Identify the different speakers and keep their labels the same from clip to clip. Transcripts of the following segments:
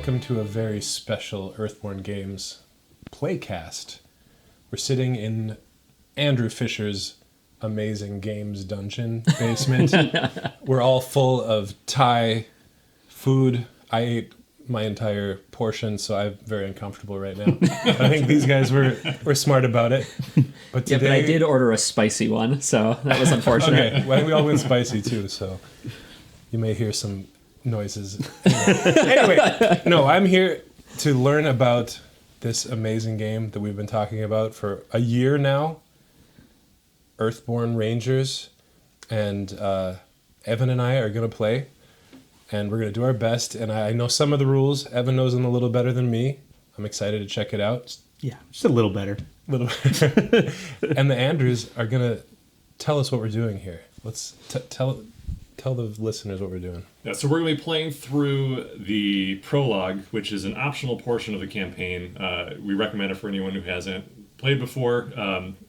Speaker 1: welcome to a very special Earthborne Games Playcast. We're sitting in Andrew Fisher's amazing games dungeon basement. We're all full of Thai food. I ate my entire portion, so I'm very uncomfortable right now. I think these guys were smart about it. But today,
Speaker 2: but I did order a spicy one, so that was unfortunate.
Speaker 1: Okay, well, we all went spicy too, so you may hear some noises. Anyway, no, I'm here to learn about this amazing game that we've been talking about for a year now, Earthborne Rangers, and Evan and I are going to play, and we're going to do our best, and I know some of the rules. Evan knows them a little better than me. I'm excited to check it out.
Speaker 3: Yeah, just a little better.
Speaker 1: And the Andrews are going to tell us what we're doing here. Let's tell the listeners what we're doing.
Speaker 4: Yeah, so we're going to be playing through the prologue, which is an optional portion of the campaign. We recommend it for anyone who hasn't played before,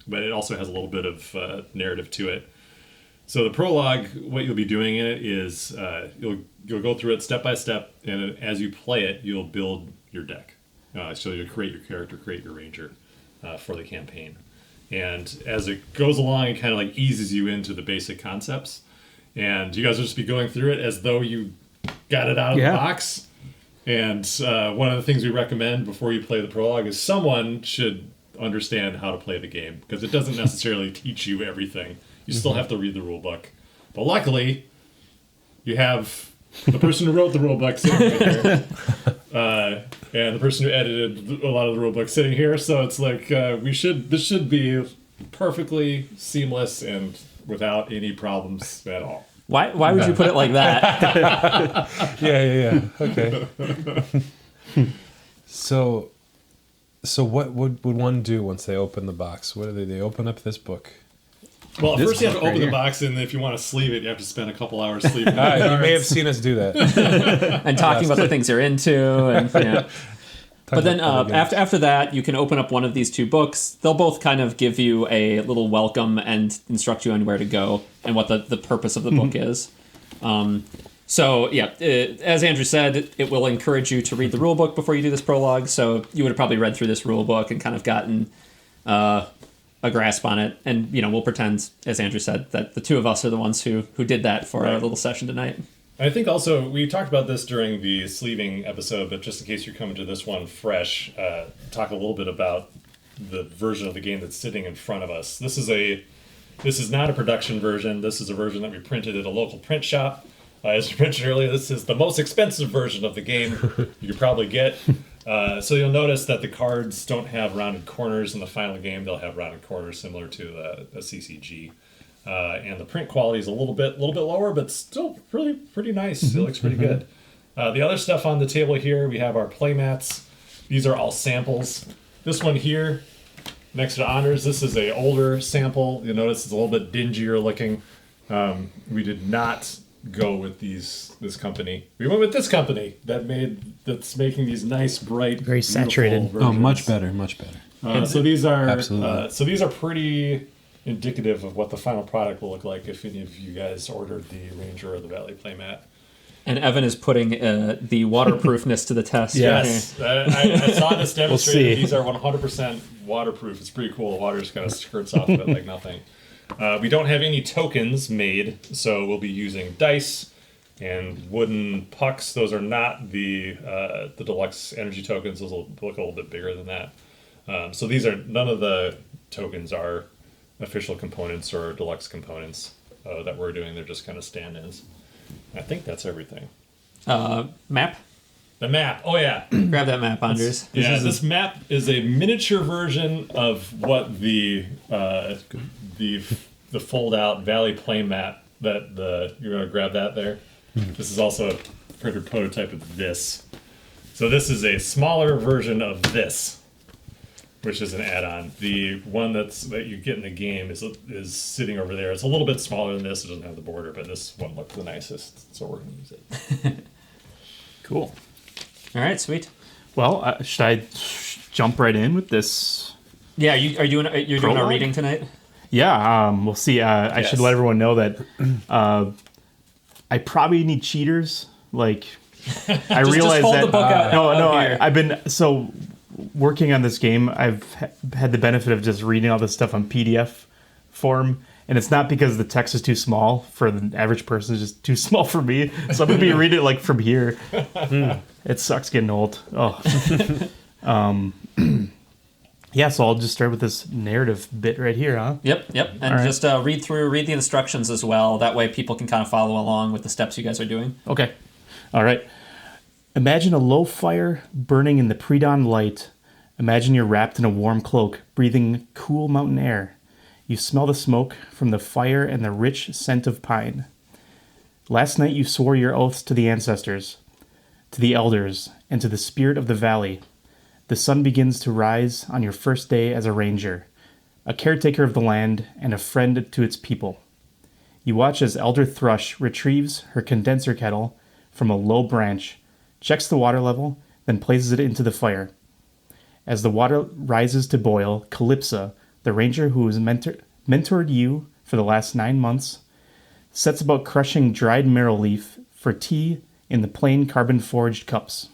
Speaker 4: but it also has a little bit of narrative to it. So the prologue, what you'll be doing in it is you'll go through it step by step, and as you play it, you'll build your deck. So you'll create your character, create your ranger for the campaign. And as it goes along, it kind of like eases you into the basic concepts. And you guys will just be going through it as though you got it out of the box. And one of the things we recommend before you play the prologue is someone should understand how to play the game, because it doesn't necessarily teach you everything. You still have to read the rule book. But luckily, you have the person who wrote the rule book sitting here, and the person who edited a lot of the rule book sitting here. So it's like this should be perfectly seamless and without any problems at all.
Speaker 2: Why would you put it like that?
Speaker 1: Yeah. Okay. So what would one do once they open the box? What do they open up this book?
Speaker 4: Well,
Speaker 1: This
Speaker 4: first you have to
Speaker 1: book
Speaker 4: open
Speaker 1: right
Speaker 4: the
Speaker 1: here.
Speaker 4: box, and if you want to sleeve it, you have to spend a couple hours sleeving
Speaker 1: You may have seen us do that.
Speaker 2: And talking about the things you're into, and yeah. But then
Speaker 1: about other games.
Speaker 2: after that, you can open up one of these two books. They'll both kind of give you a little welcome and instruct you on where to go and what the purpose of the book is. As Andrew said, it will encourage you to read the rule book before you do this prologue. So you would have probably read through this rule book and kind of gotten a grasp on it. And, we'll pretend, as Andrew said, that the two of us are the ones who did that for our little session tonight.
Speaker 4: I think also, we talked about this during the sleeving episode, but just in case you're coming to this one fresh, talk a little bit about the version of the game that's sitting in front of us. This is not a production version. This is a version that we printed at a local print shop. As you mentioned earlier, this is the most expensive version of the game you could probably get. So you'll notice that the cards don't have rounded corners in the final game. They'll have rounded corners similar to a CCG. And the print quality is a little bit lower, but still pretty nice. It looks pretty good. The other stuff on the table here, we have our play mats. These are all samples. This one here, next to Honors, this is a older sample. You'll notice it's a little bit dingier looking. We did not go with this company. We went with this company that's making these nice, bright,
Speaker 3: very saturated.
Speaker 4: versions.
Speaker 1: Oh, much better.
Speaker 4: So these are
Speaker 1: Absolutely.
Speaker 4: these are pretty indicative of what the final product will look like if any of you guys ordered the Ranger or the Valley playmat.
Speaker 2: And Evan is putting the waterproofness to the test.
Speaker 4: Yes, I saw this demonstrated.
Speaker 3: see.
Speaker 4: These are 100% waterproof. It's pretty cool. The water just kind of skirts off of it like nothing. We don't have any tokens made, so we'll be using dice and wooden pucks. Those are not the deluxe energy tokens. Those will look a little bit bigger than that. So none of the tokens are official components or deluxe components that we're doing. They're just kind of stand-ins. I think that's everything.
Speaker 2: Map?
Speaker 4: The map. Oh yeah.
Speaker 2: Grab that map, Anders.
Speaker 4: This map is a miniature version of what the fold-out Valley play map that you're going to grab that there. This is also a printed prototype of this. So this is a smaller version of this, which is an add-on. The one that you get in the game is sitting over there. It's a little bit smaller than this. It doesn't have the border, but this one looked the nicest, so we're going to use it.
Speaker 3: Cool.
Speaker 2: All right, sweet.
Speaker 3: Well, should I jump right in with this?
Speaker 2: Yeah, you're doing our
Speaker 3: Prologue?
Speaker 2: reading tonight?
Speaker 3: Yeah, we'll see. I
Speaker 4: Yes.
Speaker 3: should let everyone know that I probably need cheaters. Like, I realized
Speaker 2: hold
Speaker 3: that.
Speaker 2: the book out.
Speaker 3: No,
Speaker 2: Here.
Speaker 3: I've been working on this game. I've had the benefit of just reading all this stuff on PDF form, and it's not because the text is too small for the average person; it's just too small for me. So I'm gonna be reading it like from here. It sucks getting old. Oh. Yeah, so I'll just start with this narrative bit right here, huh?
Speaker 2: Yep. And
Speaker 3: right.
Speaker 2: just read the instructions as well. That way people can kind of follow along with the steps you guys are doing.
Speaker 3: Okay. All right. Imagine a low fire burning in the pre-dawn light. Imagine you're wrapped in a warm cloak, breathing cool mountain air. You smell the smoke from the fire and the rich scent of pine. Last night you swore your oaths to the ancestors, to the elders, and to the spirit of the valley. The sun begins to rise on your first day as a ranger, a caretaker of the land and a friend to its people. You watch as Elder Thrush retrieves her condenser kettle from a low branch, checks the water level, then places it into the fire. As the water rises to boil, Calypsa, the ranger who has mentored you for the last 9 months, sets about crushing dried marrow leaf for tea in the plain carbon-forged cups.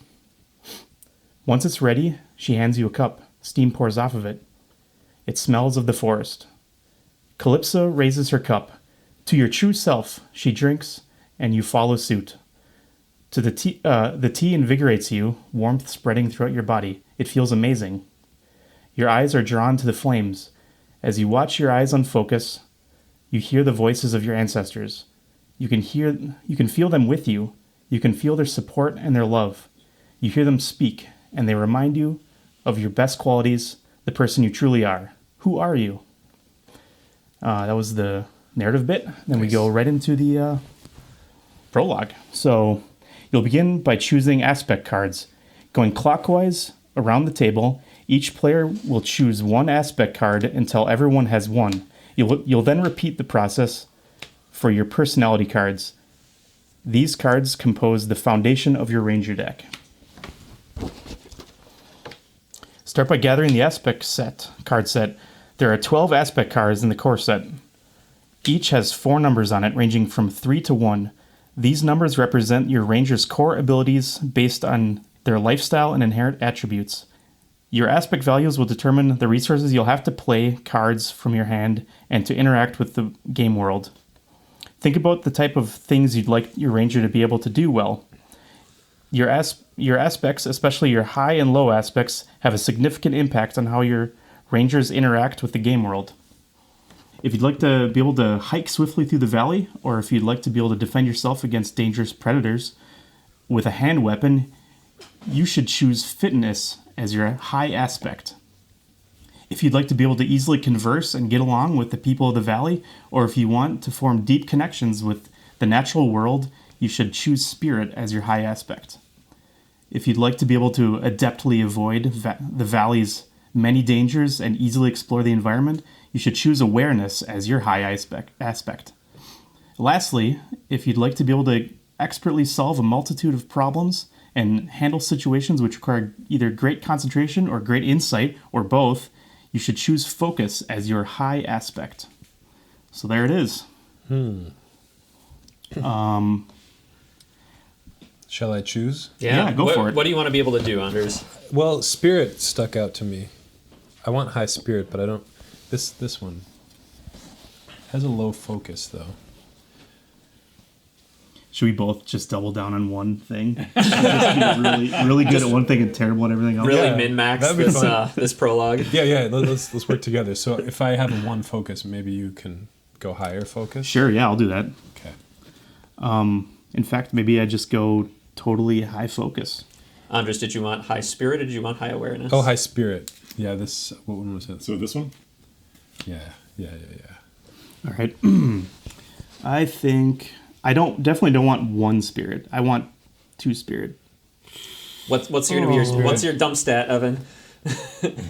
Speaker 3: Once it's ready, she hands you a cup. Steam pours off of it. It smells of the forest. Calypso raises her cup. To your true self, she drinks, and you follow suit. To the tea invigorates you, warmth spreading throughout your body. It feels amazing. Your eyes are drawn to the flames. As you watch your eyes unfocus, you hear the voices of your ancestors. You can feel them with you. You can feel their support and their love. You hear them speak, and they remind you of your best qualities, the person you truly are. Who are you? That was the narrative bit. Then we go right into the prologue. So you'll begin by choosing aspect cards. Going clockwise around the table, each player will choose one aspect card until everyone has one. You'll then repeat the process for your personality cards. These cards compose the foundation of your ranger deck. Start by gathering the aspect card set. There are 12 aspect cards in the core set. Each has 4 numbers on it, ranging from 3 to 1. These numbers represent your ranger's core abilities based on their lifestyle and inherent attributes. Your aspect values will determine the resources you'll have to play cards from your hand and to interact with the game world. Think about the type of things you'd like your ranger to be able to do well. Your aspects, especially your high and low aspects, have a significant impact on how your rangers interact with the game world. If you'd like to be able to hike swiftly through the valley, or if you'd like to be able to defend yourself against dangerous predators with a hand weapon, you should choose fitness as your high aspect. If you'd like to be able to easily converse and get along with the people of the valley, or if you want to form deep connections with the natural world, you should choose spirit as your high aspect. If you'd like to be able to adeptly avoid the valley's many dangers and easily explore the environment, you should choose awareness as your high aspect. Lastly, if you'd like to be able to expertly solve a multitude of problems and handle situations which require either great concentration or great insight, or both, you should choose focus as your high aspect. So there it is.
Speaker 1: Shall I choose?
Speaker 3: Yeah, go for it.
Speaker 2: What do you want to be able to do, Anders?
Speaker 1: Well, spirit stuck out to me. I want high spirit, but I don't. This one has a low focus, though.
Speaker 3: Should we both just double down on one thing? Just be really good at one thing and terrible at everything else?
Speaker 2: Really
Speaker 1: Yeah,
Speaker 2: min-max
Speaker 1: that'd be fun.
Speaker 2: this prologue.
Speaker 1: Yeah. Let's work together. So if I have a one focus, maybe you can go higher focus.
Speaker 3: Sure, yeah, I'll do that.
Speaker 1: Okay.
Speaker 3: In fact, maybe I just go totally high focus.
Speaker 2: Andres, did you want high spirit or did you want high awareness?
Speaker 1: Oh, high spirit. Yeah. What one was it?
Speaker 4: So this one?
Speaker 1: Yeah.
Speaker 3: All right. I think I definitely don't want one spirit. I want 2 spirit.
Speaker 2: What's going to be what's your dump stat, Evan?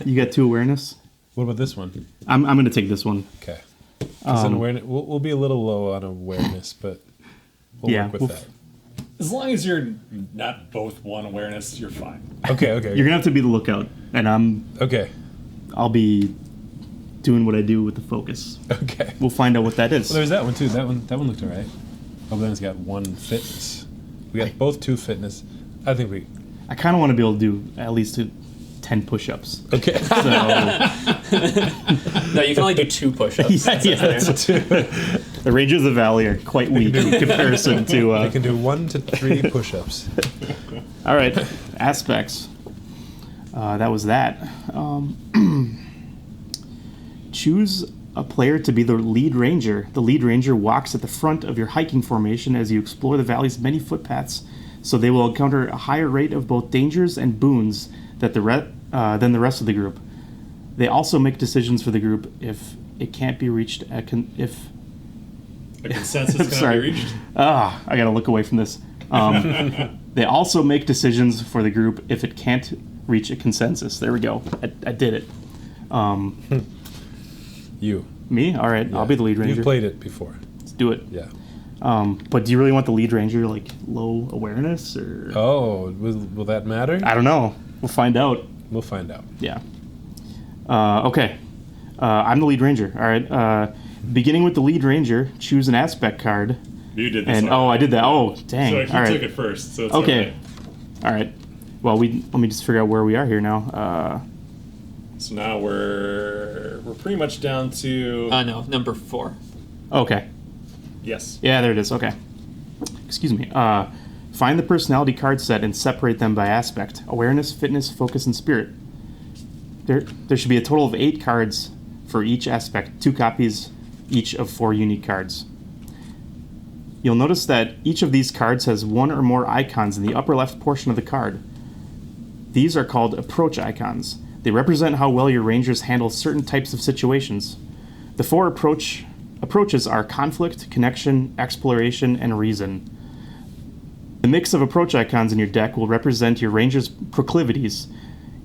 Speaker 3: You got 2 awareness?
Speaker 1: What about this one?
Speaker 3: I'm going to take this one.
Speaker 1: Okay. 'Cause in awareness, we'll be a little low on awareness, but we'll work with that.
Speaker 4: As long as you're not both one awareness, you're fine.
Speaker 1: Okay.
Speaker 3: You're going to have to be the lookout, and
Speaker 1: Okay.
Speaker 3: I'll be doing what I do with the focus.
Speaker 1: Okay.
Speaker 3: We'll find out what that is.
Speaker 1: Well, there's that one too. That one looked alright. Oh, but then it's got 1 fitness. We got both 2 fitness. I think we.
Speaker 3: I kind of want to be able to do at least 10 push-ups.
Speaker 1: Okay.
Speaker 3: So,
Speaker 2: No, you can only do 2 push-ups.
Speaker 3: that's the Rangers of the Valley are quite weak in comparison to...
Speaker 1: I can do 1 to 3 push-ups.
Speaker 3: All right, aspects. That was that. Choose a player to be the lead ranger. The lead ranger walks at the front of your hiking formation as you explore the valley's many footpaths, so they will encounter a higher rate of both dangers and boons than the rest of the group. They also make decisions for the group if it can't be reached. If
Speaker 4: A consensus cannot
Speaker 3: Sorry.
Speaker 4: be reached.
Speaker 3: I gotta look away from this. They also make decisions for the group if it can't reach a consensus. There we go. I did it.
Speaker 1: You.
Speaker 3: Me? All right. I'll be the lead ranger.
Speaker 1: You've played it before.
Speaker 3: Let's do it.
Speaker 1: Yeah.
Speaker 3: But do you really want the lead ranger like low awareness or?
Speaker 1: Oh, will that matter?
Speaker 3: I don't know. We'll find out.
Speaker 1: We'll find out.
Speaker 3: Yeah. Okay. I'm the lead ranger. All right. Beginning with the lead ranger, choose an aspect card.
Speaker 4: You did this.
Speaker 3: And
Speaker 4: one.
Speaker 3: I did that. Oh, dang.
Speaker 4: So he
Speaker 3: All right.
Speaker 4: took it first. So it's
Speaker 3: Okay. All right. Well, let me just figure out where we are here now.
Speaker 4: So now we're pretty much down to
Speaker 2: No, number 4.
Speaker 3: Okay.
Speaker 4: yes.
Speaker 3: Yeah, there it is. Okay. Excuse me. Find the personality card set and separate them by aspect: awareness, fitness, focus, and spirit. There should be a total of 8 cards for each aspect, 2 copies each of 4 unique cards. You'll notice that each of these cards has 1 or more icons in the upper left portion of the card. These are called approach icons. They represent how well your rangers handle certain types of situations. The 4 approaches are conflict, connection, exploration, and reason. The mix of approach icons in your deck will represent your ranger's proclivities.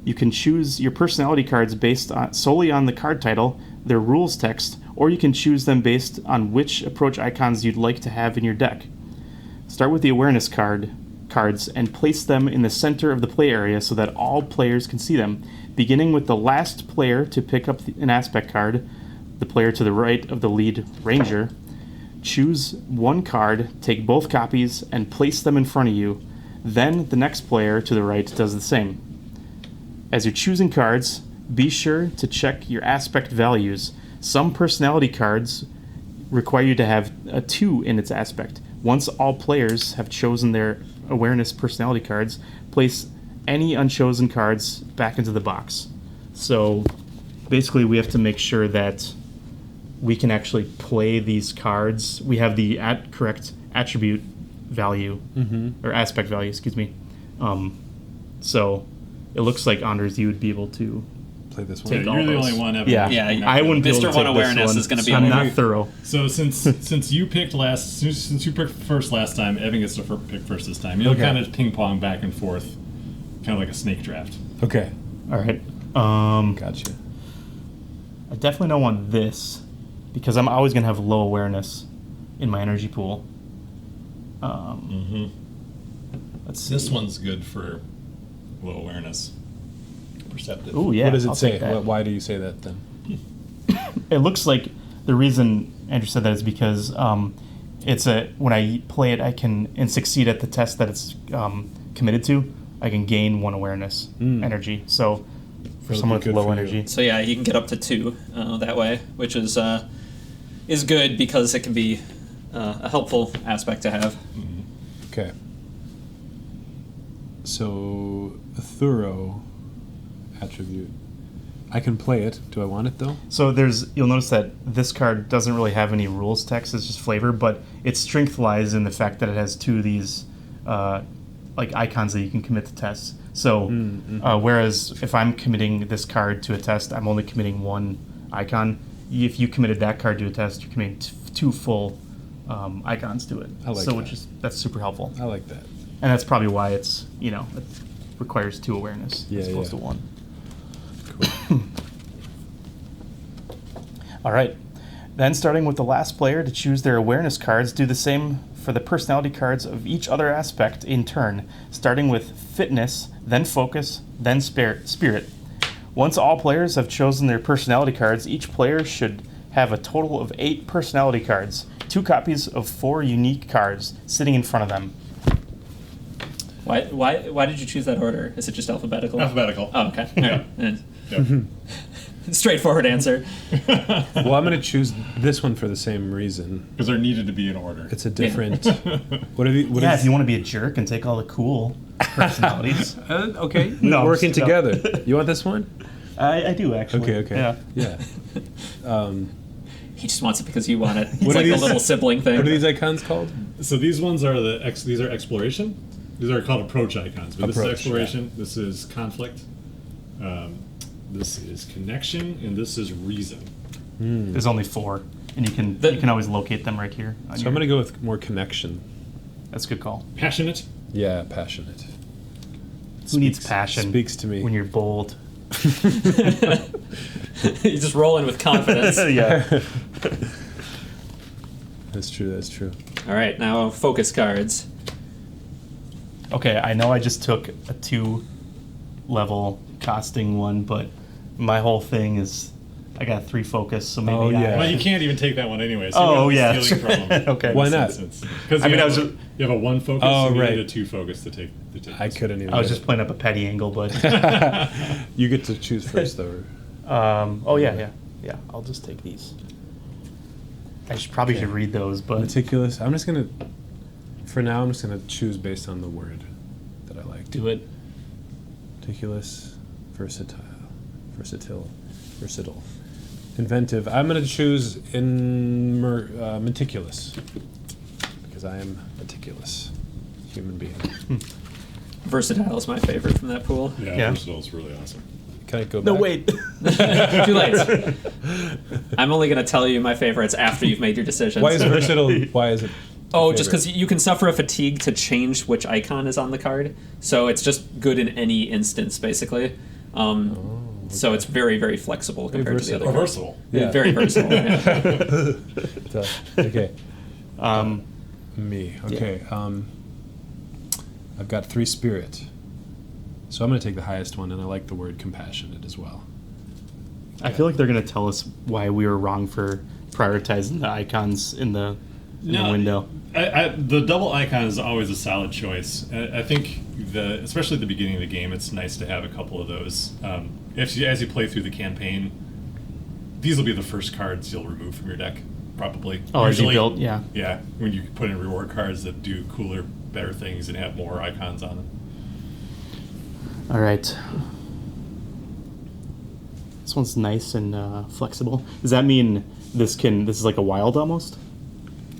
Speaker 3: You can choose your personality cards based solely on the card title, their rules text, or you can choose them based on which approach icons you'd like to have in your deck. Start with the awareness cards and place them in the center of the play area so that all players can see them, beginning with the last player to pick up an aspect card, the player to the right of the lead ranger. Choose 1 card, take both copies, and place them in front of you. Then the next player to the right does the same. As you're choosing cards, be sure to check your aspect values. Some personality cards require you to have a 2 in its aspect. Once all players have chosen their awareness personality cards, place any unchosen cards back into the box. So basically we have to make sure that we can actually play these cards. We have the correct attribute value, or aspect value, excuse me. So it looks like, Anders, you would be able to
Speaker 1: Play this one.
Speaker 3: take all
Speaker 4: You're the
Speaker 3: those.
Speaker 4: only one ever.
Speaker 3: Yeah,
Speaker 2: Yeah,
Speaker 3: I wouldn't be able to
Speaker 2: Mr.
Speaker 3: take
Speaker 2: One
Speaker 3: this
Speaker 2: Awareness
Speaker 3: one.
Speaker 2: is gonna be
Speaker 3: I'm
Speaker 2: able
Speaker 3: not
Speaker 2: to-
Speaker 3: thorough.
Speaker 4: So since you picked since you picked first last time, Evan gets to pick first this time. You'll
Speaker 1: Okay.
Speaker 4: kind of ping pong back and forth, kind of like a snake draft.
Speaker 1: Okay.
Speaker 3: All right.
Speaker 1: Gotcha.
Speaker 3: I definitely don't want this because I'm always gonna have low awareness in my energy pool. Let's see.
Speaker 4: This one's good for low awareness, perceptive.
Speaker 3: Ooh, yeah.
Speaker 1: What does it
Speaker 3: I'll
Speaker 1: say?
Speaker 3: take that.
Speaker 1: Why do you say that then?
Speaker 3: It looks like the reason Andrew said that is because it's when I play it, I can and succeed at the test that it's committed to. I can gain 1 awareness energy. So for
Speaker 1: That'll
Speaker 3: someone
Speaker 1: be
Speaker 3: with
Speaker 1: good
Speaker 3: low
Speaker 1: for you.
Speaker 3: energy,
Speaker 2: So yeah, you can get up to 2 that way, which is good because it can be a helpful aspect to have.
Speaker 1: Okay. So a thorough attribute. I can play it. Do I want it though?
Speaker 3: so you'll notice that this card doesn't really have any rules text. It's just flavor, but its strength lies in the fact that it has 2 of these like icons that you can commit to tests. So whereas if I'm committing this card to a test, I'm only committing 1 icon. If you committed that card to a test, you're committing 2 full icons to it.
Speaker 1: I like that.
Speaker 3: That's super helpful.
Speaker 1: I like that.
Speaker 3: And that's probably why it requires 2 awareness
Speaker 1: Yeah,
Speaker 3: as opposed
Speaker 1: yeah.
Speaker 3: to 1.
Speaker 1: Cool.
Speaker 3: All right. Then starting with the last player to choose their awareness cards, do the same for the personality cards of each other aspect in turn, starting with fitness, then focus, then spirit. Once all players have chosen their personality cards, each player should have a total of 8 personality cards, 2 copies of 4 unique cards sitting in front of them.
Speaker 2: Why did you choose that order? Is it just alphabetical?
Speaker 4: Alphabetical.
Speaker 2: Oh, okay. All right.
Speaker 4: Yep.
Speaker 2: Straightforward answer.
Speaker 1: Well, I'm going to choose this one for the same reason.
Speaker 4: Because there needed to be an order.
Speaker 1: It's a different. What are the? What
Speaker 3: Yeah,
Speaker 1: is,
Speaker 3: if you want to be a jerk and take all the cool personalities.
Speaker 1: okay.
Speaker 3: No, I'm
Speaker 1: Working
Speaker 3: just- no.
Speaker 1: together. You want this one?
Speaker 3: I do, actually.
Speaker 1: Okay.
Speaker 3: Yeah.
Speaker 1: Yeah.
Speaker 2: He just wants it because you want it. It's
Speaker 1: What are
Speaker 2: like a
Speaker 1: these-
Speaker 2: little sibling thing.
Speaker 1: What are these icons called?
Speaker 4: So these ones are these are exploration. These are called approach icons. But this
Speaker 1: Approach,
Speaker 4: is exploration. Yeah. This is conflict. This is connection, and this is reason.
Speaker 3: There's only 4, and you can always locate them right here.
Speaker 1: So I'm going to go with more connection.
Speaker 3: That's a good call.
Speaker 4: Passionate.
Speaker 1: Yeah, passionate.
Speaker 3: Who needs passion?
Speaker 1: Speaks to me.
Speaker 3: When you're bold.
Speaker 2: You just roll in with confidence.
Speaker 3: Yeah.
Speaker 1: That's true. That's true.
Speaker 2: All right, now focus cards.
Speaker 3: Okay, I know I just took a 2-level costing one, but my whole thing is I got 3 focus, so maybe
Speaker 1: Oh, yeah.
Speaker 4: Well, you can't even take that one anyway. So
Speaker 3: Oh,
Speaker 4: you
Speaker 3: yeah.
Speaker 4: have a stealing problem.
Speaker 3: Okay.
Speaker 1: Why not?
Speaker 4: Because
Speaker 3: I mean, I was
Speaker 4: you have a 1 focus.
Speaker 1: Oh,
Speaker 4: and you
Speaker 1: right.
Speaker 4: need a 2 focus to take.
Speaker 1: I couldn't even.
Speaker 3: I was
Speaker 1: get
Speaker 3: just playing up a petty angle, but
Speaker 1: it. You get to choose first, though.
Speaker 3: oh yeah. I'll just take these. I probably should read those, but
Speaker 1: Meticulous. I'm just gonna. For now, I'm just gonna choose based on the word that I like.
Speaker 3: do it.
Speaker 1: Meticulous, versatile, inventive. I'm gonna choose meticulous because I am meticulous human being.
Speaker 2: Versatile is my favorite from that pool.
Speaker 3: Yeah.
Speaker 4: Versatile is really awesome.
Speaker 1: Can I go back?
Speaker 3: No, wait.
Speaker 2: Too late. I'm only going to tell you my favorites after you've made your decisions.
Speaker 1: Why is versatile? Why is it?
Speaker 2: Oh,
Speaker 1: your
Speaker 2: just
Speaker 1: favorite?
Speaker 2: because you can suffer a fatigue to change which icon is on the card. So it's just good in any instance, basically. So it's very, very flexible compared to the other
Speaker 4: Or
Speaker 2: cards.
Speaker 4: versatile.
Speaker 1: Yeah.
Speaker 2: Very versatile. Yeah.
Speaker 1: Okay.
Speaker 3: Um,
Speaker 1: Me. Okay. I've got 3 spirit. So I'm going to take the highest one, and I like the word compassionate as well.
Speaker 3: I feel like they're gonna tell us why we were wrong for prioritizing the icons in the window.
Speaker 4: The double icon is always a solid choice. I think especially at the beginning of the game, it's nice to have a couple of those. As you play through the campaign, these will be the first cards you'll remove from your deck, probably.
Speaker 3: Oh, as you
Speaker 4: Usually-
Speaker 3: build, yeah.
Speaker 4: Yeah, when you put in reward cards that do cooler, better things and have more icons on them.
Speaker 3: All right. This one's nice and flexible. Does that mean this is like a wild almost?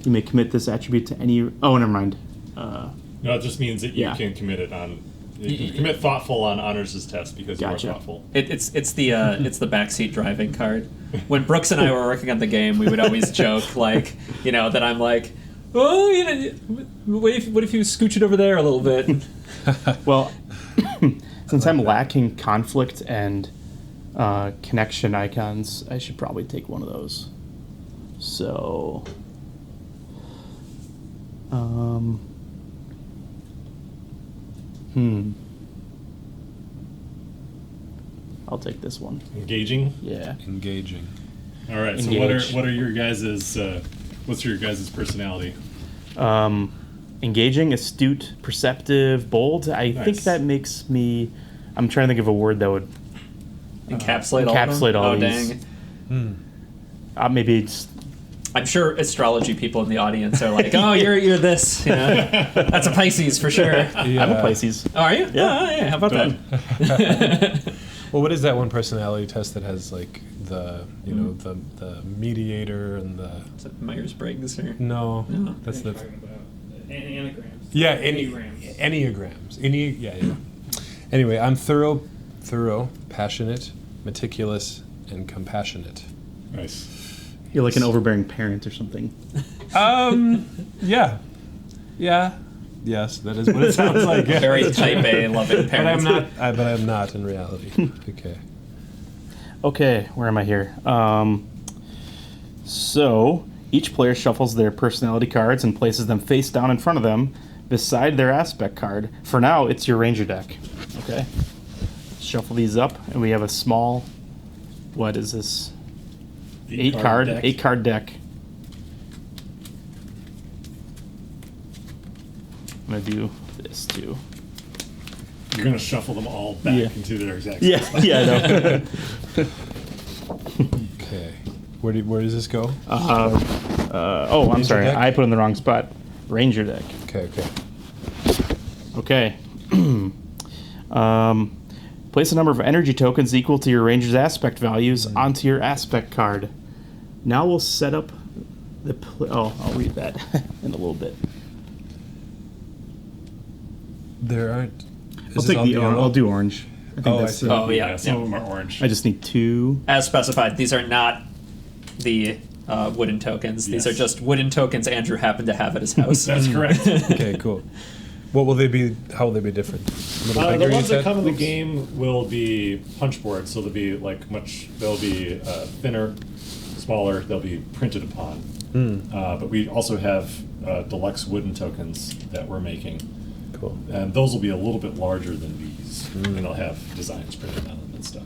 Speaker 3: You may commit this attribute to any. Oh, never mind.
Speaker 4: No, it just means that you
Speaker 3: Yeah.
Speaker 4: can commit it on. You can commit thoughtful on honors' test because
Speaker 3: Gotcha.
Speaker 4: you are thoughtful.
Speaker 2: It's the backseat driving card. When Brooks and I were working on the game, we would always joke like, that I'm like, oh, what if you scooch it over there a little bit?
Speaker 3: Well, since I'm lacking conflict and connection icons, I should probably take one of those. So, I'll take this one.
Speaker 4: Engaging.
Speaker 3: Yeah.
Speaker 1: Engaging.
Speaker 4: All right.
Speaker 3: Engage.
Speaker 4: So what are your guys's? What's your guys's personality?
Speaker 3: Engaging, astute, perceptive, bold. I think
Speaker 4: Nice.
Speaker 3: that makes me. I'm trying to think of a word that would
Speaker 2: Encapsulate
Speaker 3: encapsulate all
Speaker 2: all of them?
Speaker 3: these.
Speaker 2: Oh, dang.
Speaker 3: maybe it's.
Speaker 2: I'm sure astrology people in the audience are like, oh, you're this. That's a Pisces for sure.
Speaker 1: Yeah.
Speaker 3: I'm a Pisces.
Speaker 2: Oh, are you?
Speaker 3: Yeah.
Speaker 2: Oh, yeah. How about that?
Speaker 1: Well, what is that one personality test that has like the the mediator and the
Speaker 2: Is it Myers-Briggs or?
Speaker 1: no?
Speaker 2: No.
Speaker 1: That's the
Speaker 5: Talking about anagrams.
Speaker 1: yeah
Speaker 5: Enneagrams.
Speaker 1: enneagrams. Yeah. Anyway, I'm thorough, passionate, meticulous, and compassionate.
Speaker 4: Nice.
Speaker 3: You're like an overbearing parent or something.
Speaker 1: Yeah. Yes, that is what it sounds like. Yeah.
Speaker 2: Very type A loving
Speaker 1: But
Speaker 2: parents.
Speaker 1: I'm not in reality. Okay.
Speaker 3: Okay, where am I here? So each player shuffles their personality cards and places them face down in front of them beside their aspect card. For now, it's your ranger deck. Okay. Shuffle these up, and we have a small. What is this? 8-card deck. I'm gonna do this too.
Speaker 4: You're going to shuffle them all back
Speaker 3: Yeah.
Speaker 4: into their exact
Speaker 3: Yeah,
Speaker 4: spot.
Speaker 3: yeah, I know.
Speaker 1: Okay. Where does this go?
Speaker 3: Oh, I'm
Speaker 1: Ranger
Speaker 3: sorry.
Speaker 1: deck?
Speaker 3: I put in the wrong spot. Ranger deck.
Speaker 1: Okay.
Speaker 3: Okay. Place a number of energy tokens equal to your ranger's aspect values onto your aspect card. Now we'll set up the... I'll read that in a little bit.
Speaker 1: There aren't.
Speaker 3: I'll take the
Speaker 1: yellow?
Speaker 3: I'll do orange. I think
Speaker 1: Oh, I
Speaker 3: that's...
Speaker 1: see.
Speaker 2: Oh, yeah.
Speaker 4: Some of them are orange.
Speaker 3: I just need 2.
Speaker 2: As specified, these are not the wooden tokens. These
Speaker 4: Yes.
Speaker 2: are just wooden tokens Andrew happened to have at his house.
Speaker 4: That's correct.
Speaker 1: Okay, cool. What will they be? How will they be different? A little bigger,
Speaker 4: The
Speaker 1: you
Speaker 4: ones that
Speaker 1: said?
Speaker 4: come in the game will be punch boards, so they'll be they'll be thinner, smaller. They'll be printed upon. But we also have deluxe wooden tokens that we're making,
Speaker 1: Cool.
Speaker 4: and those will be a little bit larger than these, and they'll have designs printed on them and stuff.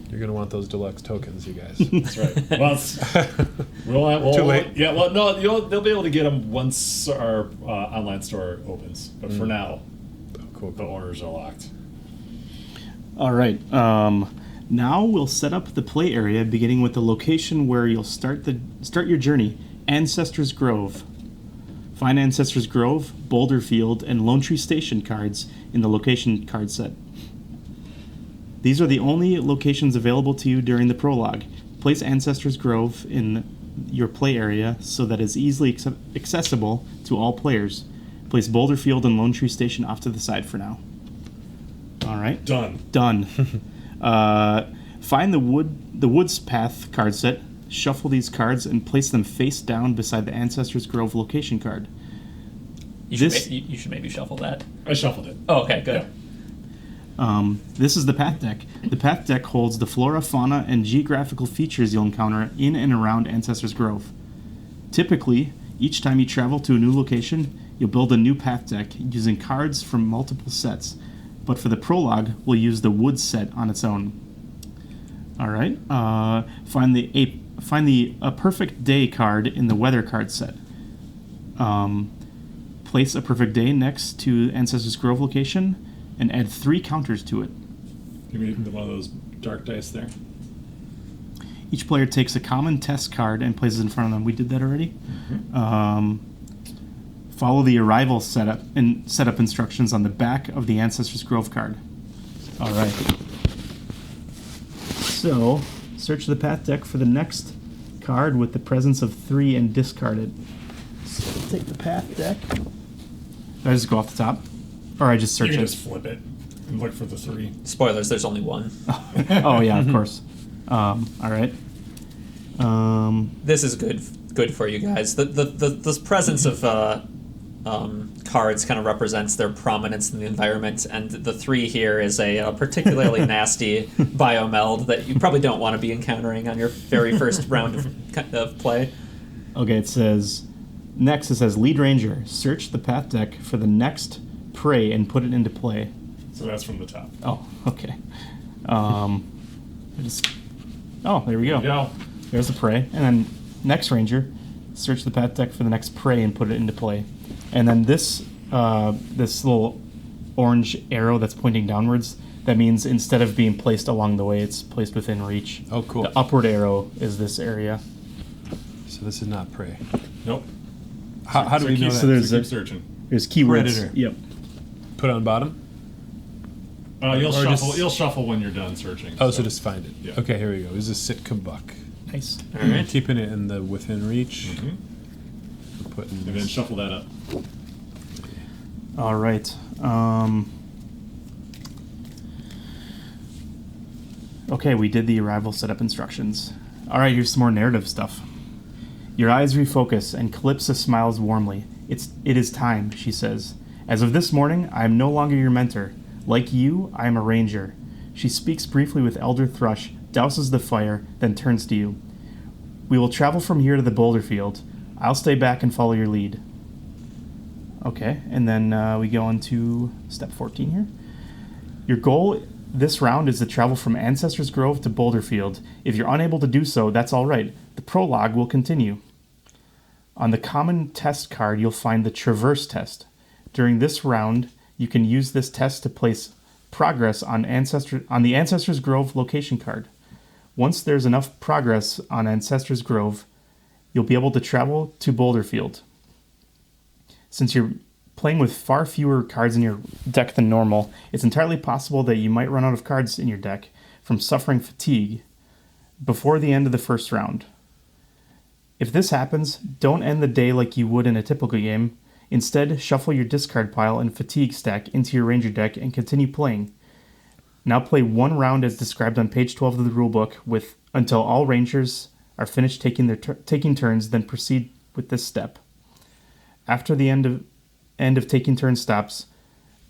Speaker 1: You're gonna want those deluxe tokens, you guys.
Speaker 4: That's right. Well, we'll
Speaker 1: Too late.
Speaker 4: Yeah. Well, no, they'll be able to get them once our online store opens. But for now,
Speaker 1: Cool.
Speaker 4: the orders are locked.
Speaker 3: All right. Now we'll set up the play area, beginning with the location where you'll start your journey, Ancestors Grove. Find Ancestors Grove, Boulder Field, and Lone Tree Station cards in the location card set. These are the only locations available to you during the prologue. Place Ancestors Grove in your play area so that it's easily accessible to all players. Place Boulder Field and Lone Tree Station off to the side for now. All right.
Speaker 4: Done.
Speaker 3: Done. Find the Woods Path card set, shuffle these cards, and place them face down beside the Ancestors Grove location card.
Speaker 2: You should maybe shuffle that.
Speaker 4: I shuffled it.
Speaker 2: Oh, okay, good.
Speaker 4: Yeah.
Speaker 3: This is the Path deck. The Path deck holds the flora, fauna, and geographical features you'll encounter in and around Ancestors Grove. Typically, each time you travel to a new location, you'll build a new Path deck using cards from multiple sets. But for the prologue, we'll use the Woods set on its own. All right. Find the A Perfect Day card in the Weather card set. Place A Perfect Day next to Ancestors Grove location and add 3 counters to it.
Speaker 4: Give me one of those dark dice there.
Speaker 3: Each player takes a common test card and places it in front of them. We did that already. Follow the arrival setup instructions on the back of the Ancestors Grove card. All right. So, search the Path deck for the next card with the presence of 3 and discard it. So, take the Path deck. Do I just go off the top? Or I just
Speaker 4: You
Speaker 3: search
Speaker 4: can
Speaker 3: it?
Speaker 4: just flip it and look for the 3.
Speaker 2: Spoilers, there's only one.
Speaker 3: Oh, yeah, of course. All right.
Speaker 2: This is good for you guys. The presence of cards kind of represents their prominence in the environment, and the 3 here is a particularly nasty biomeld that you probably don't want to be encountering on your very first round of play.
Speaker 3: Okay, it says, Lead Ranger, search the Path deck for the next prey and put it into play.
Speaker 4: So that's from the top.
Speaker 3: Oh, okay. There we go.
Speaker 4: Yeah.
Speaker 3: There's the prey. And then next Ranger, search the Path deck for the next prey and put it into play. And then this little orange arrow that's pointing downwards, that means instead of being placed along the way, it's placed within reach.
Speaker 1: Oh, cool.
Speaker 3: The upward arrow is this area.
Speaker 1: So this is not prey.
Speaker 4: Nope.
Speaker 1: How do we know that?
Speaker 3: So there's
Speaker 4: keep searching.
Speaker 3: There's keywords.
Speaker 1: Predator.
Speaker 3: Yep.
Speaker 1: Put it on bottom?
Speaker 4: You'll
Speaker 1: Or
Speaker 4: shuffle.
Speaker 1: just-
Speaker 4: You'll shuffle when you're done searching.
Speaker 1: Oh, so just find it.
Speaker 4: Yeah.
Speaker 1: Okay, here we go. This is Sitka Buck.
Speaker 3: Nice.
Speaker 2: All right.
Speaker 1: Keeping it in the within reach.
Speaker 4: Mhm.
Speaker 1: We're putting
Speaker 4: And then
Speaker 1: this.
Speaker 4: shuffle that up.
Speaker 3: All right. Okay, we did the arrival setup instructions. All right, here's some more narrative stuff. Your eyes refocus, and Calypso smiles warmly. It is time, she says. As of this morning, I am no longer your mentor. Like you, I am a ranger. She speaks briefly with Elder Thrush, douses the fire, then turns to you. We will travel from here to the boulder field. I'll stay back and follow your lead. Okay, and then we go on to step 14 here. Your goal this round is to travel from Ancestors Grove to Boulder Field. If you're unable to do so, that's all right. The prologue will continue. On the common test card, you'll find the Traverse test. During this round, You can use this test to place progress on the Ancestors Grove location card. Once there's enough progress on Ancestors Grove, you'll be able to travel to Boulderfield. Since you're playing with far fewer cards in your deck than normal, it's entirely possible that you might run out of cards in your deck from suffering fatigue before the end of the first round. If this happens, don't end the day like you would in a typical game. Instead, shuffle your discard pile and fatigue stack into your Ranger deck and continue playing. Now play one round as described on page 12 of the rulebook until all Rangers are finished taking turns, then proceed with this step. After the end of taking turns stops,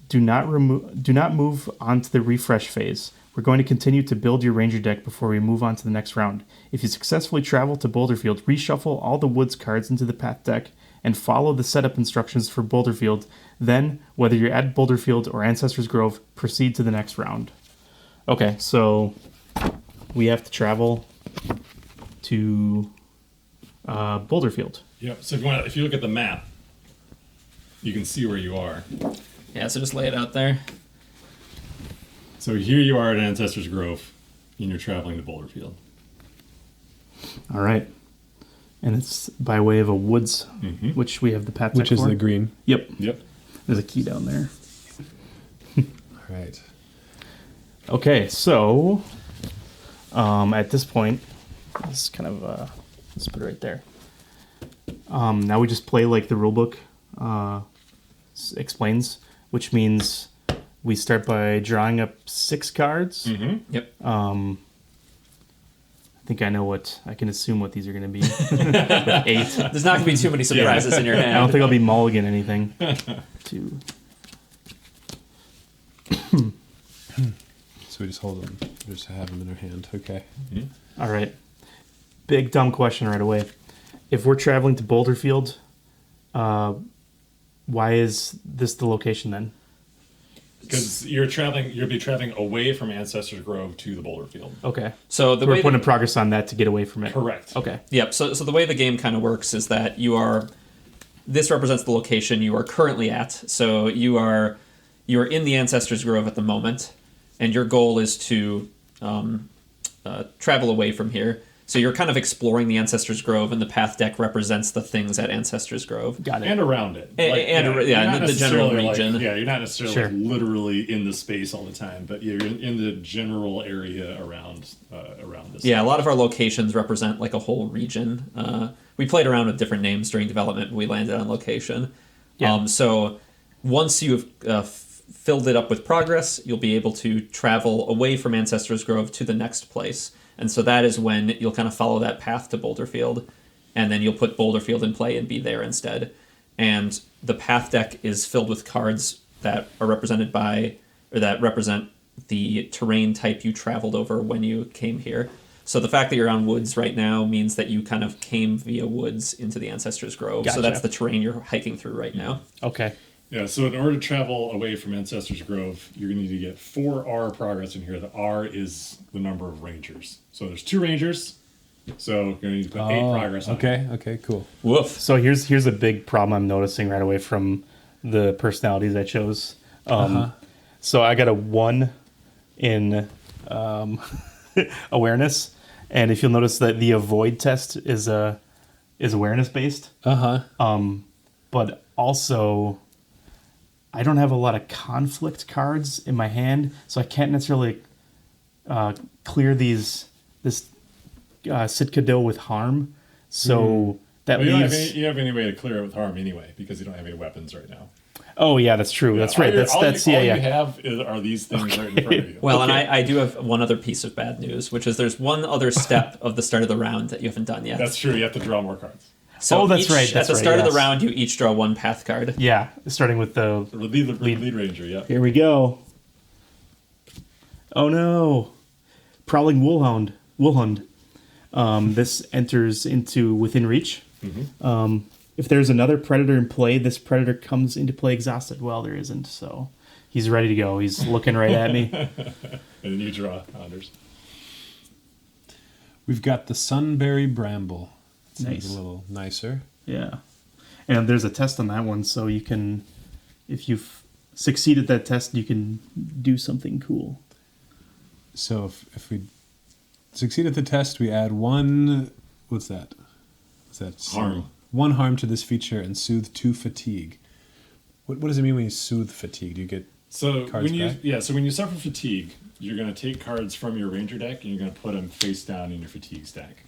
Speaker 3: do not move on to the refresh phase. We're going to continue to build your Ranger deck before we move on to the next round. If you successfully travel to Boulderfield, reshuffle all the Woods cards into the Path deck and follow the setup instructions for Boulderfield. Then, whether you're at Boulderfield or Ancestors Grove, proceed to the next round. Okay, so we have to travel to Boulderfield.
Speaker 4: Yep. So if you look at the map, you can see where you are.
Speaker 2: Yeah, so just lay it out there.
Speaker 4: So here you are at Ancestors Grove, and you're traveling to Boulderfield.
Speaker 3: All right. And it's by way of a woods, which we have the path
Speaker 1: Which
Speaker 3: deck
Speaker 1: is
Speaker 3: for.
Speaker 1: the green.
Speaker 3: Yep.
Speaker 4: Yep.
Speaker 3: There's a key down there.
Speaker 1: All right.
Speaker 3: Okay, so at this point, this is kind of let's put it right there. Now we just play like the rulebook explains, which means we start by drawing up 6 cards.
Speaker 2: Yep.
Speaker 3: I think I know I can assume what these are going to be. With 8.
Speaker 2: There's not going to be too many surprises in your hand.
Speaker 3: I don't think I'll be mulligan anything. 2.
Speaker 1: So we just hold them, just have them in our hand. Okay.
Speaker 3: All right. Big dumb question right away. If we're traveling to Boulderfield, why is this the location then?
Speaker 4: Because you'll be traveling away from Ancestors Grove to the Boulderfield.
Speaker 3: Okay.
Speaker 2: So
Speaker 3: We're putting progress on that to get away from it.
Speaker 4: Correct.
Speaker 3: Okay.
Speaker 2: Yep. So the way the game kind of works is that this represents the location you are currently at. So you are in the Ancestors Grove at the moment, and your goal is to travel away from here. So you're kind of exploring the Ancestors Grove, and the Path deck represents the things at Ancestors Grove.
Speaker 3: Got it.
Speaker 4: And around it.
Speaker 2: The general region.
Speaker 4: You're not necessarily
Speaker 3: Sure.
Speaker 4: literally in the space all the time, but you're in the general area around this.
Speaker 2: Yeah, a lot of our locations represent like a whole region. We played around with different names during development, and we landed on location.
Speaker 3: Yeah.
Speaker 2: So once you've filled it up with progress, you'll be able to travel away from Ancestors Grove to the next place. And so that is when you'll kind of follow that path to Boulderfield, and then you'll put Boulderfield in play and be there instead. And the path deck is filled with cards that are represented by, or that represent the terrain type you traveled over when you came here. So the fact that you're on woods right now means that you kind of came via woods into the Ancestors Grove.
Speaker 3: Gotcha.
Speaker 2: So that's the terrain you're hiking through right now.
Speaker 3: Okay.
Speaker 4: Yeah, so in order to travel away from Ancestors Grove, you're going to need to get 4 R progress in here. The R is the number of Rangers. So there's 2 Rangers, so you're going to need to put 8 progress on it.
Speaker 1: Okay, cool.
Speaker 2: Woof.
Speaker 3: So here's a big problem I'm noticing right away from the personalities I chose. So I got a 1 in awareness, and if you'll notice that the avoid test is awareness based. But also, I don't have a lot of conflict cards in my hand, so I can't necessarily clear this Sitka with harm. So that
Speaker 4: Well,
Speaker 3: leaves.
Speaker 4: you don't have any way to clear it with harm anyway, because you don't have any weapons right now.
Speaker 3: Oh yeah, that's true. That's right.
Speaker 4: All you have are these things right in front of you.
Speaker 2: Well, and I do have one other piece of bad news, which is there's one other step of the start of the round that you haven't done yet.
Speaker 4: That's true. You have to draw more cards.
Speaker 2: So
Speaker 3: that's right.
Speaker 2: At the start of the round, you each draw 1 path card.
Speaker 3: Yeah, starting with the
Speaker 4: Lead Ranger, yeah.
Speaker 3: Here we go. Oh no. Prowling Woolhound. This enters into within reach. If there's another predator in play, this predator comes into play exhausted. Well, there isn't, so he's ready to go. He's looking right at me.
Speaker 4: And then you draw, Anders.
Speaker 1: We've got the Sunberry Bramble. Seems
Speaker 3: Nice.
Speaker 1: a little nicer.
Speaker 3: Yeah. And there's a test on that one, so you can, if you succeed at that test, you can do something cool.
Speaker 1: So if we succeed at the test, we add one. What's that? What's that?
Speaker 4: Harm.
Speaker 1: One harm to this feature and soothe 2 fatigue. What does it mean when you soothe fatigue? Do you get
Speaker 4: So
Speaker 1: cards
Speaker 4: when you
Speaker 1: back?
Speaker 4: so when you suffer fatigue, you're going to take cards from your ranger deck and you're going to put them face down in your fatigue stack.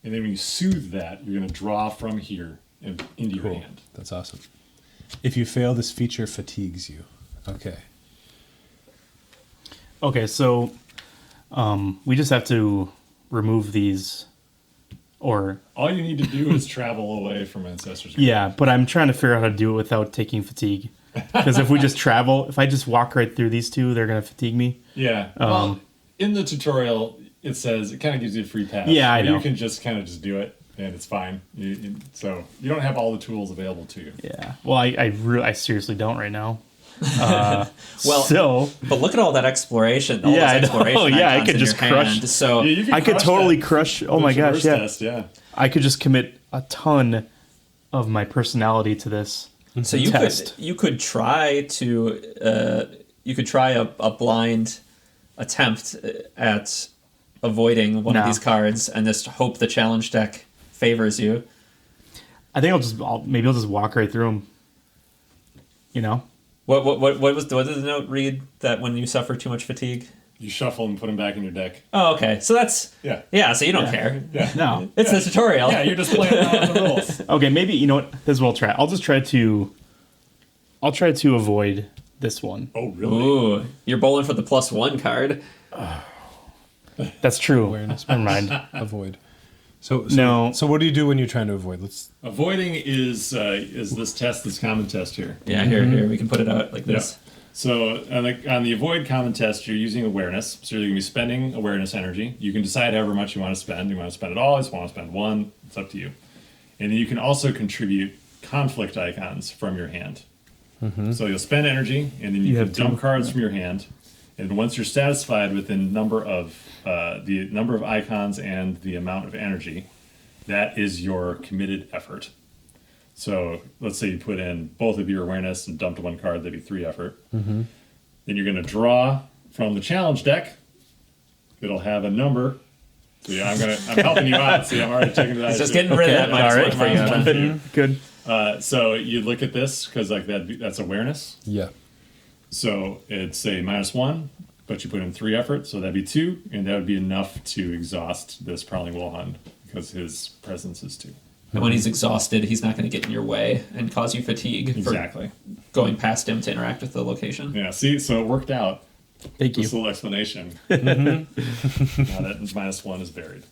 Speaker 4: And then when you soothe that, you're going to draw from here and into your
Speaker 1: Cool.
Speaker 4: hand.
Speaker 1: That's awesome. If you fail, this feature fatigues you. Okay.
Speaker 3: Okay, so we just have to remove these, or
Speaker 4: All you need to do is travel away from ancestors.
Speaker 3: yeah, but I'm trying to figure out how to do it without taking fatigue. Because if we just travel, if I just walk right through these two, they're gonna fatigue me.
Speaker 4: Yeah. Well, in the tutorial, it says it kind of gives you a free pass.
Speaker 3: Yeah, I know.
Speaker 4: You can just kind of just do it, and it's fine. So you don't have all the tools available to you.
Speaker 3: Yeah. Well, I seriously don't right now.
Speaker 2: Well,
Speaker 3: So
Speaker 2: but look at all that exploration. All
Speaker 3: Yeah, I
Speaker 2: those
Speaker 3: know.
Speaker 2: exploration
Speaker 3: Yeah, I
Speaker 2: icons
Speaker 3: could
Speaker 2: in
Speaker 3: just
Speaker 2: your
Speaker 3: crush-
Speaker 2: hand. So
Speaker 4: Yeah, you can
Speaker 3: I could
Speaker 4: crush
Speaker 3: totally
Speaker 4: that
Speaker 3: crush. Oh my gosh,
Speaker 4: traverse
Speaker 3: yeah.
Speaker 4: test, yeah.
Speaker 3: I could just commit a ton of my personality to this.
Speaker 2: So you
Speaker 3: test.
Speaker 2: could try to a blind attempt at avoiding one of
Speaker 3: No.
Speaker 2: these cards and just hope the challenge deck favors you.
Speaker 3: I think maybe I'll just walk right through them. You know?
Speaker 2: What did the note read that when you suffer too much fatigue?
Speaker 4: You shuffle and put them back in your deck.
Speaker 2: Oh, okay. So that's
Speaker 4: Yeah.
Speaker 2: So you don't care.
Speaker 4: Yeah.
Speaker 3: No.
Speaker 2: It's the tutorial.
Speaker 4: Yeah, you're just playing around with the rules.
Speaker 3: Okay, maybe you know what? This is what I'll try. I'll try to avoid this one.
Speaker 4: Oh, really?
Speaker 2: Ooh, you're bowling for the +1 card.
Speaker 3: That's true.
Speaker 1: Awareness.
Speaker 3: Never mind.
Speaker 1: Avoid. So
Speaker 3: No.
Speaker 1: So what do you do when you're trying to avoid? Let's.
Speaker 4: Avoiding is this test, this common test here.
Speaker 2: Yeah, here we can put it out like this.
Speaker 4: So on the avoid common test, you're using awareness. So you're going to be spending awareness energy. You can decide however much you want to spend. You want to spend it all. You just want to spend one. It's up to you. And then you can also contribute conflict icons from your hand. So you'll spend energy, and then you can
Speaker 3: have
Speaker 4: dump
Speaker 3: two.
Speaker 4: cards from your hand. And once you're satisfied with the number of icons and the amount of energy, that is your committed effort. So let's say you put in both of your awareness and dumped one card, that'd be 3 effort. Then you're going to draw from the challenge deck. It'll have a number. So yeah, I'm helping you out. See, I'm already checking it out.
Speaker 2: Just getting rid of that minus
Speaker 3: All
Speaker 2: one for you.
Speaker 4: minus one for you.
Speaker 3: Good.
Speaker 4: So you look at this because that's awareness.
Speaker 1: Yeah.
Speaker 4: So it's a -1, but you put in 3 effort, so that'd be 2, and that would be enough to exhaust this Prowling Wolfhound because his presence is 2.
Speaker 2: And when he's exhausted, he's not going to get in your way and cause you fatigue
Speaker 4: Exactly.
Speaker 2: for going past him to interact with the location.
Speaker 4: Yeah. See, so it worked out.
Speaker 3: Thank you.
Speaker 4: This little explanation. Now that -1 is buried.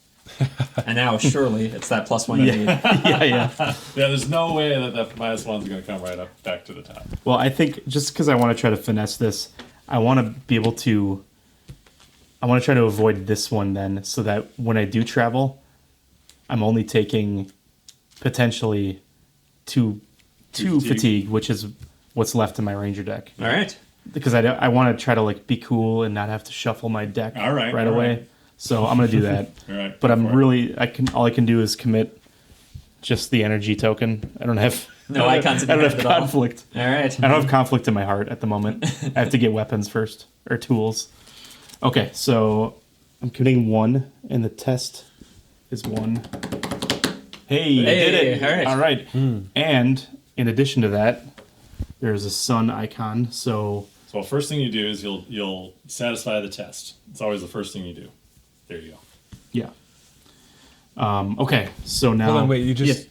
Speaker 2: And now, surely, it's that +1 you need.
Speaker 3: Yeah.
Speaker 4: Yeah, there's no way that -1's going to come right up back to the top.
Speaker 3: Well, I think just because I want to try to finesse this, I want to be able to. I want to try to avoid this one then, so that when I do travel, I'm only taking potentially two
Speaker 4: Two
Speaker 3: fatigue, which is what's left in my ranger deck.
Speaker 2: All right.
Speaker 3: Because I want to try to like be cool and not have to shuffle my deck
Speaker 4: All right,
Speaker 3: right
Speaker 4: all
Speaker 3: away.
Speaker 4: right.
Speaker 3: So I'm gonna do that.
Speaker 4: All right.
Speaker 3: But
Speaker 4: go
Speaker 3: I'm
Speaker 4: for it.
Speaker 3: really all I can do is commit just the energy token. I don't have
Speaker 2: No icons in
Speaker 3: I
Speaker 2: your
Speaker 3: don't
Speaker 2: hand
Speaker 3: have
Speaker 2: at all.
Speaker 3: conflict.
Speaker 2: All right.
Speaker 3: I don't have conflict in my heart at the moment. I have to get weapons first or tools. Okay, so I'm committing 1, and the test is 1. Hey, I did it!
Speaker 2: all right.
Speaker 3: All right. And in addition to that, there's a sun icon. So
Speaker 4: So first thing you do is you'll satisfy the test. It's always the first thing you do. There you go.
Speaker 3: yeah. Okay, so now
Speaker 1: Hold on, wait. You just.
Speaker 3: Yeah,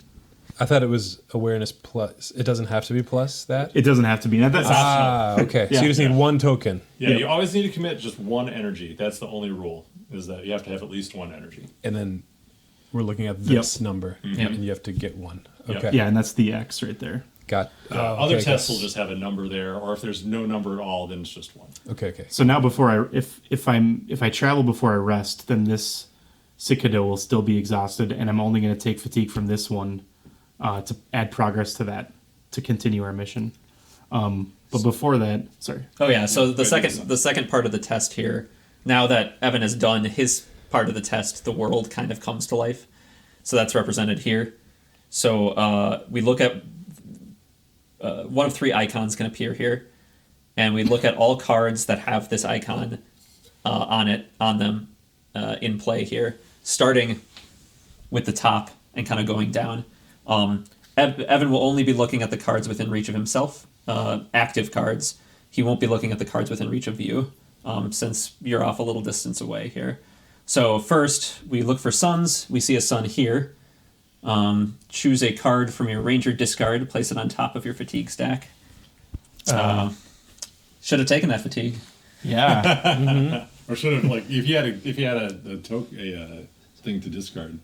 Speaker 1: I thought it was awareness plus. It doesn't have to be plus that.
Speaker 3: it doesn't have to be. That's
Speaker 1: Okay.
Speaker 3: Yeah.
Speaker 1: So you just need one token,
Speaker 4: Yeah,
Speaker 3: Yeah.
Speaker 4: you always need to commit just 1 energy. That's the only rule. Is that you have to have at least 1 energy.
Speaker 1: and then we're looking at this number,
Speaker 2: Yep.
Speaker 1: and you have to get 1.
Speaker 4: Yep.
Speaker 1: Okay.
Speaker 3: yeah, and that's the X right there.
Speaker 1: Got.
Speaker 4: Other
Speaker 1: okay,
Speaker 4: tests will
Speaker 1: guess-
Speaker 4: just have a number there, or if there's no number at all, then it's just 1.
Speaker 1: Okay. Okay.
Speaker 3: So now before if I travel before I rest, then this cicada will still be exhausted, and I'm only going to take fatigue from this one to add progress to that to continue our mission. But before that, sorry.
Speaker 2: Oh yeah. So the
Speaker 4: Wait,
Speaker 2: second part of the test here. Now that Evan has done his part of the test, the world kind of comes to life. So that's represented here. So we look at one of 3 icons can appear here. and we look at all cards that have this icon on them in play here, starting with the top and kind of going down. Evan will only be looking at the cards within reach of himself, active cards. He won't be looking at the cards within reach of you, since you're off a little distance away here. So first, we look for suns. We see a sun here. Choose a card from your Ranger discard, place it on top of your fatigue stack. Should have taken that fatigue.
Speaker 3: Yeah.
Speaker 4: Or should have, like, if you had a thing to discard.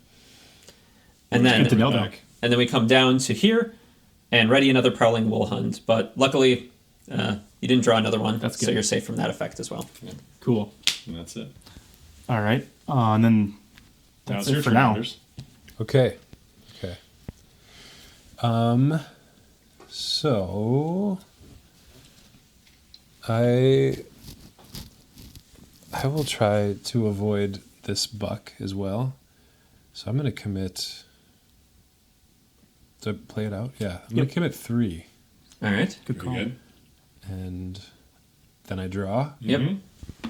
Speaker 2: And then,
Speaker 3: Good to know, though.
Speaker 2: and then we come down to here and ready another Prowling Woolhund. But luckily, you didn't draw another one,
Speaker 3: That's
Speaker 2: so
Speaker 3: good.
Speaker 2: you're safe from that effect as well.
Speaker 3: Cool.
Speaker 4: And that's it.
Speaker 3: All right. And then
Speaker 4: Now
Speaker 3: that's
Speaker 4: it's your
Speaker 3: it for
Speaker 4: turn,
Speaker 3: now.
Speaker 4: Anders.
Speaker 1: Okay. Okay. So I will try to avoid this buck as well. So I'm going to commit. To play it out? Yeah. I'm going to commit 3.
Speaker 2: All right.
Speaker 3: Good
Speaker 4: Very
Speaker 3: call.
Speaker 4: good.
Speaker 1: And then I draw.
Speaker 2: Yep.
Speaker 4: Mhm.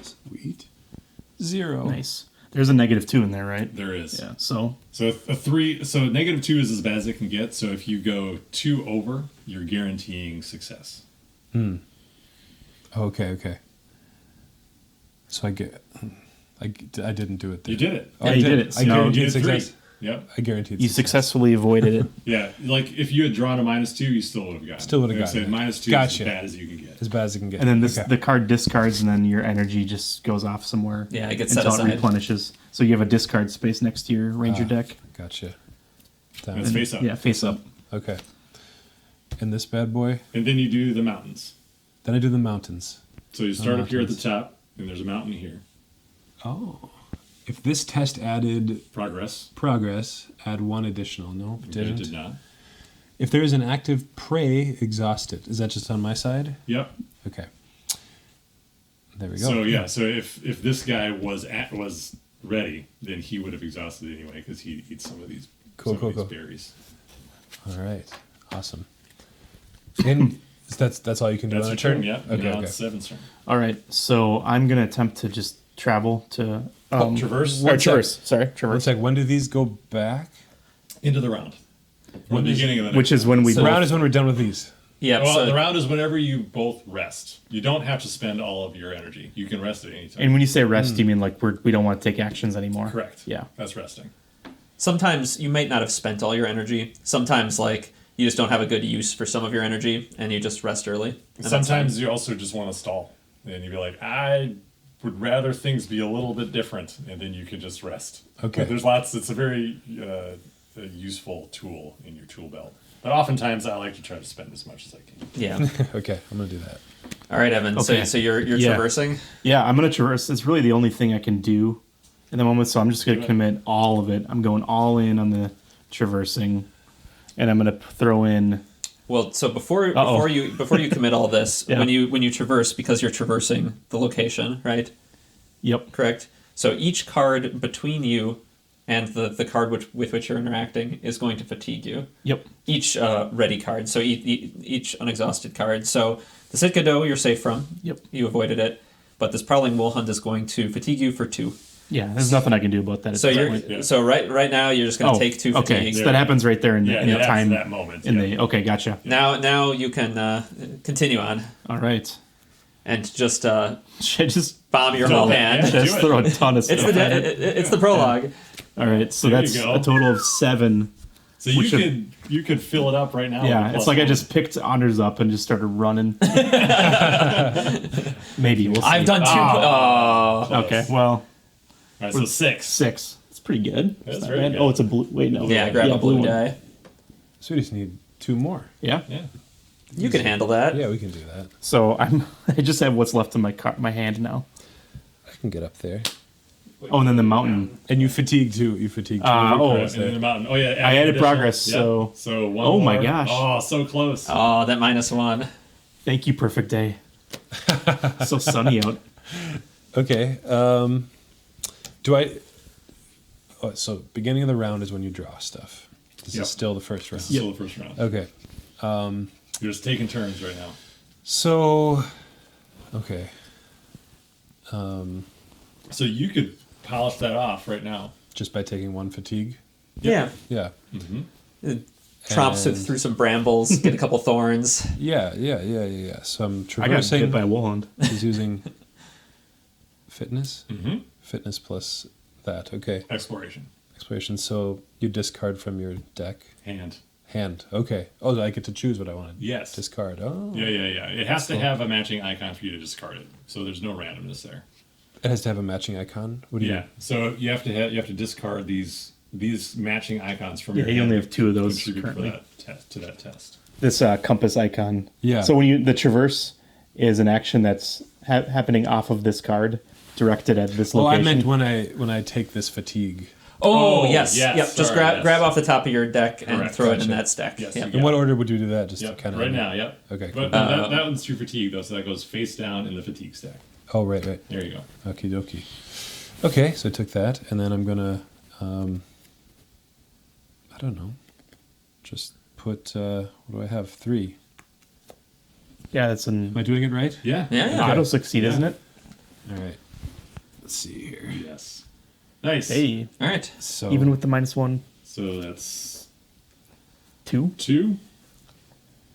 Speaker 1: Sweet. 0.
Speaker 3: Nice. There's a -2 in there, right?
Speaker 4: There is.
Speaker 3: Yeah. So
Speaker 4: So a 3. So -2 is as bad as it can get. So if you go 2 over, you're guaranteeing success.
Speaker 1: Okay. So I didn't do it there.
Speaker 4: You did it.
Speaker 1: Oh,
Speaker 3: Yeah,
Speaker 1: I
Speaker 3: you
Speaker 1: did.
Speaker 3: did it.
Speaker 1: I
Speaker 3: So-
Speaker 1: guaranteed
Speaker 4: You did 3.
Speaker 1: success.
Speaker 4: Yep.
Speaker 1: I guaranteed
Speaker 3: you
Speaker 1: success.
Speaker 3: successfully avoided it.
Speaker 4: Yeah. Like if you had drawn a -2, you still would have gotten.
Speaker 1: Still would've
Speaker 4: Like I
Speaker 1: gotten
Speaker 4: said,
Speaker 1: it.
Speaker 4: -2
Speaker 1: Gotcha.
Speaker 4: is as bad as you can get.
Speaker 1: As bad as it can get.
Speaker 3: And then this
Speaker 1: Okay.
Speaker 3: the card discards, and then your energy just goes off somewhere.
Speaker 2: Yeah, it gets set
Speaker 3: until it
Speaker 2: aside.
Speaker 3: replenishes. So you have a discard space next to your Ranger deck.
Speaker 1: Gotcha.
Speaker 4: And it's face up.
Speaker 3: Yeah, face up.
Speaker 1: Okay. And this bad boy.
Speaker 4: And then you do the mountains.
Speaker 1: Then I do the mountains.
Speaker 4: So you start up here at the
Speaker 1: mountains.
Speaker 4: top, and there's a mountain here.
Speaker 1: Oh. If this test added
Speaker 4: Progress.
Speaker 1: progress, add 1 additional. No, it
Speaker 4: Okay,
Speaker 1: didn't.
Speaker 4: it did not.
Speaker 1: If there is an active prey exhausted, is that just on my side?
Speaker 4: Yep.
Speaker 1: Okay. There we go.
Speaker 4: So yeah, so if this guy was ready, then he would have exhausted anyway because he eats some of these
Speaker 1: Cool.
Speaker 4: berries.
Speaker 1: All right. Awesome. And that's all you can do
Speaker 4: That's
Speaker 1: on
Speaker 4: your
Speaker 1: a turn?
Speaker 4: turn. Yeah.
Speaker 1: Okay.
Speaker 4: Now
Speaker 1: Okay.
Speaker 4: it's Seven's turn.
Speaker 3: All right. So I'm gonna attempt to just travel to
Speaker 4: Traverse
Speaker 3: or traverse. Sorry,
Speaker 1: One
Speaker 3: traverse.
Speaker 1: sec. When do these go back?
Speaker 4: into the round. Or the beginning of the next
Speaker 3: Which is when we
Speaker 1: The
Speaker 3: both,
Speaker 1: round is when we're done with these.
Speaker 2: Yeah.
Speaker 4: Well,
Speaker 2: so
Speaker 4: the round is whenever you both rest. You don't have to spend all of your energy. You can rest at any time.
Speaker 3: And when you say rest, you mean like we don't want to take actions anymore?
Speaker 4: Correct.
Speaker 3: Yeah.
Speaker 4: That's resting.
Speaker 2: sometimes you might not have spent all your energy. Sometimes like you just don't have a good use for some of your energy and you just rest early. And that's
Speaker 4: Sometimes you also just want to stall. And you'd be like, I would rather things be a little bit different. And then you can just rest.
Speaker 1: Okay.
Speaker 4: But there's lots. It's a very a useful tool in your tool belt. But oftentimes I like to try to spend as much as I can.
Speaker 2: Yeah.
Speaker 1: Okay, I'm gonna do that.
Speaker 2: All right, Evan.
Speaker 3: Okay.
Speaker 2: So you're
Speaker 3: Yeah.
Speaker 2: traversing.
Speaker 3: Yeah, I'm gonna traverse. It's really the only thing I can do in the moment, so I'm just gonna commit all of it. I'm going all in on the traversing, and I'm gonna throw in.
Speaker 2: Well, so before you commit all this,
Speaker 3: Yeah.
Speaker 2: when you traverse, because you're traversing the location, right?
Speaker 3: Yep.
Speaker 2: Correct. So each card between you and the card with which you're interacting is going to fatigue you.
Speaker 3: Yep.
Speaker 2: Each ready card, so each unexhausted card. So the Sitka Doe you're safe from.
Speaker 3: Yep.
Speaker 2: You avoided it. But this Prowling Woolhund is going to fatigue you for 2.
Speaker 3: Yeah. There's nothing I can do about that. At
Speaker 2: So
Speaker 3: this
Speaker 2: you're
Speaker 3: point.
Speaker 4: Yeah.
Speaker 2: so right now you're just going to take 2
Speaker 3: okay.
Speaker 2: fatigue.
Speaker 3: So that happens right there in the,
Speaker 4: Yeah,
Speaker 3: in the
Speaker 4: that's
Speaker 3: time.
Speaker 4: that moment.
Speaker 3: In
Speaker 4: yeah.
Speaker 3: the okay, gotcha.
Speaker 2: Now you can continue on
Speaker 3: All right.
Speaker 2: and just
Speaker 3: Should I just
Speaker 2: bomb your
Speaker 4: Do
Speaker 2: whole
Speaker 4: it.
Speaker 2: hand.
Speaker 4: Yeah.
Speaker 3: just
Speaker 4: do it.
Speaker 3: throw a ton of stuff
Speaker 2: It's the
Speaker 3: at it?
Speaker 2: it's the prologue.
Speaker 3: All right. So
Speaker 4: There you
Speaker 3: that's
Speaker 4: go.
Speaker 3: a total of 7.
Speaker 4: So you
Speaker 3: Which
Speaker 4: you could fill it up right now.
Speaker 3: Yeah,
Speaker 4: with
Speaker 3: it's
Speaker 4: plus
Speaker 3: like I
Speaker 4: one.
Speaker 3: just picked Anders up and just started running. Maybe we'll see.
Speaker 2: I've done 2.
Speaker 3: Okay, well,
Speaker 4: All right, so 6.
Speaker 3: 6. It's pretty good.
Speaker 4: That's
Speaker 3: It's not
Speaker 4: very
Speaker 3: bad.
Speaker 4: good.
Speaker 3: Oh, it's a blue. Wait, no.
Speaker 2: Yeah, grab a blue
Speaker 3: one.
Speaker 2: die.
Speaker 1: So we just need 2 more.
Speaker 3: Yeah.
Speaker 4: Yeah.
Speaker 2: You can handle that.
Speaker 1: Yeah, we can do that.
Speaker 3: So I just have what's left in my hand now.
Speaker 1: I can get up there.
Speaker 3: Oh, and then the mountain.
Speaker 1: And you fatigue too. You fatigue too.
Speaker 3: Oh,
Speaker 4: And then the mountain. Oh yeah.
Speaker 3: I added
Speaker 4: additional-
Speaker 3: progress,
Speaker 4: yeah.
Speaker 3: so-
Speaker 4: So one
Speaker 3: Oh, my
Speaker 4: more.
Speaker 3: gosh.
Speaker 4: Oh, so close.
Speaker 2: Oh, that -1.
Speaker 3: Thank you, perfect day. So sunny out.
Speaker 1: Okay. Do I? Oh, so beginning of the round is when you draw stuff. This
Speaker 4: Yep.
Speaker 1: is still the first round.
Speaker 4: This is still the first round.
Speaker 1: Okay.
Speaker 4: You're just taking turns right now.
Speaker 1: So Okay.
Speaker 4: So you could polish that off right now.
Speaker 1: Just by taking one fatigue?
Speaker 2: Yeah.
Speaker 1: Yeah.
Speaker 2: Tromps
Speaker 1: And-
Speaker 2: through some brambles, get a couple thorns.
Speaker 1: Yeah. So I'm
Speaker 3: I got
Speaker 1: traversing.
Speaker 3: bit by a woolhound.
Speaker 1: He's using fitness?
Speaker 4: Mm-hmm.
Speaker 1: Fitness plus that. Okay.
Speaker 4: Exploration.
Speaker 1: Exploration. So you discard from your deck.
Speaker 4: Hand.
Speaker 1: Okay. Oh, I get to choose what I want to
Speaker 4: Yes.
Speaker 1: discard. Oh.
Speaker 4: Yeah. It has to have a matching icon for you to discard it. So there's no randomness there.
Speaker 1: It has to have a matching icon? What do you
Speaker 4: Yeah. So you have to discard these matching icons from your
Speaker 3: Yeah, you
Speaker 4: hand
Speaker 3: only have 2 of
Speaker 4: to
Speaker 3: those
Speaker 4: contribute
Speaker 3: currently.
Speaker 4: for that test, to that test.
Speaker 3: This compass icon.
Speaker 1: Yeah.
Speaker 3: So when the traverse is an action that's happening off of this card, directed at this
Speaker 1: Oh, I
Speaker 3: location.
Speaker 1: meant when I take this fatigue.
Speaker 2: Oh,
Speaker 4: Oh,
Speaker 2: yes.
Speaker 4: yes,
Speaker 2: Yep. Just
Speaker 4: sorry,
Speaker 2: grab
Speaker 4: yes.
Speaker 2: grab off the top of your deck and
Speaker 4: Correct,
Speaker 2: throw it in
Speaker 1: gotcha.
Speaker 2: that stack.
Speaker 4: Yes,
Speaker 2: Yep.
Speaker 4: you
Speaker 1: In
Speaker 4: got
Speaker 1: what
Speaker 4: it.
Speaker 1: order would you do that? Just
Speaker 4: Yep.
Speaker 1: to kind of
Speaker 4: Right now. Yep.
Speaker 1: Okay,
Speaker 4: But
Speaker 1: cool.
Speaker 4: that one's through fatigue though, so that goes face down in the fatigue stack.
Speaker 1: Oh, right.
Speaker 4: There you go.
Speaker 1: Okie dokie. Okay, so I took that, and then I'm gonna, I don't know, just put, what do I have? 3.
Speaker 3: Yeah, that's an
Speaker 1: Am I doing it right?
Speaker 4: Yeah.
Speaker 2: Yeah.
Speaker 3: auto succeed,
Speaker 4: Yeah.
Speaker 3: isn't it?
Speaker 1: All right. Let's see here.
Speaker 4: Yes. Nice.
Speaker 3: Hey,
Speaker 2: All right.
Speaker 1: So
Speaker 3: even with the -1,
Speaker 4: So that's
Speaker 3: 2.
Speaker 4: 2.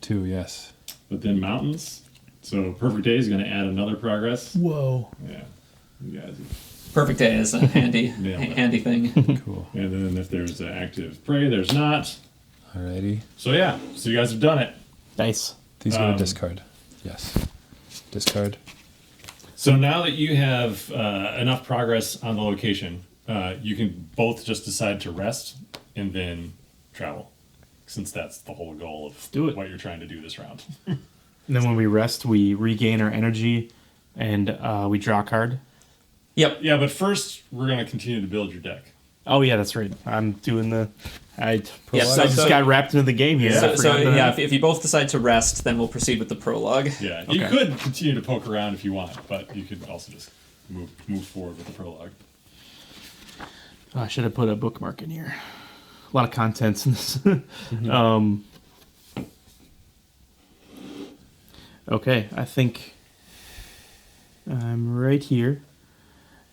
Speaker 1: 2, yes.
Speaker 4: But then mountains. So perfect day is going to add another progress.
Speaker 3: Whoa.
Speaker 4: Yeah. You guys.
Speaker 2: Perfect day is a handy
Speaker 4: Nailed it.
Speaker 2: handy thing.
Speaker 1: Cool.
Speaker 4: And then if there's an active prey, there's not.
Speaker 1: Alrighty.
Speaker 4: So yeah. So you guys have done it.
Speaker 3: Nice.
Speaker 1: These are to discard. Yes. Discard.
Speaker 4: So now that you have enough progress on the location, you can both just decide to rest and then travel, since that's the whole goal of
Speaker 3: do it.
Speaker 4: what you're trying to do this round.
Speaker 3: And then when we rest, we regain our energy, and we draw a card.
Speaker 2: Yep.
Speaker 4: Yeah, but first we're going to continue to build your deck.
Speaker 3: Oh yeah, that's right. I'm doing the. I
Speaker 2: Yeah,
Speaker 3: I just got wrapped into the game here.
Speaker 4: Yeah.
Speaker 3: I
Speaker 2: So
Speaker 3: forgot
Speaker 2: yeah,
Speaker 3: that.
Speaker 2: if you both decide to rest, then we'll proceed with the prologue.
Speaker 4: Yeah, you
Speaker 3: Okay.
Speaker 4: could continue to poke around if you want, but you could also just move forward with the prologue.
Speaker 3: Oh, I should have put a bookmark in here. A lot of contents in this. Okay, I think I'm right here.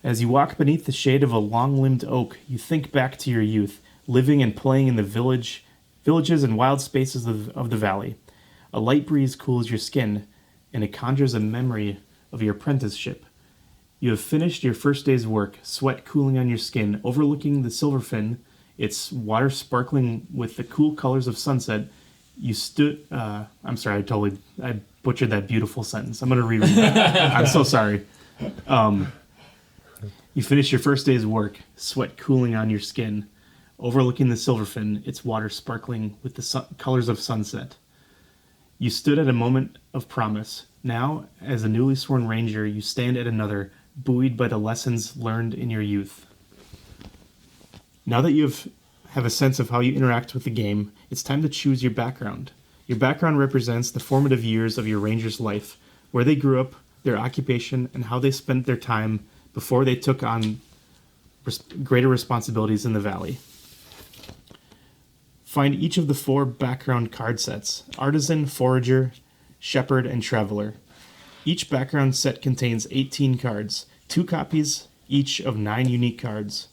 Speaker 3: As you walk beneath the shade of a long-limbed oak, you think back to your youth, living and playing in the villages and wild spaces of the valley. A light breeze cools your skin, and it conjures a memory of your apprenticeship. You have finished your first day's work, sweat cooling on your skin, overlooking the Silverfin, its water sparkling with the cool colors of sunset. You stood. I'm sorry, I butchered that beautiful sentence. I'm going to reread that. I'm so sorry. You finish your first day's work, sweat cooling on your skin, overlooking the Silverfin, its water sparkling with the colors of sunset. You stood at a moment of promise. Now, as a newly sworn ranger, you stand at another, buoyed by the lessons learned in your youth. Now that you have a sense of how you interact with the game, it's time to choose your background. Your background represents the formative years of your ranger's life, where they grew up, their occupation, and how they spent their time before they took on greater responsibilities in the valley. Find each of the 4 background card sets: Artisan, Forager, Shepherd, and Traveler. Each background set contains 18 cards, 2 copies each of 9 unique cards.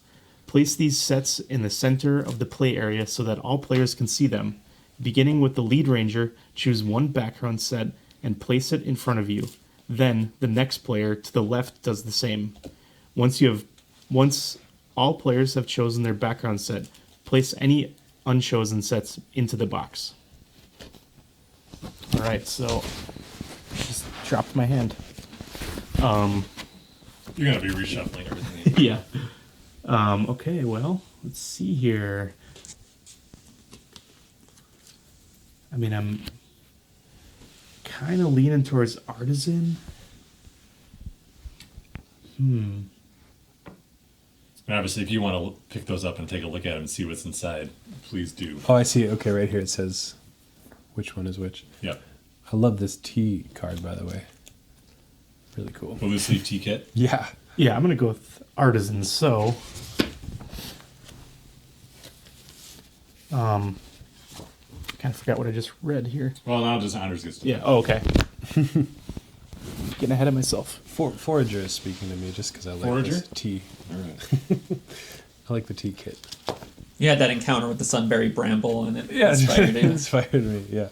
Speaker 3: Place these sets in the center of the play area so that all players can see them. Beginning with the lead ranger, choose 1 background set and place it in front of you. Then, the next player to the left does the same. Once all players have chosen their background set, place any unchosen sets into the box. Alright, so just dropped my hand.
Speaker 4: You're going to be reshuffling everything.
Speaker 3: Yeah. Okay, well, let's see here. I mean, I'm kind of leaning towards Artisan.
Speaker 4: And obviously, if you want to pick those up and take a look at them and see what's inside, please do.
Speaker 1: Oh, I see. Okay, right here it says which one is which.
Speaker 4: Yep.
Speaker 1: I love this T card, by the way. Really cool.
Speaker 4: The loose leaf tea kit.
Speaker 1: Yeah.
Speaker 3: Yeah, I'm going to go with Artisan, so... kind of forgot what I just read here.
Speaker 4: Well, now just Anders gets to
Speaker 3: Yeah, oh, okay. getting ahead of myself.
Speaker 1: Forager is speaking to me just because I like
Speaker 4: Forager?
Speaker 1: this tea.
Speaker 4: All right.
Speaker 1: I like the tea kit.
Speaker 2: You had that encounter with the sunberry bramble, and it
Speaker 1: Yeah,
Speaker 2: inspired
Speaker 1: it
Speaker 2: you.
Speaker 1: inspired me. Yeah.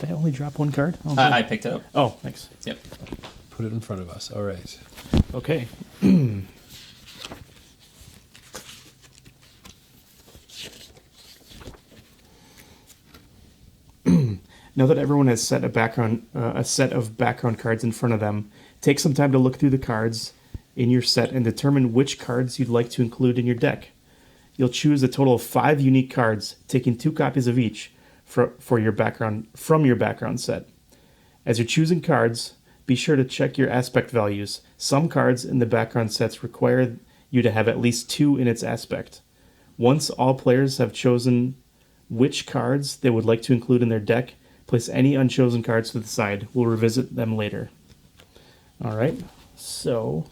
Speaker 3: Did I only drop one card? Oh,
Speaker 2: I picked it up.
Speaker 3: oh, thanks.
Speaker 2: Yep.
Speaker 1: Put it in front of us. All right.
Speaker 3: Okay. Now that everyone has set a set of background cards in front of them, take some time to look through the cards in your set and determine which cards you'd like to include in your deck. You'll choose a total of 5 unique cards, taking 2 copies of each for your background from your background set. As you're choosing cards, be sure to check your aspect values. Some cards in the background sets require you to have at least 2 in its aspect. Once all players have chosen which cards they would like to include in their deck, place any unchosen cards to the side. We'll revisit them later. All right, so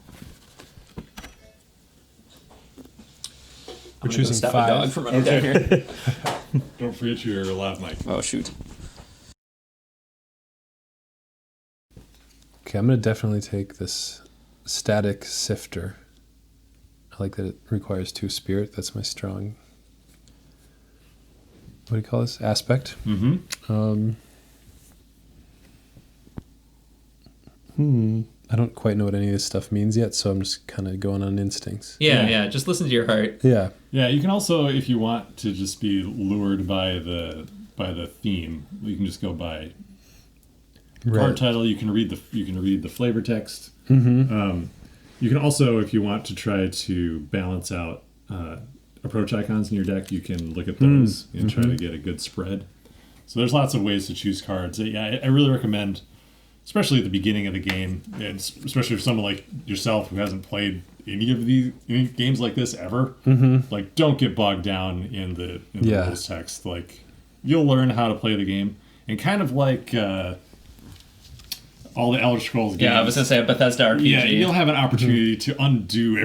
Speaker 2: I'm gonna
Speaker 1: choosing
Speaker 2: stop
Speaker 1: 5.
Speaker 2: a dog from running down here.
Speaker 4: Don't forget your lav mic.
Speaker 2: Oh, shoot.
Speaker 1: Okay, I'm going to definitely take this static sifter. I like that it requires 2 spirit. That's my strong, what do you call this? Aspect.
Speaker 4: Mm-hmm.
Speaker 1: I don't quite know what any of this stuff means yet, so I'm just kind of going on instincts.
Speaker 2: Yeah. Just listen to your heart.
Speaker 1: Yeah.
Speaker 4: Yeah, you can also, if you want to just be lured by the theme, you can just go by card title. You can read the flavor text.
Speaker 1: Mm-hmm.
Speaker 4: You can also, if you want to try to balance out approach icons in your deck, you can look at those and try to get a good spread. So there's lots of ways to choose cards. Yeah, I really recommend, especially at the beginning of the game, and especially for someone like yourself who hasn't played any games like this ever. Like, don't get bogged down in the rules text. Like, you'll learn how to play the game, and kind of like all the Elder Scrolls games.
Speaker 2: Yeah, I was going to say a Bethesda RPG.
Speaker 4: Yeah, you'll have an opportunity to undo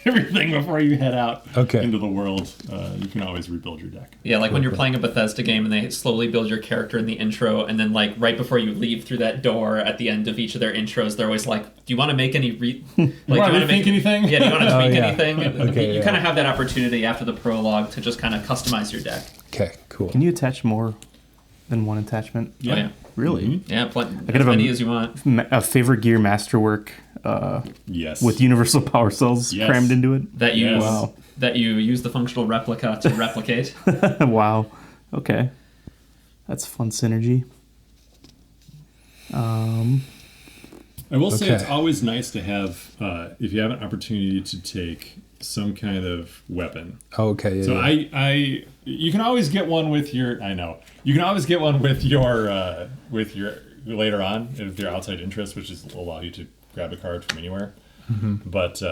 Speaker 4: everything before you head out into the world. You can always rebuild your deck.
Speaker 2: Yeah, like when you're playing a Bethesda game and they slowly build your character in the intro, and then like right before you leave through that door at the end of each of their intros, they're always like, "Do you want to make any
Speaker 4: you want to think anything?
Speaker 2: Yeah, do you want to tweak
Speaker 1: yeah.
Speaker 2: anything?"
Speaker 1: Okay,
Speaker 2: you kind of have that opportunity after the prologue to just kind of customize your deck.
Speaker 1: Okay, cool.
Speaker 3: can you attach more than one attachment?
Speaker 2: Oh, yeah.
Speaker 3: Really?
Speaker 2: Yeah,
Speaker 3: I
Speaker 2: as
Speaker 3: could have
Speaker 2: many as you want.
Speaker 3: A favorite gear masterwork
Speaker 4: Yes.
Speaker 3: with universal power cells
Speaker 4: Yes.
Speaker 3: crammed into it.
Speaker 2: That you
Speaker 3: Wow.
Speaker 2: that you use the functional replica to replicate.
Speaker 3: Wow. Okay. That's fun synergy.
Speaker 4: I will say it's
Speaker 1: Okay.
Speaker 4: always nice to have, if you have an opportunity to take some kind of weapon.
Speaker 1: Oh, okay, yeah.
Speaker 4: So
Speaker 1: yeah.
Speaker 4: you can always get one with your. I know you can always get one with your later on if your outside interest, which is will allow you to grab a card from anywhere. But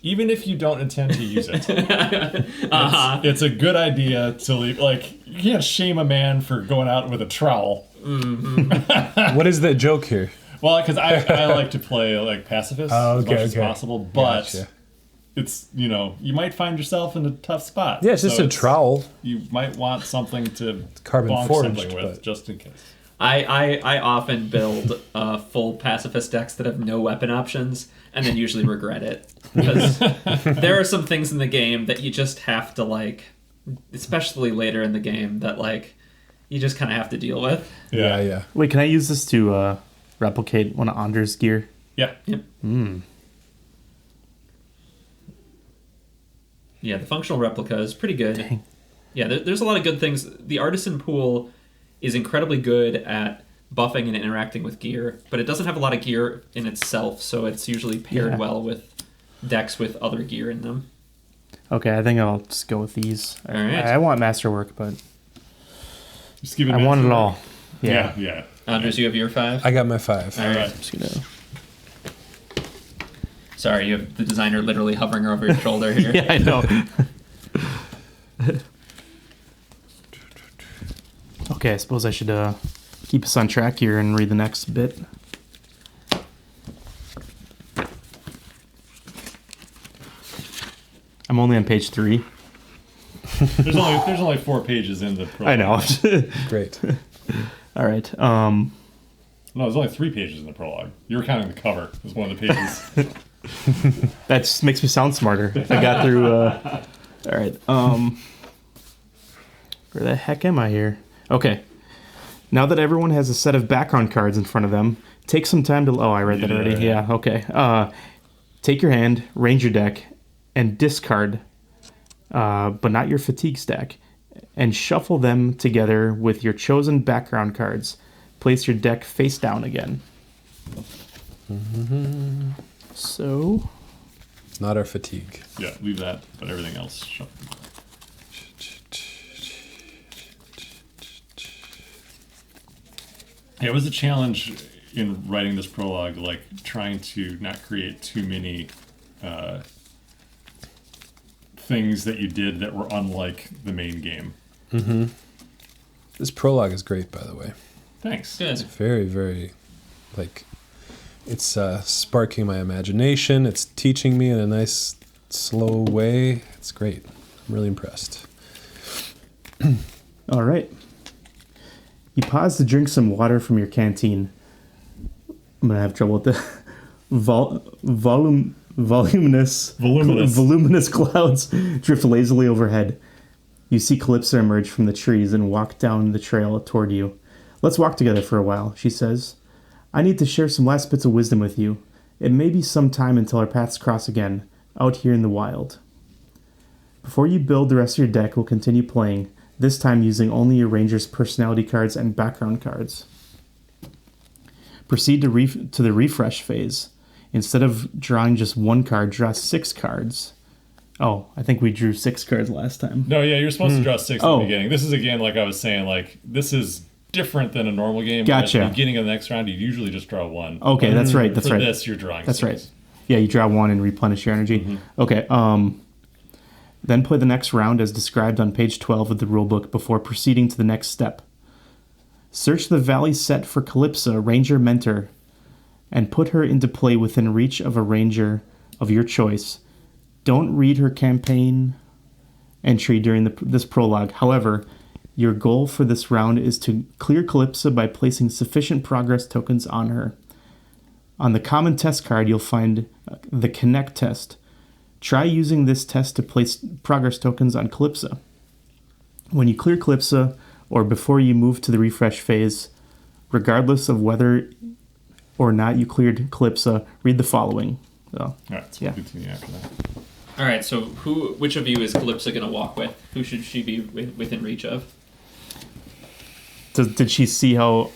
Speaker 4: even if you don't intend to use it, it's a good idea to leave. Like, you can't shame a man for going out with a trowel.
Speaker 1: What is the joke here?
Speaker 4: Well, because I like to play like pacifist
Speaker 1: Oh,
Speaker 4: as
Speaker 1: okay,
Speaker 4: much as
Speaker 1: okay.
Speaker 4: possible, but
Speaker 1: Gotcha.
Speaker 4: it's, you might find yourself in a tough spot.
Speaker 1: Yeah, it's just a trowel.
Speaker 4: You might want something to
Speaker 1: Carbon
Speaker 4: bonk
Speaker 1: forged,
Speaker 4: something with,
Speaker 1: but-
Speaker 4: just in case.
Speaker 2: I often build full pacifist decks that have no weapon options, and then usually regret it, because there are some things in the game that you just have to, like, especially later in the game, that like you just kind of have to deal with.
Speaker 1: Yeah.
Speaker 3: Wait, can I use this to replicate one of Anders' gear?
Speaker 4: Yeah.
Speaker 2: Yep. Yeah, the functional replica is pretty good.
Speaker 3: Dang.
Speaker 2: Yeah, there's a lot of good things. The artisan pool is incredibly good at buffing and interacting with gear, but it doesn't have a lot of gear in itself, so it's usually paired well with decks with other gear in them.
Speaker 3: Okay, I think I'll just go with these.
Speaker 2: All right.
Speaker 3: I want masterwork, but
Speaker 4: Just give it
Speaker 3: I want it all. Yeah.
Speaker 4: Yeah.
Speaker 2: Andres, you have your 5?
Speaker 1: I got my 5.
Speaker 2: All right.
Speaker 4: Alright.
Speaker 3: I'm just gonna.
Speaker 2: Sorry, you have the designer literally hovering over your shoulder here.
Speaker 3: Yeah, I know. Okay, I suppose I should keep us on track here and read the next bit. I'm only on page 3.
Speaker 4: There's only 4 pages in the prologue.
Speaker 3: I know.
Speaker 1: Great.
Speaker 3: All right.
Speaker 4: No, there's only 3 pages in the prologue. You were counting the cover. It was one of the pages.
Speaker 3: That just makes me sound smarter. I got through. All right. Where the heck am I here? Okay. Now that everyone has a set of background cards in front of them, take some time to. Oh, I read that already. Yeah. Okay. Take your hand, range your deck, and discard, but not your fatigue stack, and shuffle them together with your chosen background cards. Place your deck face down again. Mm-hmm. So.
Speaker 1: Not our fatigue.
Speaker 4: Yeah, leave that, but everything else shuffle. Yeah, it was a challenge in writing this prologue, like trying to not create too many things that you did that were unlike the main game.
Speaker 1: Mm-hmm. This prologue is great, by the way.
Speaker 4: Thanks.
Speaker 2: Good.
Speaker 1: It's very, very, like, it's sparking my imagination. It's teaching me in a nice, slow way. It's great. I'm really impressed.
Speaker 3: All right. You pause to drink some water from your canteen. I'm going to have trouble with the voluminous clouds drift lazily overhead. You see Calypso emerge from the trees and walk down the trail toward you. Let's walk together for a while, she says. I need to share some last bits of wisdom with you. It may be some time until our paths cross again, out here in the wild. Before you build the rest of your deck, we'll continue playing, this time using only your Ranger's personality cards and background cards. Proceed to the refresh phase. Instead of drawing just 1 card, draw 6 cards. Oh, I think we drew 6 cards last time.
Speaker 4: No, yeah, you're supposed to draw 6 at the beginning. This is, again, like I was saying, like, this is different than a normal game.
Speaker 3: Gotcha.
Speaker 4: At the beginning of the next round, you usually just draw 1.
Speaker 3: Okay, that's right. That's
Speaker 4: For
Speaker 3: right.
Speaker 4: this, you're drawing
Speaker 3: That's
Speaker 4: 6.
Speaker 3: right. Yeah, you draw 1 and replenish your energy. Okay. Then play the next round as described on page 12 of the rulebook before proceeding to the next step. Search the valley set for Calypso, Ranger Mentor, and put her into play within reach of a Ranger of your choice. Don't read her campaign entry during this prologue. However, your goal for this round is to clear Calypso by placing sufficient progress tokens on her. On the common test card, you'll find the Connect test. Try using this test to place progress tokens on Calypso. When you clear Calypso, or before you move to the refresh phase, regardless of whether or not you cleared Calypso, read the following. So,
Speaker 4: All right, so
Speaker 3: yeah.
Speaker 4: we'll continue after that.
Speaker 2: All right, so which of you is Calypso going to walk with? Who should she be within reach of?
Speaker 3: Did she see how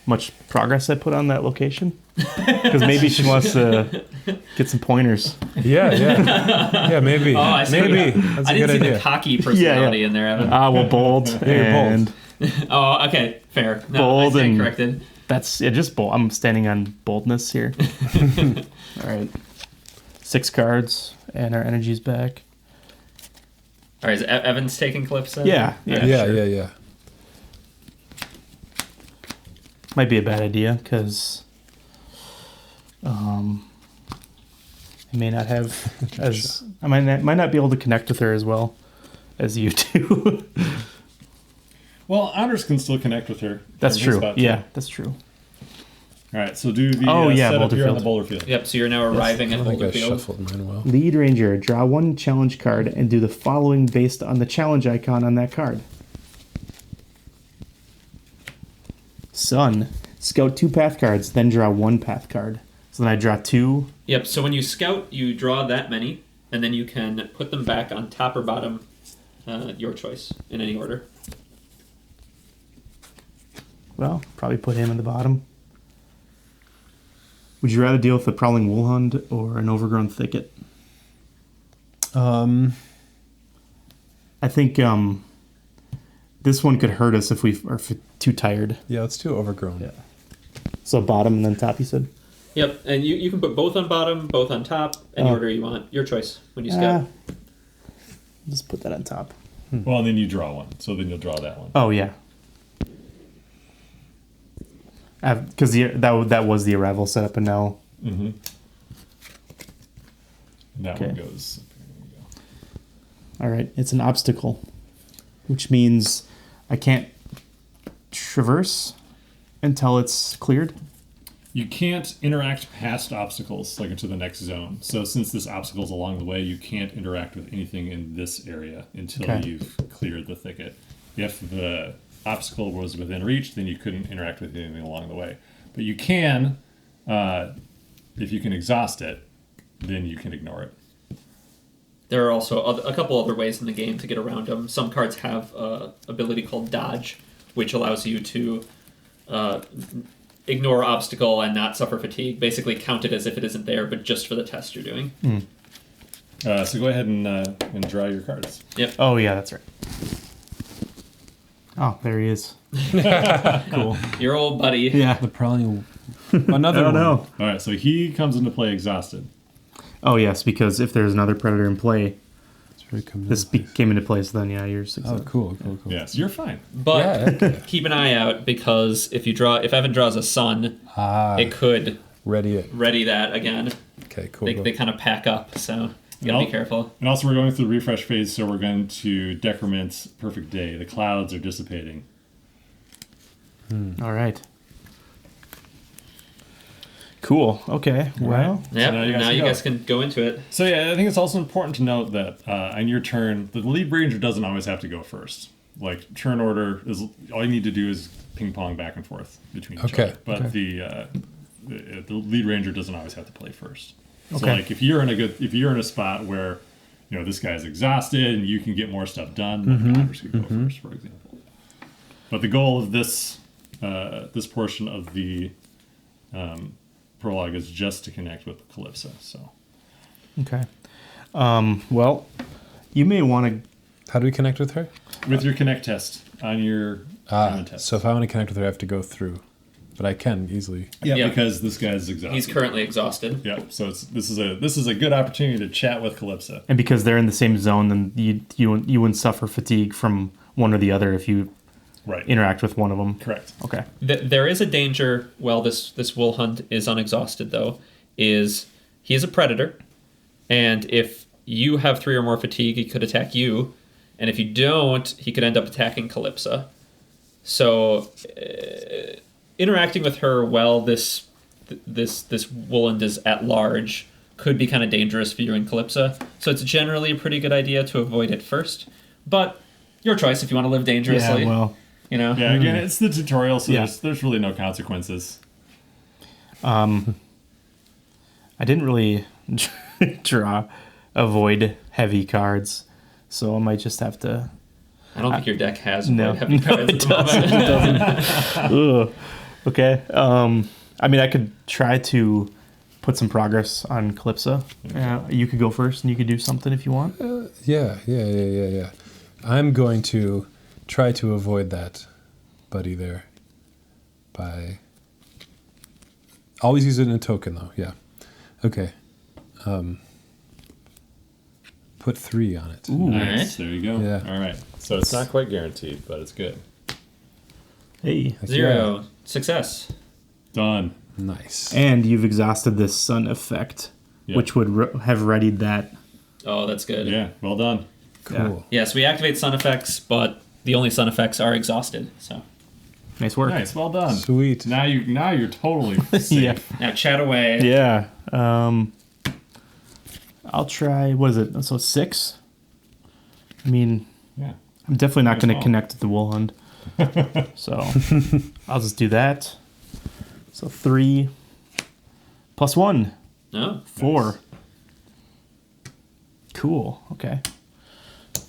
Speaker 3: much progress I put on that location? Because maybe she wants to get some pointers.
Speaker 1: Yeah, maybe.
Speaker 2: Oh, I see.
Speaker 1: Maybe. That's a
Speaker 2: I
Speaker 1: good
Speaker 2: didn't see
Speaker 1: idea.
Speaker 2: the cocky personality in there, Evan.
Speaker 3: Well, bold. And
Speaker 2: Oh, okay, fair. No,
Speaker 3: Bold
Speaker 2: I stand
Speaker 3: and-
Speaker 2: corrected.
Speaker 3: that's just bold. I'm standing on boldness here. All right. 6 cards, and our energy's back.
Speaker 2: All right, is Evan's taking Calypso?
Speaker 3: Yeah.
Speaker 1: Yeah.
Speaker 3: Might be a bad idea because I may not have I might not be able to connect with her as well as you do.
Speaker 4: Well, Anders can still connect with her.
Speaker 3: That's
Speaker 4: from his
Speaker 3: true.
Speaker 4: spot,
Speaker 3: Yeah,
Speaker 4: too.
Speaker 3: that's true.
Speaker 4: All right, so do the setup
Speaker 3: Boulder
Speaker 4: here on
Speaker 3: Field.
Speaker 4: the Boulder Field.
Speaker 2: Yep, so you're now arriving
Speaker 1: I
Speaker 2: at
Speaker 1: don't think
Speaker 2: Boulder
Speaker 1: I
Speaker 2: Field.
Speaker 1: shuffled mine well.
Speaker 3: Lead Ranger, draw 1 challenge card and do the following based on the challenge icon on that card. Sun, scout 2 path cards, then draw 1 path card. So then I draw 2.
Speaker 2: Yep, so when you scout, you draw that many, and then you can put them back on top or bottom, your choice, in any order.
Speaker 3: Well, probably put him in the bottom. Would you rather deal with a prowling woolhound or an overgrown thicket? I think this one could hurt us if we are too tired.
Speaker 1: Yeah, it's too overgrown.
Speaker 3: Yeah. So bottom and then top, you said?
Speaker 2: Yep, and you can put both on bottom, both on top, any order you want. Your choice when you scout.
Speaker 3: Just put that on top.
Speaker 4: Well, and then you draw 1, so then you'll draw that one.
Speaker 3: Oh, yeah. Because that was the arrival setup, and now...
Speaker 4: Mm-hmm. And that one
Speaker 3: Okay.
Speaker 4: goes.
Speaker 3: All right, it's an obstacle, which means I can't traverse until it's cleared.
Speaker 4: You can't interact past obstacles, like into the next zone. So since this obstacle is along the way, you can't interact with anything in this area until you've cleared the thicket. If the obstacle was within reach, then you couldn't interact with anything along the way. But you can, if you can exhaust it, then you can ignore it.
Speaker 2: There are also a couple other ways in the game to get around them. Some cards have an ability called Dodge, which allows you to ignore obstacle and not suffer fatigue. Basically count it as if it isn't there, but just for the test you're doing.
Speaker 4: So go ahead and draw your cards.
Speaker 2: Yep.
Speaker 3: Oh, yeah, that's right. Oh, there he is. Cool.
Speaker 2: Your old buddy.
Speaker 3: Yeah.
Speaker 1: But probably another
Speaker 3: I don't
Speaker 1: one.
Speaker 3: know.
Speaker 4: All right, so he comes into play exhausted.
Speaker 3: Oh, yes, because if there's another predator in play,
Speaker 1: It's really coming
Speaker 3: this
Speaker 1: into place.
Speaker 3: came into place, then yeah, you're
Speaker 1: Oh,
Speaker 3: successful.
Speaker 1: cool.
Speaker 4: Yeah, so you're fine.
Speaker 2: But
Speaker 1: Yeah, okay.
Speaker 2: keep an eye out, because if Evan draws a sun, it could
Speaker 1: Ready it.
Speaker 2: ready that again.
Speaker 1: Okay, cool.
Speaker 2: They kind of pack up, so you gotta be careful.
Speaker 4: And also, we're going through the refresh phase, so we're going to decrement Perfect Day. The clouds are dissipating.
Speaker 3: All right. Cool. Okay. Well,
Speaker 2: Yeah,
Speaker 4: now you guys
Speaker 2: now
Speaker 4: can
Speaker 2: you
Speaker 4: go.
Speaker 2: guys can go into it.
Speaker 4: So yeah, I think it's also important to note that on your turn, the lead ranger doesn't always have to go first. Like turn order is all you need to do is ping pong back and forth between each
Speaker 1: Okay,
Speaker 4: other. But
Speaker 1: okay.
Speaker 4: the lead ranger doesn't always have to play first. So
Speaker 3: Okay.
Speaker 4: like if you're in a spot where this guy's exhausted and you can get more stuff done, then Congress could go first, for example. But the goal of this portion of the prologue is just to connect with Calypso. So
Speaker 3: okay. Well, you may want to.
Speaker 1: How do we connect with her?
Speaker 4: with your connect test on your common test.
Speaker 1: So if I want to connect with her, I have to go through. But I can easily.
Speaker 2: Yeah.
Speaker 4: because this guy's exhausted.
Speaker 2: He's currently exhausted.
Speaker 4: Yeah, so this is a good opportunity to chat with Calypso.
Speaker 3: And because they're in the same zone, then you wouldn't suffer fatigue from one or the other if you
Speaker 4: Right.
Speaker 3: interact with one of them.
Speaker 4: Correct.
Speaker 3: Okay.
Speaker 2: There is a danger while this wool hunt is unexhausted, though, is he is a predator, and if you have 3 or more fatigue, he could attack you, and if you don't, he could end up attacking Calypso. So interacting with her while this Wooland is at large could be kind of dangerous for you and Calypso. So it's generally a pretty good idea to avoid it first, but your choice if you want to live dangerously.
Speaker 3: Yeah. Well.
Speaker 4: Yeah, again, it's the tutorial, so
Speaker 3: Yeah.
Speaker 4: there's really no consequences.
Speaker 3: I didn't really draw avoid heavy cards, so I might just have to.
Speaker 2: I don't think your deck has
Speaker 3: No.
Speaker 2: heavy cards at the moment.
Speaker 3: Ugh. Okay. I mean, I could try to put some progress on Calypso. You could go first, and you could do something if you want.
Speaker 1: Yeah. I'm going to try to avoid that buddy there by always use it in a token though. Yeah. Okay. Put 3 on it.
Speaker 3: Ooh.
Speaker 4: Nice.
Speaker 2: Alright.
Speaker 4: There you go.
Speaker 1: Yeah.
Speaker 4: All right. So it's not quite guaranteed, but it's good.
Speaker 3: Hey.
Speaker 2: 0. Success.
Speaker 4: Done.
Speaker 1: Nice.
Speaker 3: And you've exhausted this sun effect,
Speaker 4: Yep.
Speaker 3: which would have readied that.
Speaker 2: Oh, that's good.
Speaker 4: Yeah. Well done.
Speaker 1: Cool.
Speaker 2: Yes, we activate sun effects, but the only sun effects are exhausted. So
Speaker 3: Nice work.
Speaker 4: Nice. Well done.
Speaker 1: Sweet.
Speaker 4: Now you're totally safe.
Speaker 3: Yeah.
Speaker 2: now chat away.
Speaker 3: Yeah. I'll try. What is it? So 6. I mean,
Speaker 4: Yeah.
Speaker 3: I'm definitely not going to
Speaker 4: Well.
Speaker 3: connect with the wool hunt. So I'll just do that. So 3 plus 1,
Speaker 2: No.
Speaker 3: 4.
Speaker 4: Nice.
Speaker 3: Cool. Okay.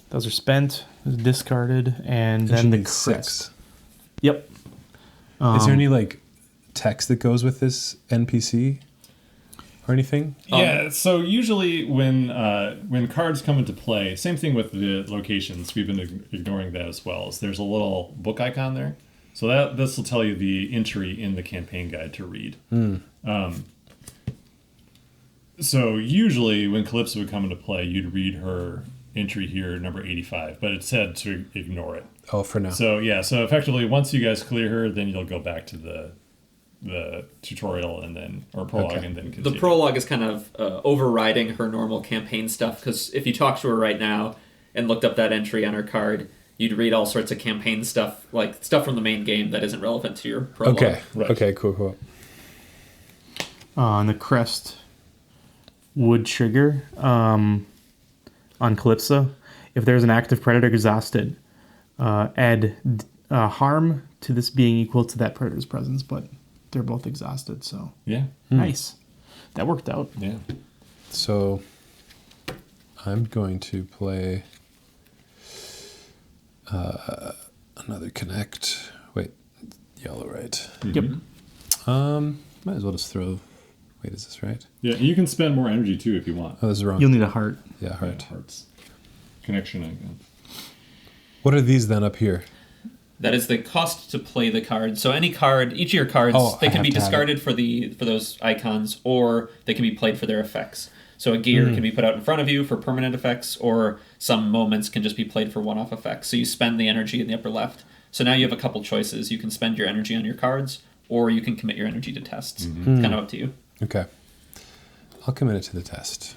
Speaker 3: Those are spent, discarded, and then the crest.
Speaker 1: 6.
Speaker 3: Yep.
Speaker 1: Is there any like text that goes with this NPC or anything?
Speaker 4: Yeah, so usually when cards come into play, same thing with the locations. We've been ignoring that as well. Is there's a little book icon there, so this will tell you the entry in the campaign guide to read. So usually when Calypso would come into play, you'd read her entry here, number 85, but it said to ignore it.
Speaker 1: Oh, for now.
Speaker 4: So yeah, so effectively once you guys clear her, then you'll go back to the tutorial and then prologue
Speaker 1: Okay.
Speaker 4: and then
Speaker 2: The
Speaker 4: continue.
Speaker 2: prologue is kind of overriding her normal campaign stuff, because if you talk to her right now and looked up that entry on her card, you'd read all sorts of campaign stuff, like stuff from the main game that isn't relevant to your prologue.
Speaker 1: Okay.
Speaker 4: Right.
Speaker 1: Okay. Cool.
Speaker 3: on the crest would trigger on Calypso. If there's an active predator exhausted, add harm to this being equal to that predator's presence, but they're both exhausted, so
Speaker 4: Yeah.
Speaker 3: nice. That worked out.
Speaker 4: Yeah.
Speaker 1: So I'm going to play another connect. Wait, yellow, right?
Speaker 3: Yep.
Speaker 1: Might as well just throw. Wait, is this right?
Speaker 4: Yeah, you can spend more energy too if you want.
Speaker 1: Oh, this is wrong.
Speaker 3: You'll need a heart.
Speaker 1: Yeah, heart.
Speaker 4: Hearts. Connection icon.
Speaker 1: What are these then up here?
Speaker 2: That is the cost to play the card. So any card, each of your cards,
Speaker 1: Oh,
Speaker 2: they
Speaker 1: I
Speaker 2: can be
Speaker 1: have to have
Speaker 2: discarded for those icons, or they can be played for their effects. So a gear can be put out in front of you for permanent effects, or some moments can just be played for one-off effects. So you spend the energy in the upper left. So now you have a couple choices. You can spend your energy on your cards, or you can commit your energy to tests. It's kind of up to you.
Speaker 1: Okay. I'll commit it to the test.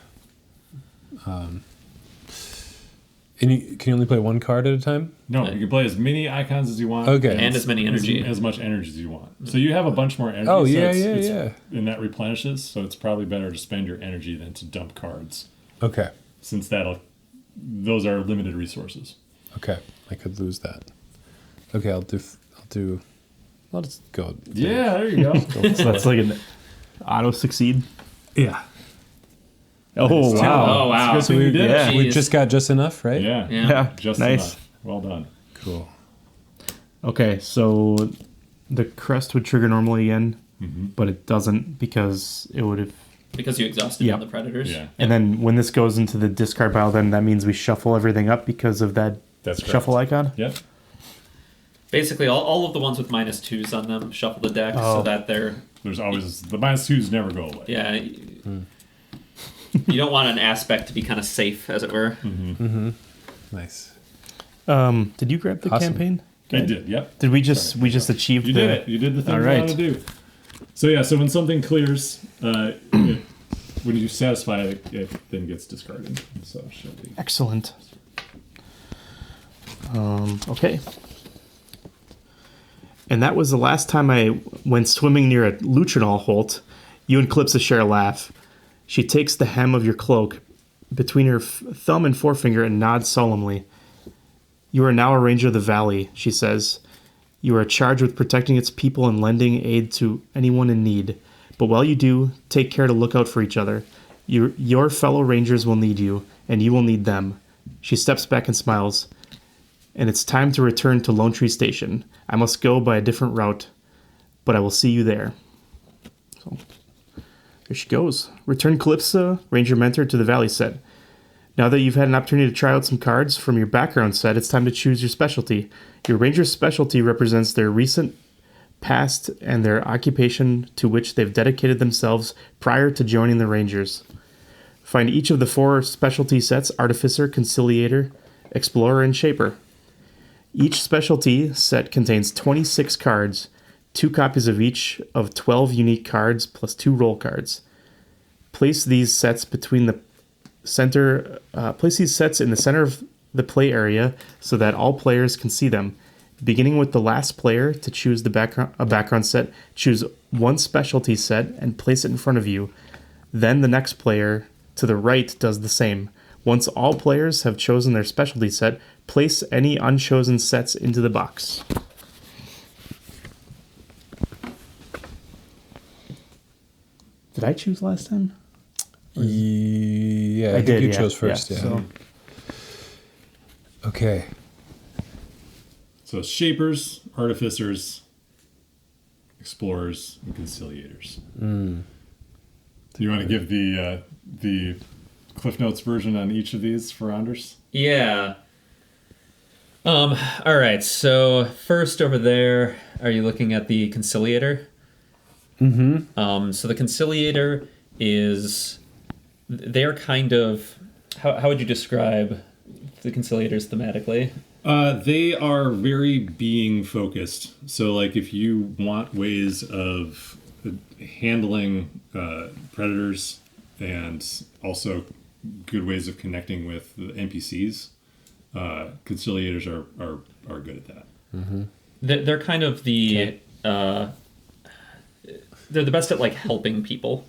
Speaker 1: And can you only play one card at a time?
Speaker 4: No, you can play as many icons as you want.
Speaker 1: Okay.
Speaker 2: And as many energy.
Speaker 4: As much energy as you want. So you have a bunch more energy.
Speaker 1: Oh,
Speaker 4: so
Speaker 1: yeah,
Speaker 4: it's- And that replenishes, so it's probably better to spend your energy than to dump cards,
Speaker 1: Okay.
Speaker 4: since those are limited resources.
Speaker 1: Okay. I could lose that. Okay, I'll just go.
Speaker 4: Yeah, there you go.
Speaker 3: So that's like an auto succeed.
Speaker 1: Yeah.
Speaker 3: Oh, wow.
Speaker 2: Oh, wow.
Speaker 4: So you did
Speaker 3: Yeah.
Speaker 4: it.
Speaker 1: We
Speaker 2: Jeez.
Speaker 1: just got just enough, right?
Speaker 4: Yeah.
Speaker 3: Yeah,
Speaker 4: Just
Speaker 3: nice.
Speaker 4: enough. Well done.
Speaker 1: Cool.
Speaker 3: Okay, so the crest would trigger normally again, but it doesn't because it would have.
Speaker 2: Because you exhausted
Speaker 3: Yep.
Speaker 2: all the predators.
Speaker 4: Yeah.
Speaker 3: And then when this goes into the discard pile, then that means we shuffle everything up because of that
Speaker 4: That's correct.
Speaker 3: shuffle icon.
Speaker 4: Yep.
Speaker 2: Basically, all of the ones with -2s on them shuffle the deck so
Speaker 3: Oh.
Speaker 2: that they're...
Speaker 4: There's always the -2s never go away.
Speaker 2: Yeah. You don't want an aspect to be kind of safe, as it were.
Speaker 1: Nice.
Speaker 3: Did you grab the
Speaker 1: Awesome.
Speaker 3: campaign?
Speaker 4: I did. Yep.
Speaker 3: Did we just achieve
Speaker 4: You
Speaker 3: the?
Speaker 4: did it. You did the thing
Speaker 3: All
Speaker 4: you
Speaker 3: right.
Speaker 4: want to do. So yeah. So when something clears, when you satisfy it, it then gets discarded. So it should be.
Speaker 3: Excellent. Okay. And that was the last time I went swimming near a Lutrinol Holt. You and Calypso share a laugh. She takes the hem of your cloak between her thumb and forefinger and nods solemnly. You are now a ranger of the valley, she says. You are charged with protecting its people and lending aid to anyone in need. But while you do, take care to look out for each other. Your fellow rangers will need you, and you will need them. She steps back and smiles. And it's time to return to Lone Tree Station. I must go by a different route, but I will see you there. So, there she goes. Return Calypso, Ranger Mentor, to the Valley set. Now that you've had an opportunity to try out some cards from your background set, it's time to choose your specialty. Your Ranger's specialty represents their recent past and their occupation to which they've dedicated themselves prior to joining the Rangers. Find each of the 4 specialty sets: Artificer, Conciliator, Explorer, and Shaper. Each specialty set contains 26 cards, 2 copies of each of 12 unique cards plus 2 roll cards. Place these sets between the center. Place these sets in the center of the play area so that all players can see them. Beginning with the last player to choose a background set, choose one specialty set and place it in front of you. Then the next player to the right does the same. Once all players have chosen their specialty set, place any unchosen sets into the box. Did I choose last time?
Speaker 1: Yeah, I think
Speaker 3: did,
Speaker 1: you
Speaker 3: yeah.
Speaker 1: chose first. Yeah.
Speaker 3: So,
Speaker 1: Okay.
Speaker 4: So Shapers, Artificers, Explorers, and Conciliators. Do you want to give the Cliff Notes version on each of these for Anders?
Speaker 2: Yeah. All right. So first over there, are you looking at the Conciliator? So the Conciliator is, they're kind of, how would you describe the Conciliators thematically?
Speaker 4: They are very being focused. So, like, if you want ways of handling predators and also good ways of connecting with the NPCs, Conciliators are good at that.
Speaker 2: They're kind of the they're the best at like helping people.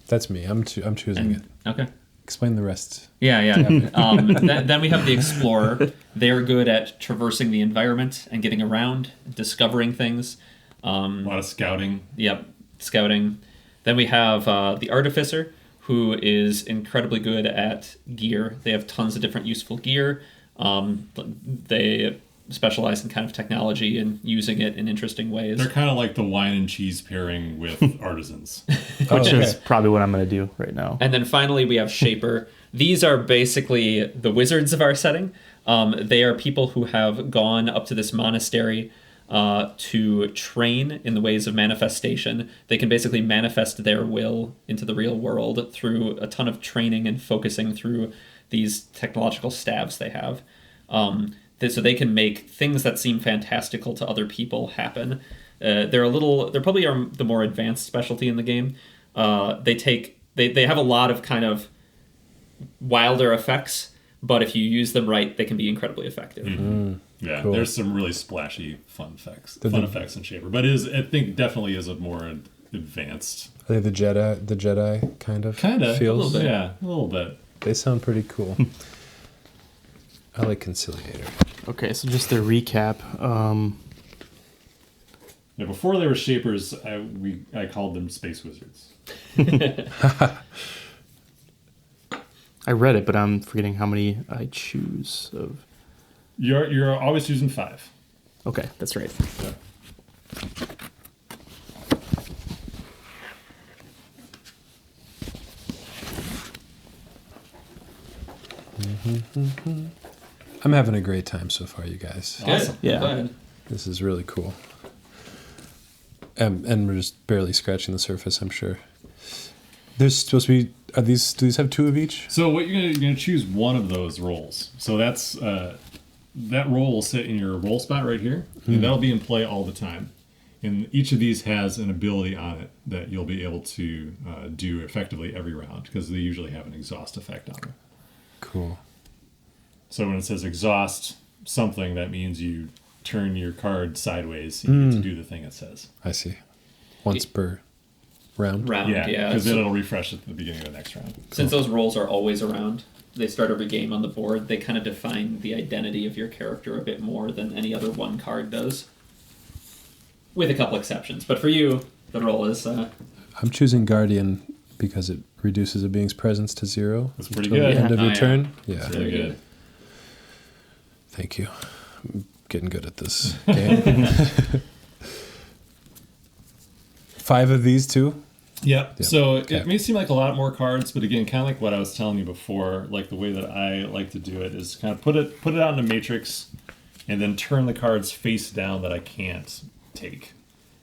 Speaker 1: That's me. I'm choosing it.
Speaker 2: Okay.
Speaker 1: Explain the rest.
Speaker 2: Yeah. Then we have the Explorer. They're good at traversing the environment and getting around, discovering things.
Speaker 4: A lot of scouting.
Speaker 2: Yep, scouting. Then we have the Artificer, who is incredibly good at gear. They have tons of different useful gear. They specialize in kind of technology and using it in interesting ways.
Speaker 4: They're kind of like the wine and cheese pairing with artisans.
Speaker 3: Which is probably what I'm going to do right now.
Speaker 2: And then finally, we have Shaper. These are basically the wizards of our setting. They are people who have gone up to this monastery to train in the ways of manifestation. They can basically manifest their will into the real world through a ton of training and focusing through these technological stabs they have. So they can make things that seem fantastical to other people happen. They're probably the more advanced specialty in the game. They have a lot of kind of wilder effects, but if you use them right, they can be incredibly effective.
Speaker 4: Mm-hmm. Yeah,
Speaker 1: Cool.
Speaker 4: There's some really splashy fun effects in Shaper, but I think definitely is a more advanced.
Speaker 1: Are they the Jedi kind of
Speaker 4: Kind of
Speaker 1: feels?
Speaker 4: a little bit. Yeah, a little bit.
Speaker 1: They sound pretty cool. I like Conciliator.
Speaker 3: Okay, so just to recap.
Speaker 4: Yeah, before they were Shapers, I called them Space Wizards.
Speaker 3: I read it, but I'm forgetting how many I choose of.
Speaker 4: You're always choosing 5.
Speaker 3: Okay, that's right.
Speaker 4: Yeah.
Speaker 1: I'm having a great time so far, you guys.
Speaker 2: Good.
Speaker 4: Awesome.
Speaker 3: Yeah.
Speaker 2: Go ahead.
Speaker 1: This is really cool. And we're just barely scratching the surface, I'm sure. There's supposed to be. Do these have 2 of each?
Speaker 4: So what you're gonna choose one of those roles. So that's that role will sit in your role spot right here, and that'll be in play all the time. And each of these has an ability on it that you'll be able to do effectively every round because they usually have an exhaust effect on them.
Speaker 1: Cool.
Speaker 4: So when it says exhaust something, that means you turn your card sideways and you get to do the thing it says.
Speaker 1: I see. Once per round.
Speaker 4: Yeah, because
Speaker 2: So
Speaker 4: then it'll refresh at the beginning of the next round.
Speaker 2: since those roles are always around, they start every game on the board. They kind of define the identity of your character a bit more than any other one card does, with a couple exceptions. But for you, the role is
Speaker 1: I'm choosing Guardian because it reduces a being's presence to 0.
Speaker 4: That's pretty
Speaker 1: until
Speaker 4: good.
Speaker 1: the end of
Speaker 2: Oh,
Speaker 1: your
Speaker 2: yeah.
Speaker 1: turn. Yeah.
Speaker 4: It's really good.
Speaker 1: Thank you. I'm getting good at this game. 5 of these too?
Speaker 4: Yep. So
Speaker 1: Okay.
Speaker 4: it may seem like a lot more cards, but again, kind of like what I was telling you before, like the way that I like to do it is kind of put it out in a matrix and then turn the cards face down that I can't take.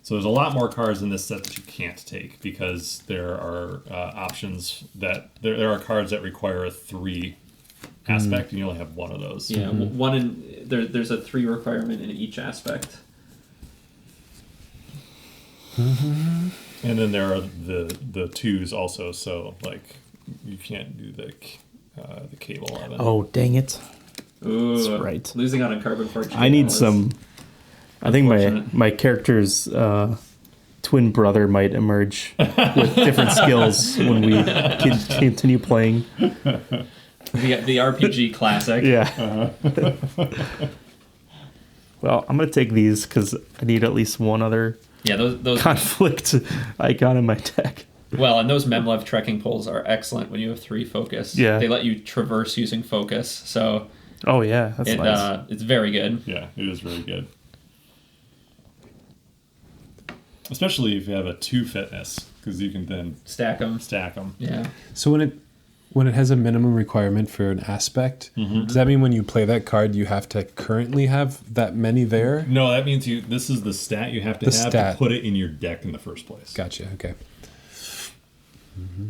Speaker 4: So there's a lot more cards in this set that you can't take because there are options that there are cards that require a 3 aspect and you only have one of those.
Speaker 2: yeah one in there's a 3 requirement in each aspect.
Speaker 4: And then there are the 2s also, so like you can't do the cable of it.
Speaker 3: Oh, dang it.
Speaker 2: Ooh,
Speaker 3: That's right.
Speaker 2: Losing out on carbon fortune.
Speaker 3: I need
Speaker 2: is
Speaker 3: some. I think
Speaker 2: unfortunate.
Speaker 3: my character's twin brother might emerge with different skills when we continue playing.
Speaker 2: the RPG classic.
Speaker 3: Yeah. Well, I'm going to take these because I need at least one other
Speaker 2: Yeah, those
Speaker 3: conflict icon in my deck.
Speaker 2: well, and those Memlev trekking poles are excellent when you have 3 focus.
Speaker 3: Yeah.
Speaker 2: They let you traverse using focus, so
Speaker 3: Oh, yeah. That's nice.
Speaker 2: it's very good.
Speaker 4: Yeah, it is really good. Especially if you have a 2 fitness, because you can then
Speaker 2: Stack them.
Speaker 4: stack them.
Speaker 2: Yeah.
Speaker 1: So when it has a minimum requirement for an aspect, does that mean when you play that card you have to currently have that many there?
Speaker 4: No, that means this is the stat you have to
Speaker 1: The
Speaker 4: have
Speaker 1: stat.
Speaker 4: to put it in your deck in the first place.
Speaker 1: Gotcha. Okay. What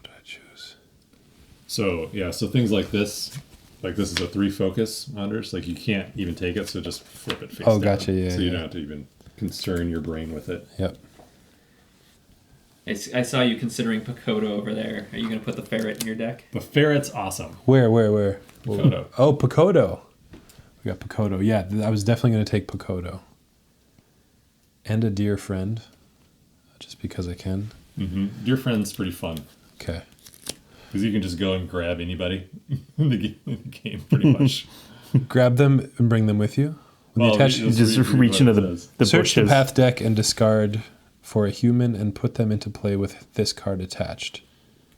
Speaker 1: do I choose?
Speaker 4: So yeah, so things like this is a 3 focus, Anders. Like you can't even take it, so just flip it face
Speaker 1: Oh,
Speaker 4: down.
Speaker 1: gotcha, yeah,
Speaker 4: So you
Speaker 1: yeah.
Speaker 4: don't have to even concern your brain with it.
Speaker 1: Yep.
Speaker 2: I saw you considering Pakoda over there. Are you going to put the ferret in your deck?
Speaker 4: The ferret's awesome.
Speaker 1: Where?
Speaker 4: Pakodo.
Speaker 1: Oh, Pakodo. We got Pakodo. Yeah, I was definitely going to take Pakodo. and a dear friend, just because I can.
Speaker 4: Dear friend's pretty fun.
Speaker 1: Okay.
Speaker 4: Because you can just go and grab anybody in the game pretty much.
Speaker 1: Grab them and bring them with you. When
Speaker 4: Well,
Speaker 1: they attach,
Speaker 4: you
Speaker 3: Just
Speaker 4: read
Speaker 3: reach
Speaker 4: what
Speaker 3: into
Speaker 4: it
Speaker 3: the
Speaker 4: says.
Speaker 1: search the
Speaker 3: bushes.
Speaker 1: path deck and discard for a human and put them into play with this card attached.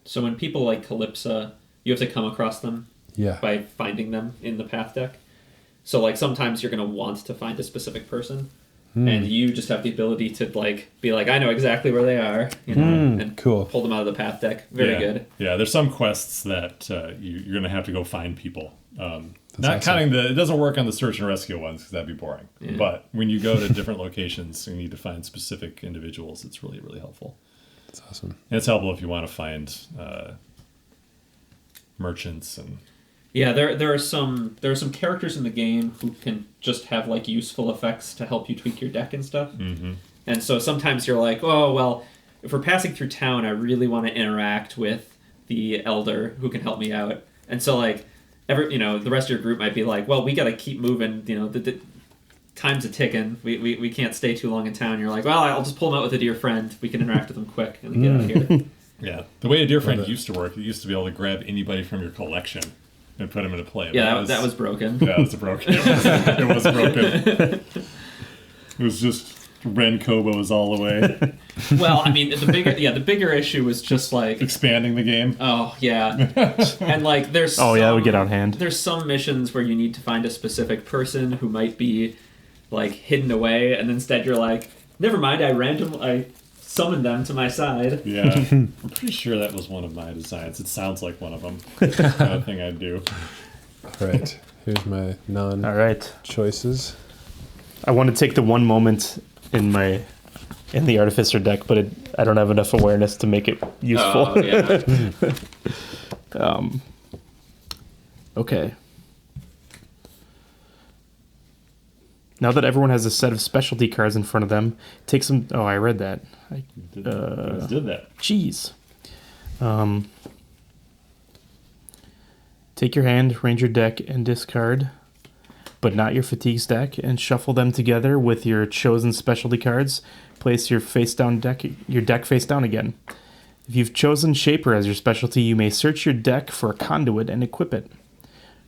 Speaker 2: So when people like Calypsa, you have to come across them
Speaker 1: Yeah.
Speaker 2: by finding them in the path deck. So like sometimes you're gonna want to find a specific person, and you just have the ability to like be like, I know exactly where they are, you know, and
Speaker 1: cool.
Speaker 2: pull them out of the path deck. Very
Speaker 4: Yeah.
Speaker 2: good.
Speaker 4: Yeah, there's some quests that you're going to have to go find people. Not
Speaker 1: awesome.
Speaker 4: counting it doesn't work on the search and rescue ones because that'd be boring.
Speaker 2: Yeah.
Speaker 4: But when you go to different locations and you need to find specific individuals, it's really, really helpful.
Speaker 1: That's awesome.
Speaker 4: And it's helpful if you want to find merchants and
Speaker 2: Yeah, there are some characters in the game who can just have like useful effects to help you tweak your deck and stuff. Mm-hmm. And so sometimes you're like, oh well, if we're passing through town, I really want to interact with the elder who can help me out. And so like the rest of your group might be like, well, we got to keep moving. You know, the time's a ticking. We can't stay too long in town. You're like, well, I'll just pull them out with a dear friend. We can interact with them quick and then get out of here.
Speaker 4: yeah. The way a dear friend used to work, you used to be able to grab anybody from your collection and put them into play.
Speaker 2: Yeah, that was broken.
Speaker 4: Yeah, it was broken. It was broken. It was just Ren Kobos all the way.
Speaker 2: Well, I mean, the bigger issue was just like,
Speaker 4: Expanding the game.
Speaker 2: oh yeah, and like there's
Speaker 3: Oh, yeah, we
Speaker 2: some-
Speaker 3: get out of hand.
Speaker 2: There's some missions where you need to find a specific person who might be like hidden away, and instead you're like, never mind, I summoned them to my side.
Speaker 4: Yeah, I'm pretty sure that was one of my designs. It sounds like one of them. Kind of thing I'd do.
Speaker 1: All right. Here's my
Speaker 3: All right.
Speaker 1: choices.
Speaker 3: I want to take the one moment in the Artificer deck, but I don't have enough awareness to make it useful.
Speaker 2: Oh, yeah.
Speaker 3: Okay. Now that everyone has a set of specialty cards in front of them, take some... Oh, I read that.
Speaker 4: Did that.
Speaker 3: Jeez. Take your hand, ranger deck, and discard, but not your fatigues deck, and shuffle them together with your chosen specialty cards. Place your deck face down again. If you've chosen Shaper as your specialty, you may search your deck for a conduit and equip it.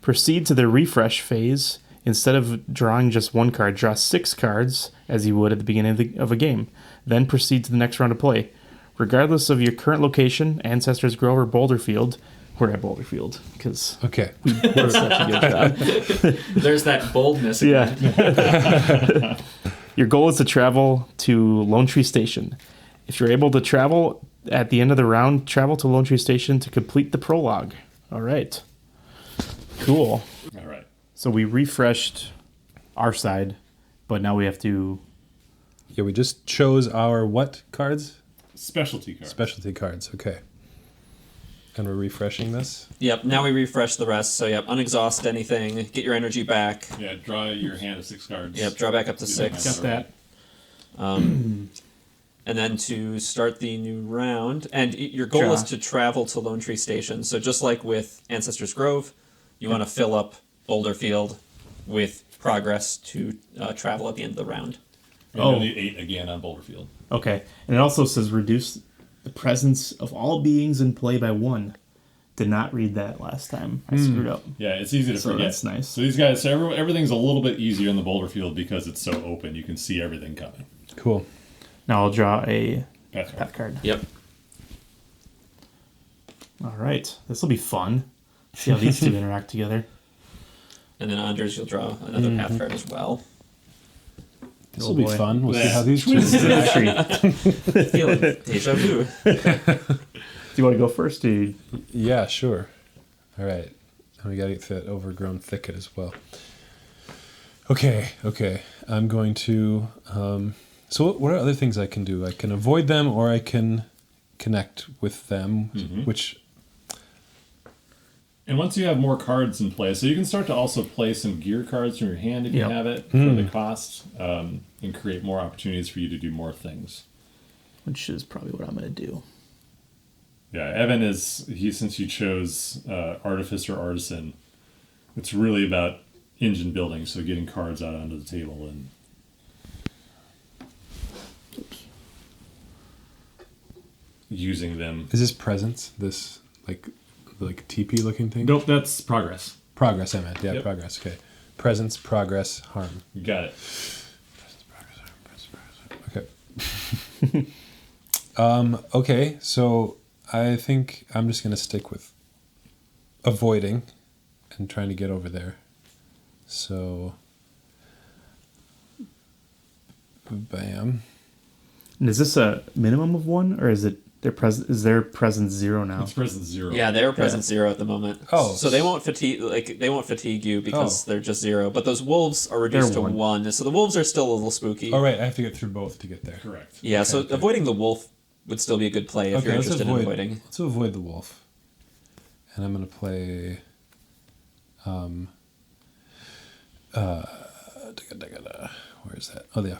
Speaker 3: Proceed to the refresh phase. Instead of drawing just one card, draw 6 cards, as you would at the beginning of a game. Then proceed to the next round of play. Regardless of your current location, Ancestors Grove or Boulderfield, we're at Boulderfield, because
Speaker 1: Okay.
Speaker 3: we did such a good job.
Speaker 2: There's that boldness again.
Speaker 3: Yeah. Your goal is to travel to Lone Tree Station. If you're able to travel at the end of the round, travel to Lone Tree Station to complete the prologue. All right. Cool.
Speaker 4: All right.
Speaker 3: So we refreshed our side, but now we have to...
Speaker 1: Yeah, we just chose our what cards?
Speaker 4: Specialty cards.
Speaker 1: Specialty cards. Okay. And we're refreshing this.
Speaker 2: Yep, now we refresh the rest. So, yep, unexhaust anything, get your energy back.
Speaker 4: Yeah, draw your hand of 6 cards.
Speaker 2: Yep, draw back up to 6.
Speaker 3: Got that.
Speaker 2: And then to start the new round, and your goal
Speaker 3: Draw.
Speaker 2: is to travel to Lone Tree Station. So just like with Ancestors Grove, you want to fill up Boulderfield with progress to travel at the end of the round.
Speaker 4: And you'll need 8 again on Boulderfield.
Speaker 3: Okay. And it also says reduce the presence of all beings in play by 1. Did not read that last time. I screwed up.
Speaker 4: Yeah, it's easy to
Speaker 3: So
Speaker 4: forget.
Speaker 3: that's nice.
Speaker 4: So these guys, everything's a little bit easier in the Boulderfield because it's so open. You can see everything coming.
Speaker 1: Cool.
Speaker 3: Now I'll draw a
Speaker 4: That's
Speaker 3: path card.
Speaker 2: Yep.
Speaker 3: All right. This will be fun. See how these two interact together.
Speaker 2: And then Anders, you'll draw another path card as well.
Speaker 1: This
Speaker 3: Oh,
Speaker 1: will be
Speaker 3: boy.
Speaker 1: fun. We'll see
Speaker 4: Yeah.
Speaker 1: how these choices
Speaker 2: Feeling deja vu.
Speaker 3: Do you want to go first? Or you...
Speaker 1: Yeah, sure. All right. And we got to get to that overgrown thicket as well. Okay. I'm going to... so what are other things I can do? I can avoid them or I can connect with them, which...
Speaker 4: And once you have more cards in play, so you can start to also play some gear cards from your hand if you
Speaker 3: Yep.
Speaker 4: have it for the cost, and create more opportunities for you to do more things.
Speaker 3: Which is probably what I'm going to do.
Speaker 4: Yeah, Evan since you chose Artificer Artisan, it's really about engine building, so getting cards out onto the table and using them.
Speaker 1: Is this presence? This like teepee looking thing?
Speaker 4: Nope, that's progress.
Speaker 1: Progress, I meant. Yeah,
Speaker 4: Yep.
Speaker 1: progress. Okay. Presence, progress, harm.
Speaker 4: You got it.
Speaker 1: Okay. Okay, so I think I'm just going to stick with avoiding and trying to get over there. So, bam.
Speaker 3: And is this a minimum of 1, or is it is their presence 0 now?
Speaker 4: It's presence 0.
Speaker 2: Yeah, they're present 0 at the moment.
Speaker 1: Oh.
Speaker 2: So they won't fatigue you because they're just 0. But those wolves are reduced
Speaker 3: They're
Speaker 2: to
Speaker 3: 1.
Speaker 2: 1. So the wolves are still a little spooky.
Speaker 1: All right, I have to get through both to get there.
Speaker 4: Correct.
Speaker 2: Yeah, so avoiding the wolf would still be a good play if you're
Speaker 1: let's
Speaker 2: interested in avoiding.
Speaker 1: Let's avoid the wolf. And I'm going to play where is that? Oh, yeah.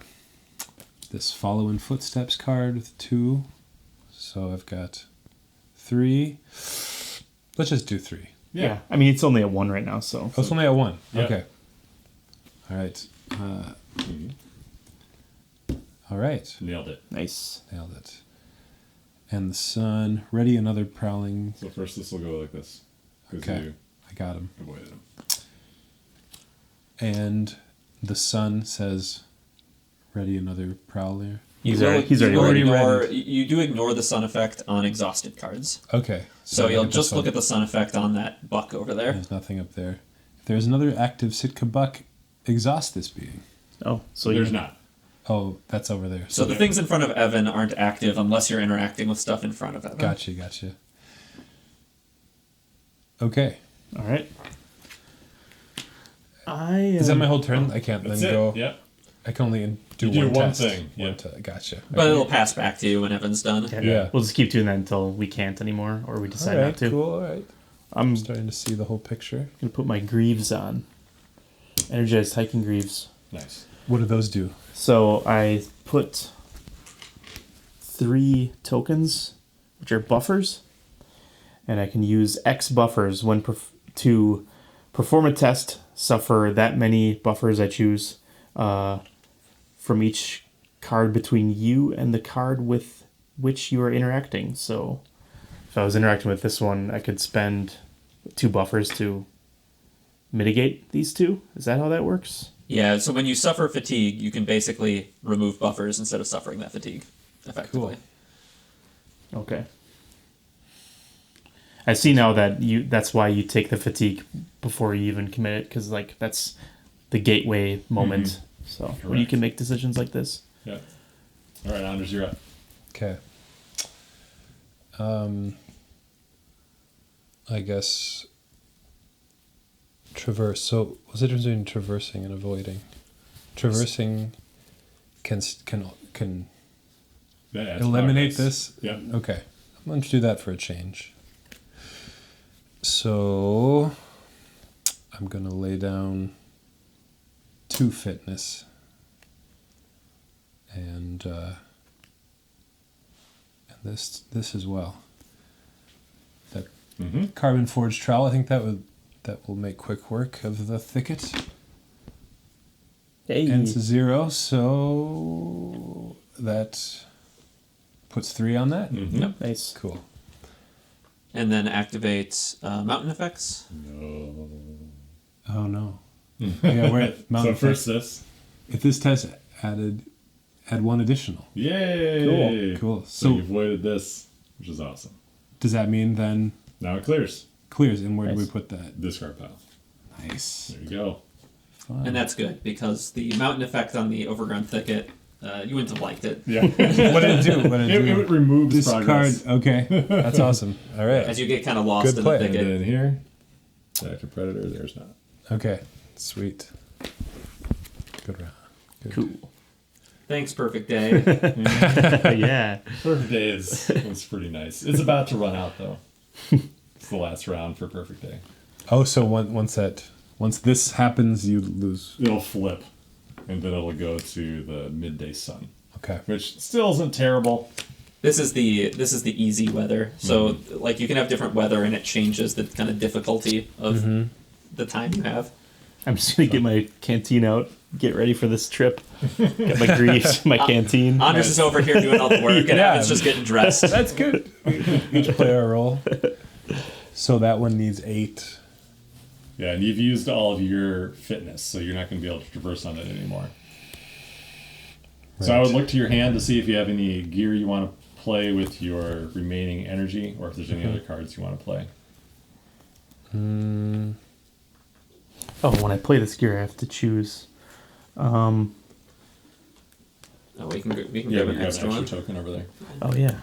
Speaker 1: This follow in footsteps card with 2. So I've got 3. Let's just do 3.
Speaker 3: Yeah. I mean, it's only at 1 right now, so.
Speaker 1: Oh, it's only at 1.
Speaker 4: Yeah.
Speaker 1: Okay. All right. All right.
Speaker 4: Nailed it.
Speaker 3: Nice.
Speaker 1: Nailed it. And the sun. Ready another prowling.
Speaker 4: So first this will go like this. 'Cause
Speaker 1: Okay.
Speaker 4: you
Speaker 1: I got him.
Speaker 4: avoided him.
Speaker 1: And the sun says, ready another prowler.
Speaker 3: He's already
Speaker 1: ready.
Speaker 2: You do ignore the sun effect on exhausted cards.
Speaker 1: Okay.
Speaker 2: So you'll
Speaker 1: at
Speaker 2: just
Speaker 1: this
Speaker 2: look
Speaker 1: one.
Speaker 2: at the sun effect on that buck over there.
Speaker 1: There's nothing up there. If there's another active Sitka buck, exhaust this being.
Speaker 3: Oh, so
Speaker 4: There's not.
Speaker 1: Oh, that's over there.
Speaker 2: So the things in front of Evan aren't active unless you're interacting with stuff in front of Evan.
Speaker 1: Gotcha. Okay.
Speaker 3: All right.
Speaker 1: Is that my whole turn? I can't
Speaker 4: That's
Speaker 1: then
Speaker 4: it.
Speaker 1: go.
Speaker 4: Yep.
Speaker 1: I can only do
Speaker 4: You do
Speaker 1: one
Speaker 4: one
Speaker 1: test.
Speaker 4: thing,
Speaker 1: One
Speaker 4: yeah.
Speaker 1: Gotcha.
Speaker 2: But it'll pass back to you when Evan's done.
Speaker 1: Yeah.
Speaker 3: We'll just keep doing that until we can't anymore, or we
Speaker 1: All
Speaker 3: decide
Speaker 1: right,
Speaker 3: not to.
Speaker 1: cool. All right.
Speaker 3: I'm
Speaker 1: Starting to see the whole picture.
Speaker 3: gonna put my greaves on. Energized hiking greaves.
Speaker 4: Nice.
Speaker 1: What do those do?
Speaker 3: So I put 3 tokens, which are buffers, and I can use X buffers when to perform a test. Suffer that many buffers I choose from each card between you and the card with which you are interacting. So if I was interacting with this one, I could spend 2 buffers to mitigate these 2. Is that how that works?
Speaker 2: Yeah, so when you suffer fatigue, you can basically remove buffers instead of suffering that fatigue, effectively.
Speaker 1: Cool.
Speaker 3: Okay. I see now that that's why you take the fatigue before you even commit it, because like that's the gateway moment. So when you
Speaker 4: Correct.
Speaker 3: can make decisions like this.
Speaker 4: Yeah. All right, Anders, you're up.
Speaker 1: Okay. I guess traverse. So what's the difference between traversing and avoiding? Traversing can
Speaker 4: That adds
Speaker 1: eliminate
Speaker 4: progress.
Speaker 1: this.
Speaker 4: Yeah.
Speaker 1: Okay, I'm going to do that for a change. So I'm going to lay down 2 fitness and this as well. That carbon forged trowel. I think that will make quick work of the thicket.
Speaker 3: Hey.
Speaker 1: Ends to 0, so that puts 3 on that.
Speaker 2: Yep.
Speaker 3: Nice.
Speaker 1: Cool.
Speaker 2: And then activate mountain effects.
Speaker 1: Oh no. Yeah, we're at Mountain.
Speaker 4: So first this.
Speaker 1: If this test add 1 additional.
Speaker 4: Yay!
Speaker 1: Cool.
Speaker 4: So
Speaker 1: So
Speaker 4: you avoided this, which is awesome.
Speaker 1: does that mean then
Speaker 4: Now it clears.
Speaker 1: clears? And where do we
Speaker 3: Nice.
Speaker 1: put that?
Speaker 4: Discard pile.
Speaker 1: Nice.
Speaker 4: There you go.
Speaker 1: Fun.
Speaker 2: And that's good, because the mountain effect on the overgrown thicket, you wouldn't have liked it.
Speaker 4: Yeah.
Speaker 1: What did it do? What did it do?
Speaker 4: It removes
Speaker 1: Discard.
Speaker 4: progress.
Speaker 1: Okay, that's awesome. All right.
Speaker 2: As you get kind of lost
Speaker 1: Good
Speaker 2: in
Speaker 1: play.
Speaker 2: the
Speaker 4: And
Speaker 2: thicket.
Speaker 4: then here, back to Predator, there's not.
Speaker 1: Okay. Sweet. Good round. Good.
Speaker 3: Cool.
Speaker 2: Thanks, Perfect Day.
Speaker 3: Yeah.
Speaker 4: Perfect Day is pretty nice. It's about to run out, though. It's the last round for Perfect Day.
Speaker 1: Oh, so once this happens, you lose.
Speaker 4: It'll flip, and then it'll go to the midday sun,
Speaker 1: Okay.
Speaker 4: which still isn't terrible.
Speaker 2: This is the easy weather. So like you can have different weather and it changes the kind of difficulty of the time you have.
Speaker 3: I'm just gonna get my canteen out, get ready for this trip. Got my grease, my canteen.
Speaker 2: Anders is over here doing all the work, and
Speaker 1: Yeah.
Speaker 2: Evan's just getting dressed.
Speaker 1: That's good. We each play our role. So that one needs 8.
Speaker 4: Yeah, and you've used all of your fitness, so you're not going to be able to traverse on it anymore. So I would look to your hand to see if you have any gear you want to play with your remaining energy, or if there's any other cards you want to play.
Speaker 3: Oh, when I play this gear, I have to choose.
Speaker 2: Oh, we can
Speaker 4: Yeah,
Speaker 2: grab
Speaker 4: we
Speaker 2: an
Speaker 4: grab
Speaker 2: extra
Speaker 4: an
Speaker 2: one.
Speaker 4: extra token over there.
Speaker 3: Oh yeah,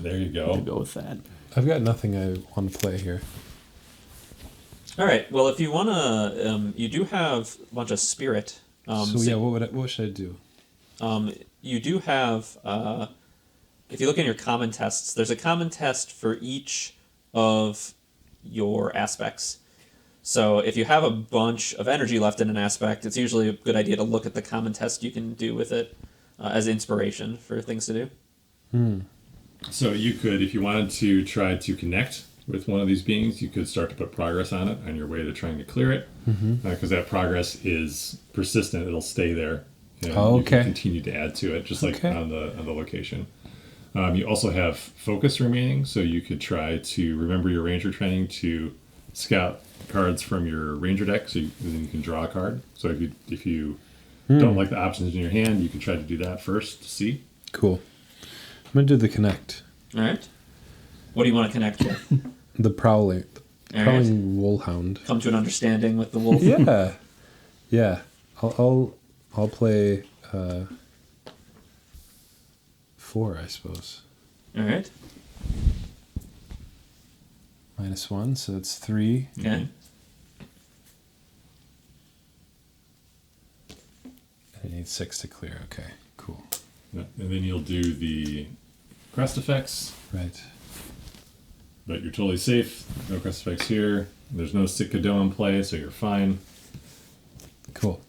Speaker 4: There you
Speaker 3: I'll
Speaker 4: go.
Speaker 3: go with that.
Speaker 1: I've got nothing I want to play here.
Speaker 2: All right. Well, if you wanna, you do have a bunch of spirit.
Speaker 1: So yeah, what should I do?
Speaker 2: You do have. If you look in your common tests, there's a common test for each of your aspects. So if you have a bunch of energy left in an aspect, it's usually a good idea to look at the common test you can do with it as inspiration for things to do.
Speaker 4: So you could, if you wanted to try to connect with one of these beings, you could start to put progress on it on your way to trying to clear it, because that progress is persistent; it'll stay there. And you can continue to add to it, just like on the location. You also have focus remaining, so you could try to remember your ranger training to scout cards from your ranger deck, so then you can draw a card. So if you don't like the options in your hand, you can try to do that first to see.
Speaker 1: Cool. I'm gonna do the connect.
Speaker 2: All right. What do you want to connect with?
Speaker 1: The prowling
Speaker 2: All right.
Speaker 1: wolfhound.
Speaker 2: Come to an understanding with the wolf.
Speaker 1: Yeah, yeah. I'll play 4, I suppose.
Speaker 2: All right.
Speaker 1: -1, so that's 3.
Speaker 2: Okay.
Speaker 1: I need 6 to clear. Okay, cool.
Speaker 4: Yeah, and then you'll do the crest effects,
Speaker 1: Right.
Speaker 4: but you're totally safe. No crest effects here. There's no Sitkado in play, so you're fine.
Speaker 1: Cool.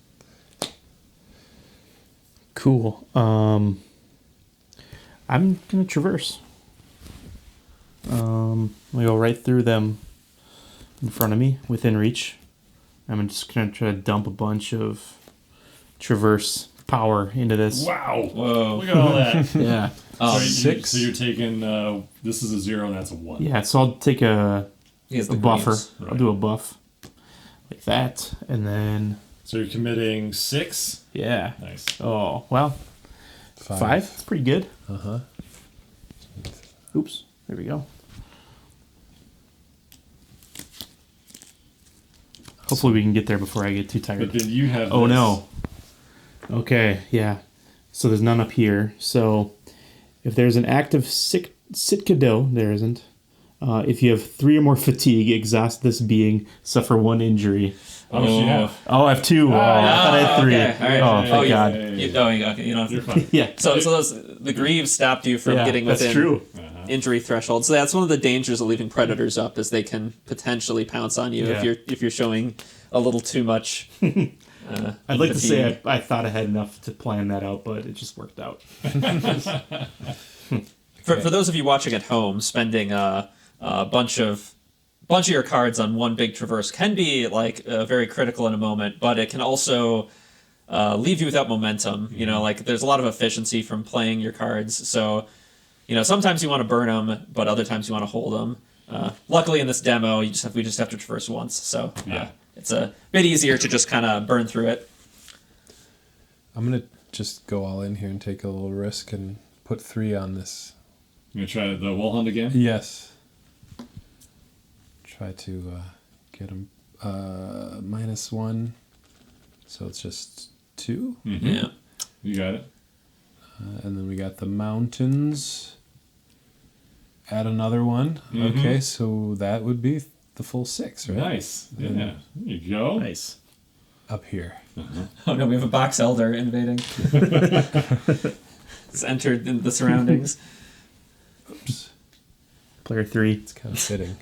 Speaker 3: Cool. I'm gonna traverse. I'm gonna go right through them in front of me, within reach. I'm just gonna try to dump a bunch of traverse power into this.
Speaker 4: Wow!
Speaker 2: Whoa.
Speaker 4: Look at all that.
Speaker 3: Yeah.
Speaker 4: So
Speaker 1: 6.
Speaker 4: So you're taking this is a 0 and that's a 1.
Speaker 3: Yeah. So I'll take a
Speaker 2: He has the
Speaker 3: buffer.
Speaker 2: greaves.
Speaker 3: I'll do a buff like that, and then
Speaker 4: So you're committing 6.
Speaker 3: yeah.
Speaker 4: Nice.
Speaker 3: Oh well, 5. That's pretty good. Oops. There we go. Hopefully we can get there before I get too tired.
Speaker 4: But then you have.
Speaker 3: Oh
Speaker 4: this.
Speaker 3: no. Okay, yeah. So there's none up here. So if there's an active Sitkado, there isn't. If you have 3 or more fatigue, exhaust this being, suffer 1 injury.
Speaker 4: How much do you have?
Speaker 3: Oh, I have 2. Oh, I thought I had 3.
Speaker 2: okay, all right.
Speaker 3: Oh, thank
Speaker 2: you-
Speaker 3: God.
Speaker 2: okay. You don't
Speaker 4: You're
Speaker 2: have to.
Speaker 4: fine.
Speaker 3: Yeah.
Speaker 2: So the greaves stopped you from
Speaker 3: Yeah,
Speaker 2: getting
Speaker 3: that's
Speaker 2: within
Speaker 3: true.
Speaker 2: injury threshold. So that's one of the dangers of leaving predators up, is they can potentially pounce on you
Speaker 3: Yeah.
Speaker 2: if you're showing a little too much.
Speaker 3: I'd like to say I thought I had enough to plan that out, but it just worked out.
Speaker 2: For those of you watching at home, spending a bunch of your cards on one big traverse can be like very critical in a moment, but it can also leave you without momentum. You know, like there's a lot of efficiency from playing your cards. So, you know, sometimes you want to burn them, but other times you want to hold them. Luckily, in this demo, we just have to traverse once, so
Speaker 4: Yeah.
Speaker 2: it's a bit easier to just kind of burn through it.
Speaker 1: I'm gonna just go all in here and take a little risk and put 3 on this.
Speaker 4: You gonna try the wall hunt again?
Speaker 1: Yes. Try to get him -1, so it's just 2.
Speaker 2: Yeah.
Speaker 4: You got it.
Speaker 1: And then we got the mountains. Add another one. Okay, so that would be the full 6, right?
Speaker 4: Nice. Yeah. There you go.
Speaker 3: Nice.
Speaker 1: Up here.
Speaker 2: Oh no, we have a box elder invading. It's entered in the surroundings.
Speaker 1: Oops.
Speaker 3: Player 3.
Speaker 1: It's kind of fitting.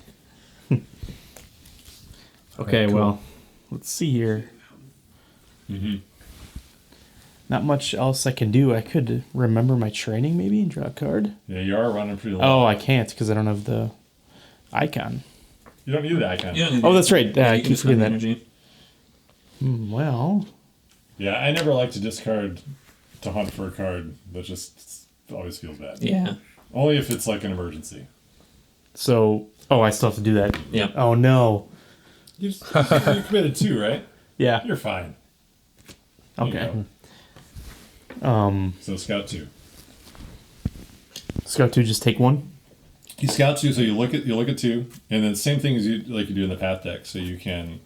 Speaker 3: Okay,
Speaker 1: cool.
Speaker 3: well, let's see here. Not much else I can do. I could remember my training maybe and draw a card.
Speaker 4: Yeah, you are running pretty low.
Speaker 3: Oh, I can't because I don't have the icon.
Speaker 4: You don't need the icon.
Speaker 2: You don't need
Speaker 3: Oh, that's right.
Speaker 2: Yeah,
Speaker 3: I
Speaker 2: you can
Speaker 3: keep
Speaker 2: just spend
Speaker 3: forgetting that.
Speaker 2: energy.
Speaker 3: Well,
Speaker 4: Yeah, I never like to discard to hunt for a card. That just always feels bad.
Speaker 2: Yeah.
Speaker 4: Only if it's like an emergency.
Speaker 3: so I still have to do that.
Speaker 2: Yeah.
Speaker 3: Oh no.
Speaker 4: You committed 2, right?
Speaker 3: Yeah.
Speaker 4: You're fine. There you
Speaker 3: Okay.
Speaker 4: go. So scout 2.
Speaker 3: Scout 2, just take 1.
Speaker 4: You scout 2, so you look at 2, and then same thing as you do in the path deck. So you can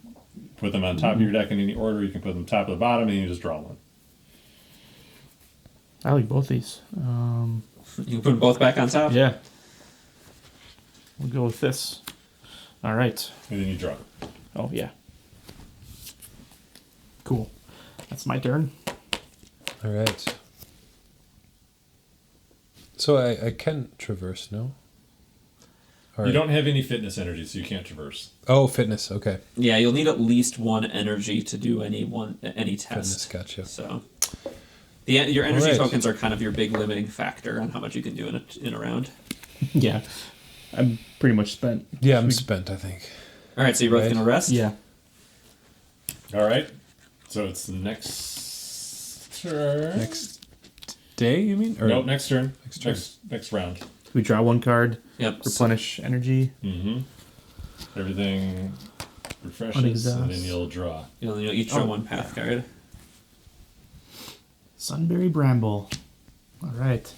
Speaker 4: put them on top of your deck in any order. You can put them top of the bottom, and you just draw 1.
Speaker 3: I like both these.
Speaker 2: You can put them both back on top.
Speaker 3: Yeah. We'll go with this. All right.
Speaker 4: And then you draw.
Speaker 3: Oh yeah. Cool. That's my turn.
Speaker 1: All right. So I can traverse, no? Or,
Speaker 4: You don't have any fitness energy, so you can't traverse.
Speaker 1: Oh, fitness. Okay.
Speaker 2: Yeah, you'll need at least 1 energy to do any test.
Speaker 1: Fitness, gotcha.
Speaker 2: So, your energy
Speaker 1: Alright.
Speaker 2: tokens are kind of your big limiting factor on how much you can do in a round.
Speaker 3: Yeah. I'm pretty much spent.
Speaker 1: Yeah, I'm spent, I think.
Speaker 2: All right, so you're both
Speaker 1: Right.
Speaker 2: gonna rest.
Speaker 3: Yeah.
Speaker 4: All right. So it's the next turn.
Speaker 1: Next day, you mean? Or
Speaker 4: Nope, next turn.
Speaker 1: Next turn.
Speaker 4: Next round.
Speaker 3: We draw 1 card,
Speaker 2: Yep.
Speaker 3: replenish energy.
Speaker 4: Mm-hmm. Everything refreshes,
Speaker 3: Unexhaust.
Speaker 4: and then you'll draw.
Speaker 2: You'll each draw 1 path card.
Speaker 3: Sunberry Bramble. All right.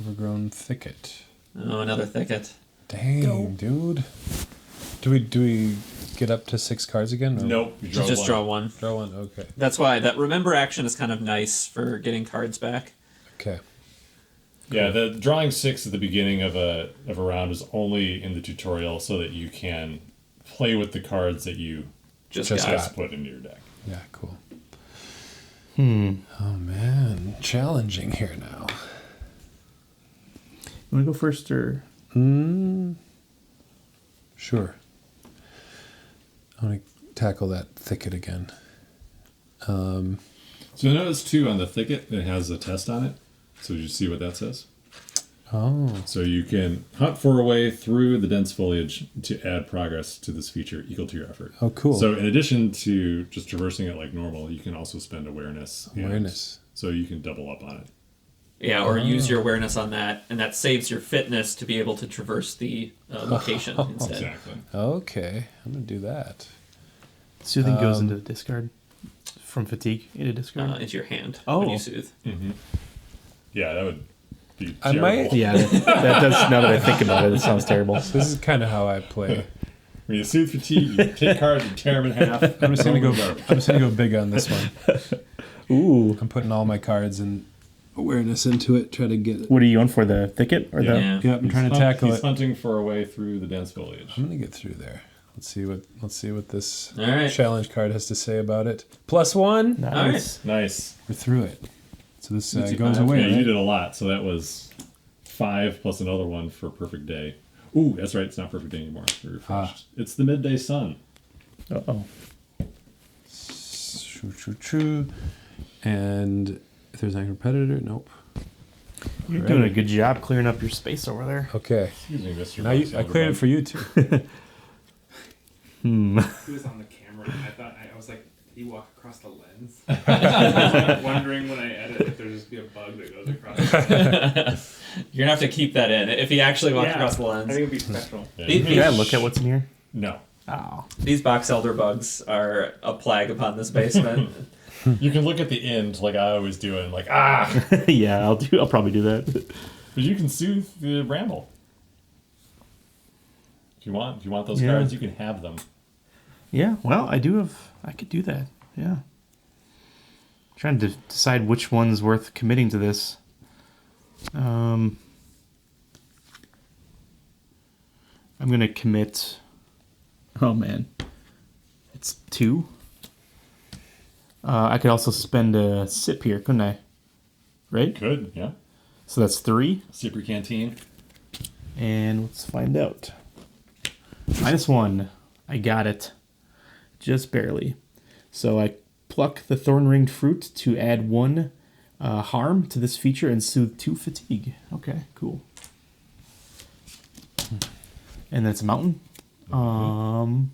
Speaker 1: overgrown thicket.
Speaker 2: Oh, another thicket.
Speaker 1: Dang, dude. Do we get up to 6 cards again? Or
Speaker 4: Nope, you draw
Speaker 2: Just
Speaker 4: one.
Speaker 2: draw 1.
Speaker 1: Draw 1. Okay.
Speaker 2: That's why that remember action is kind of nice for getting cards back.
Speaker 1: Okay.
Speaker 4: Yeah, the drawing 6 at the beginning of a round is only in the tutorial so that you can play with the cards that you
Speaker 2: Just
Speaker 1: Just
Speaker 2: got.
Speaker 1: got.
Speaker 4: put into your deck.
Speaker 1: Yeah, cool. Oh man, challenging here now.
Speaker 3: You want to go first or?
Speaker 1: Sure. I want to tackle that thicket again.
Speaker 4: So notice too on the thicket it has a test on it. So you see what that says?
Speaker 1: Oh,
Speaker 4: So you can hunt for a way through the dense foliage to add progress to this feature equal to your effort.
Speaker 1: oh, cool.
Speaker 4: So in addition to just traversing it like normal, you can also spend awareness. and-
Speaker 1: Awareness.
Speaker 4: So you can double up on it.
Speaker 2: Yeah, or use your awareness on that, and that saves your fitness to be able to traverse the location instead.
Speaker 4: Exactly.
Speaker 1: Okay, I'm gonna do that.
Speaker 3: Soothing goes into the discard from fatigue into discard.
Speaker 2: Into your hand
Speaker 3: Oh.
Speaker 2: when you soothe.
Speaker 4: Yeah, that would be
Speaker 1: I
Speaker 4: terrible.
Speaker 1: might-
Speaker 3: Yeah, that does. Now that I think about it, it sounds terrible.
Speaker 1: This is kind of how I play.
Speaker 4: When you soothe fatigue, you take cards and tear them in half.
Speaker 1: I'm just gonna go big on this one.
Speaker 3: Ooh.
Speaker 1: I'm putting all my cards and awareness into it. Try to get it.
Speaker 3: What are you going for? The thicket or the?
Speaker 2: Yeah.
Speaker 1: Yeah, I'm trying to tackle
Speaker 4: He's
Speaker 1: it.
Speaker 4: hunting for a way through the dense foliage.
Speaker 1: I'm gonna get through there. Let's see what this
Speaker 2: All right.
Speaker 1: challenge card has to say about it. +1.
Speaker 3: Nice.
Speaker 4: Nice.
Speaker 1: We're through it. So this
Speaker 2: You took
Speaker 1: goes
Speaker 2: that.
Speaker 1: away.
Speaker 4: Yeah, you
Speaker 1: Right?
Speaker 4: did a lot. So that was 5 plus another one for perfect day. Ooh, that's right. It's not perfect day anymore. We refreshed. It's the midday sun.
Speaker 3: Uh oh.
Speaker 1: True. And if there's an competitor, nope.
Speaker 3: You're doing a good job clearing up your space over there.
Speaker 1: Okay.
Speaker 4: Excuse me, Mr.
Speaker 1: Now I cleared it for you too.
Speaker 5: He was on the camera, and I thought I was like, did he walk across the lens? I was wondering when I edit if there'd just be a bug that goes across.
Speaker 2: You're gonna have to keep that in if he actually walked
Speaker 5: Yeah,
Speaker 2: across the
Speaker 5: I
Speaker 2: lens.
Speaker 5: think it'd be special.
Speaker 3: Can I look at what's in here?
Speaker 4: No.
Speaker 3: Oh.
Speaker 2: These box elder bugs are a plague upon this basement.
Speaker 4: You can look at the end like I always do, and like,
Speaker 3: Yeah, I'll probably do that.
Speaker 4: But you can soothe the ramble. If you want those
Speaker 3: Yeah.
Speaker 4: cards, you can have them.
Speaker 3: Yeah, well, I could do that. Yeah. Trying to decide which one's worth committing to this. I'm gonna commit. Oh man, it's 2. I could also spend a sip here, couldn't I? Right.
Speaker 4: Good, yeah.
Speaker 3: So that's 3,
Speaker 4: Sip your canteen.
Speaker 3: and let's find out. -1. I got it, just barely. So I pluck the thorn-ringed fruit to add 1 harm to this feature and soothe 2 fatigue. Okay, cool. And then it's a mountain.
Speaker 4: You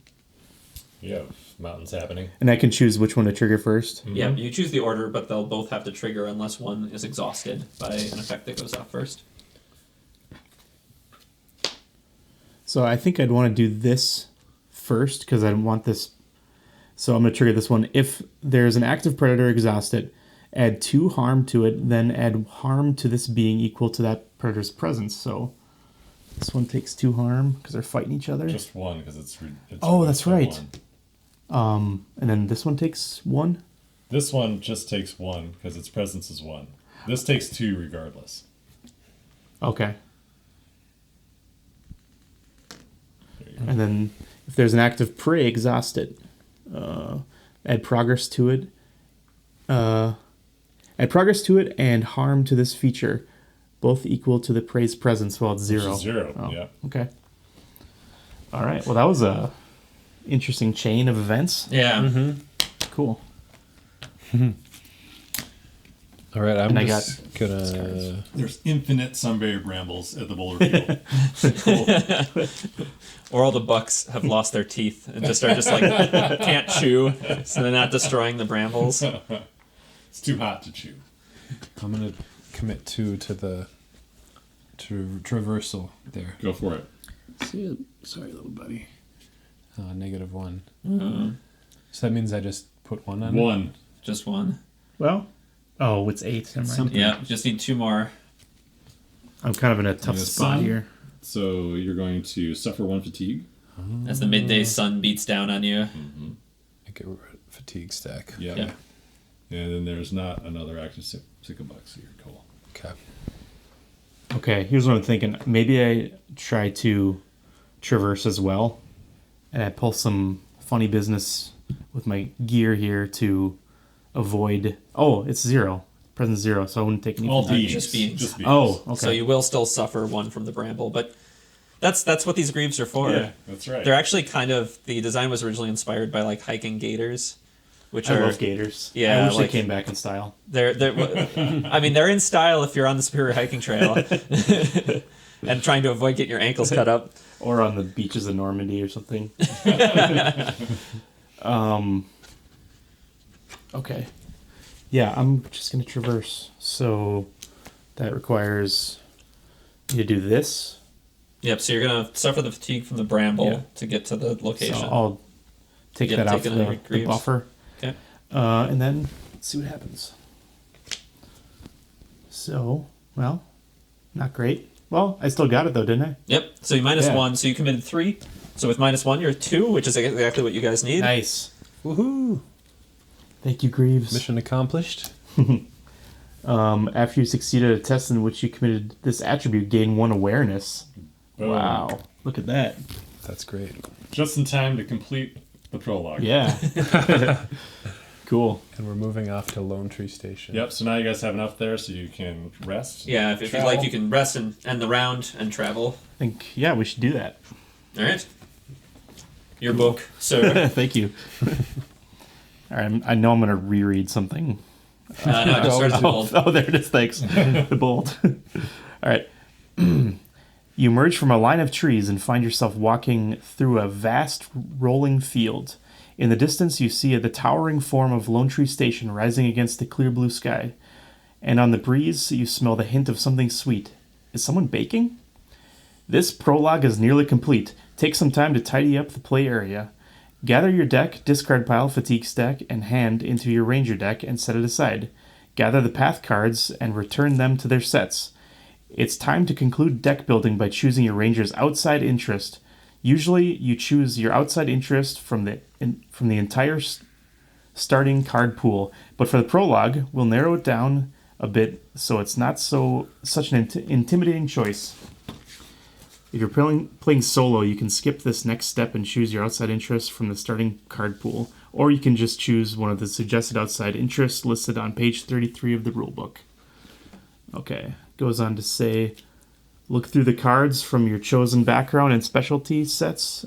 Speaker 4: have mountains happening.
Speaker 3: And I can choose which one to trigger first.
Speaker 2: Yeah, you choose the order, but they'll both have to trigger unless one is exhausted by an effect that goes off first.
Speaker 3: So I think I'd want to do this first because I want this. So I'm going to trigger this one. If there's an active predator exhausted, add 2 harm to it, then add harm to this being equal to that predator's presence. So this one takes 2 harm because they're fighting each other.
Speaker 4: Just 1 because it's
Speaker 3: Oh, that's right.
Speaker 4: 1.
Speaker 3: And then this one takes 1.
Speaker 4: This one just takes 1 because its presence is 1. This takes 2 regardless.
Speaker 3: Okay. And then if there's an active prey exhausted, add progress to it. Add progress to it and harm to this feature, both equal to the prey's presence. Well, it's 0.
Speaker 4: Which is 0,
Speaker 3: Oh,
Speaker 4: yeah.
Speaker 3: Okay. All right. Well, that was a interesting chain of events.
Speaker 2: Yeah.
Speaker 3: Cool.
Speaker 1: All right, I'm
Speaker 3: And I
Speaker 1: just gonna.
Speaker 6: There's infinite sunberry brambles at the boulder field.
Speaker 2: Or all the bucks have lost their teeth and just are just like can't chew, so they're not destroying the brambles.
Speaker 4: It's too hot to chew.
Speaker 1: I'm gonna commit 2 to the traversal there.
Speaker 4: Go for it.
Speaker 1: Sorry, little buddy. -1.
Speaker 2: Mm-hmm.
Speaker 1: So that means I just put 1 on.
Speaker 4: 1.
Speaker 2: Just one.
Speaker 3: Well, oh, it's 8. Never mind.
Speaker 2: Yeah, just need 2 more.
Speaker 3: I'm kind of in a tough
Speaker 4: Yes.
Speaker 3: spot here.
Speaker 4: So you're going to suffer 1 fatigue.
Speaker 2: As the midday sun beats down on you.
Speaker 1: I get rid of fatigue stack.
Speaker 4: Yeah.
Speaker 2: Yeah.
Speaker 4: And then there's not another active sickle bug, so you're cool.
Speaker 1: Okay.
Speaker 3: Okay, here's what I'm thinking. Maybe I try to traverse as well, and I pull some funny business with my gear here to avoid. Oh, it's 0. Present 0, so I wouldn't take any.
Speaker 6: All
Speaker 3: fatigue.
Speaker 6: beings.
Speaker 2: Just beings.
Speaker 4: Just beings.
Speaker 3: Oh, okay.
Speaker 2: So you will still suffer 1 from the bramble, but that's what these greaves are for.
Speaker 4: Yeah, that's right.
Speaker 2: They're actually kind of, the design was originally inspired by like hiking gators, which
Speaker 3: I
Speaker 2: are
Speaker 3: love gators.
Speaker 2: Yeah,
Speaker 3: I wish
Speaker 2: like-
Speaker 3: they came back in style.
Speaker 2: they're I mean they're in style if you're on the Superior hiking trail and trying to avoid getting your ankles cut up.
Speaker 3: Or on the beaches of Normandy or something. Okay. Yeah, I'm just going to traverse. So that requires me to do this.
Speaker 2: Yep. So you're gonna suffer the fatigue from the bramble
Speaker 3: Yeah.
Speaker 2: to get to the location.
Speaker 3: So I'll take
Speaker 2: Yep,
Speaker 3: that out
Speaker 2: take
Speaker 3: for
Speaker 2: it in
Speaker 3: the
Speaker 2: Greaves.
Speaker 3: buffer.
Speaker 2: Okay.
Speaker 3: And then see what happens. So, well, not great. Well, I still got it though, didn't I?
Speaker 2: Yep. So you minus
Speaker 3: Yeah.
Speaker 2: 1. So you committed 3. So with -1, you're 2, which is exactly what you guys need.
Speaker 3: Nice.
Speaker 1: Woohoo!
Speaker 3: Thank you, Greaves.
Speaker 1: Mission accomplished.
Speaker 3: After you succeeded a test in which you committed this attribute, gain 1 awareness.
Speaker 4: Boom.
Speaker 3: Wow. Look at that.
Speaker 1: That's great.
Speaker 4: Just in time to complete the prologue.
Speaker 3: Yeah. Cool.
Speaker 1: And we're moving off to Lone Tree Station.
Speaker 4: Yep, so now you guys have enough there so you can rest.
Speaker 2: Yeah. If you'd like, you can rest and end the round and travel.
Speaker 3: I think, yeah, we should do that.
Speaker 2: All right. Your book, sir.
Speaker 3: Thank you. All right, I know I'm going to reread something.
Speaker 2: No, just start as bold.
Speaker 3: Oh, there it is. Thanks. The bold. All right. You emerge from a line of trees and find yourself walking through a vast rolling field. In the distance, you see the towering form of Lone Tree Station rising against the clear blue sky. And on the breeze, you smell the hint of something sweet. Is someone baking? This prologue is nearly complete. Take some time to tidy up the play area. Gather your deck, discard pile, fatigue stack, and hand into your ranger deck and set it aside. Gather the path cards and return them to their sets. It's time to conclude deck building by choosing your ranger's outside interest. Usually, you choose your outside interest from the entire starting card pool, but for the prologue, we'll narrow it down a bit so it's not such an intimidating choice. If you're playing solo, you can skip this next step and choose your outside interest from the starting card pool, or you can just choose one of the suggested outside interests listed on page 33 of the rulebook. Okay, goes on to say, look through the cards from your chosen background and specialty sets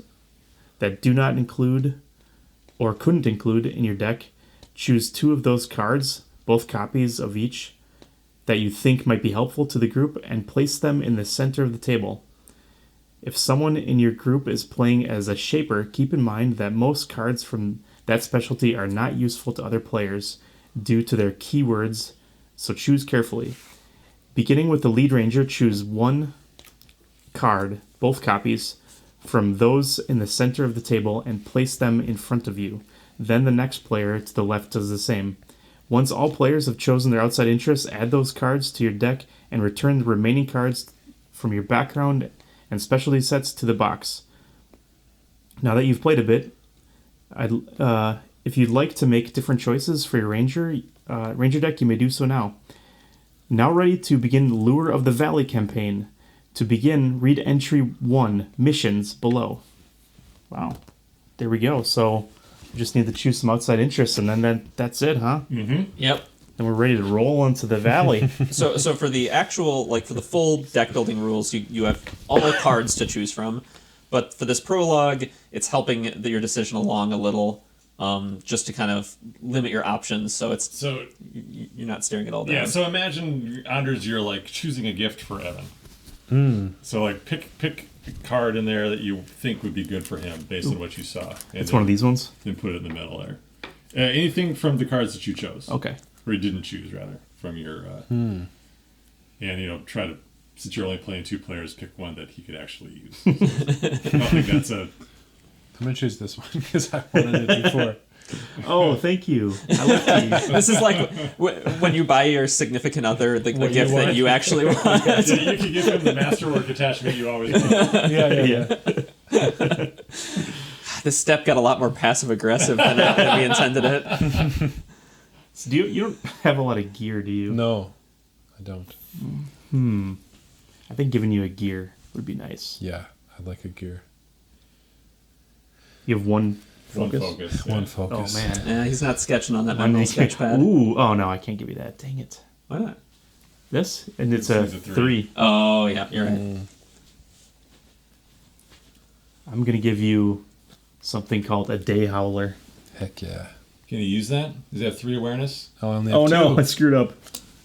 Speaker 3: that do not include or couldn't include in your deck. Choose 2 of those cards, both copies of each, that you think might be helpful to the group, and place them in the center of the table. If someone in your group is playing as a shaper, keep in mind that most cards from that specialty are not useful to other players due to their keywords, so choose carefully. Beginning with the lead ranger, choose one card, both copies, from those in the center of the table and place them in front of you. Then the next player to the left does the same. Once all players have chosen their outside interests, add those cards to your deck and return the remaining cards from your background and specialty sets to the box. Now that you've played a bit, if you'd like to make different choices for your ranger deck, you may do so now. Now ready to begin Lure of the Valley campaign. To begin, read entry 1, missions, below. Wow. There we go. So we just need to choose some outside interests, and then that's it, huh?
Speaker 2: Yep.
Speaker 3: Then we're ready to roll into the valley.
Speaker 2: So for the actual, like for the full deck building rules, you have all cards to choose from. But for this prologue, it's helping your decision along a little, just to kind of limit your options. So you're not staring it all down.
Speaker 4: Yeah, so imagine, Anders, you're like choosing a gift for Evan. So like pick a card in there that you think would be good for him based on what you saw. And
Speaker 3: It's one of these ones?
Speaker 4: Then put it in the middle there. Anything from the cards that you chose.
Speaker 3: Okay.
Speaker 4: Or you didn't choose, rather, from your... And, try to, since you're only playing 2 players, pick one that he could actually use. So, I don't think that's a...
Speaker 1: I'm going to choose this one because I wanted it before.
Speaker 3: Oh, thank you. I like these.
Speaker 2: This is like when you buy your significant other the gift that you actually want.
Speaker 4: Yeah, you could give him the masterwork attachment you always want.
Speaker 3: Yeah.
Speaker 2: This step got a lot more passive aggressive than we intended it.
Speaker 3: So you don't have a lot of gear, do you?
Speaker 1: No, I don't.
Speaker 3: I think giving you a gear would be nice.
Speaker 1: Yeah, I'd like a gear.
Speaker 3: You have one focus?
Speaker 4: One focus. Yeah.
Speaker 1: One focus.
Speaker 3: Oh, man.
Speaker 2: Yeah, he's not sketching on that
Speaker 3: One
Speaker 2: manual
Speaker 3: makes me-
Speaker 2: sketch pad.
Speaker 3: Ooh, oh no, I can't give you that. Dang it.
Speaker 2: Why not?
Speaker 3: This? And it's
Speaker 4: This
Speaker 3: a
Speaker 4: is a
Speaker 3: 3.
Speaker 2: Oh, yeah, you're right.
Speaker 3: I'm going to give you something called a Day Howler.
Speaker 1: Heck yeah.
Speaker 4: Can you use that? Does it have 3 awareness?
Speaker 1: Oh, I only have
Speaker 3: Oh
Speaker 1: 2.
Speaker 3: no, I screwed up.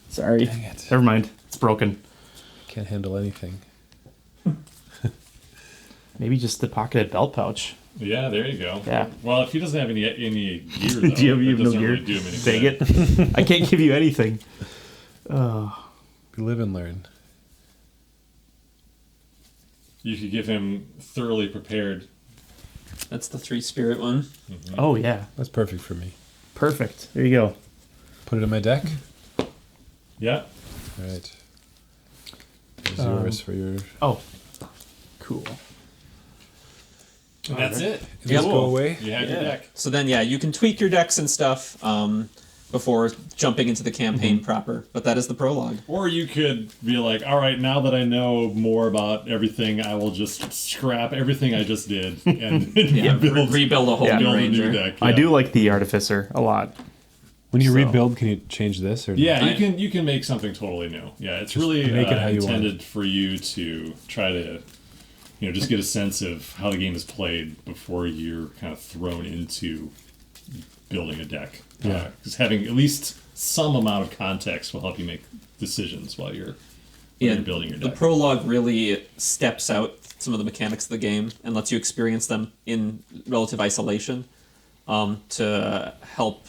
Speaker 3: Sorry.
Speaker 1: Dang it.
Speaker 3: Never mind. It's broken.
Speaker 1: Can't handle anything.
Speaker 3: Maybe just the pocketed belt pouch.
Speaker 4: Yeah, there you go.
Speaker 3: Yeah.
Speaker 4: Well, if he doesn't have any gear, though,
Speaker 3: Do you have
Speaker 4: that
Speaker 3: no
Speaker 4: doesn't
Speaker 3: gear?
Speaker 4: really do him any
Speaker 3: Dang
Speaker 4: good.
Speaker 3: it. I can't give you anything.
Speaker 1: We live and learn.
Speaker 4: You could give him thoroughly prepared.
Speaker 2: That's the 3 spirit one.
Speaker 3: Oh, yeah.
Speaker 1: That's perfect for me.
Speaker 3: Perfect. There you go.
Speaker 1: Put it in my deck.
Speaker 4: Yeah.
Speaker 1: All right. There's yours for your...
Speaker 3: Oh. Cool.
Speaker 4: And that's it.
Speaker 1: Does this go away?
Speaker 4: You have your deck.
Speaker 2: So then, yeah, you can tweak your decks and stuff before jumping into the campaign proper. But that is the prologue.
Speaker 4: Or you could be like, all right, now that I know more about everything, I will just scrap everything I just did and
Speaker 2: Yeah,
Speaker 4: build
Speaker 2: rebuild a whole
Speaker 3: Yeah.
Speaker 2: new
Speaker 4: a
Speaker 2: ranger.
Speaker 4: new deck.
Speaker 3: I
Speaker 4: yeah.
Speaker 3: do like the Artificer a lot.
Speaker 1: When you
Speaker 3: So-
Speaker 1: rebuild, can you change this? Or
Speaker 4: Yeah,
Speaker 2: Right.
Speaker 4: you can make something totally new. Yeah, it's really
Speaker 1: make it how you want
Speaker 4: intended for you to try to, just get a sense of how the game is played before you're kind of thrown into building a deck.
Speaker 1: Yeah.
Speaker 4: Because having at least some amount of context will help you make decisions while you're building your
Speaker 2: The
Speaker 4: deck.
Speaker 2: prologue really steps out some of the mechanics of the game and lets you experience them in relative isolation to help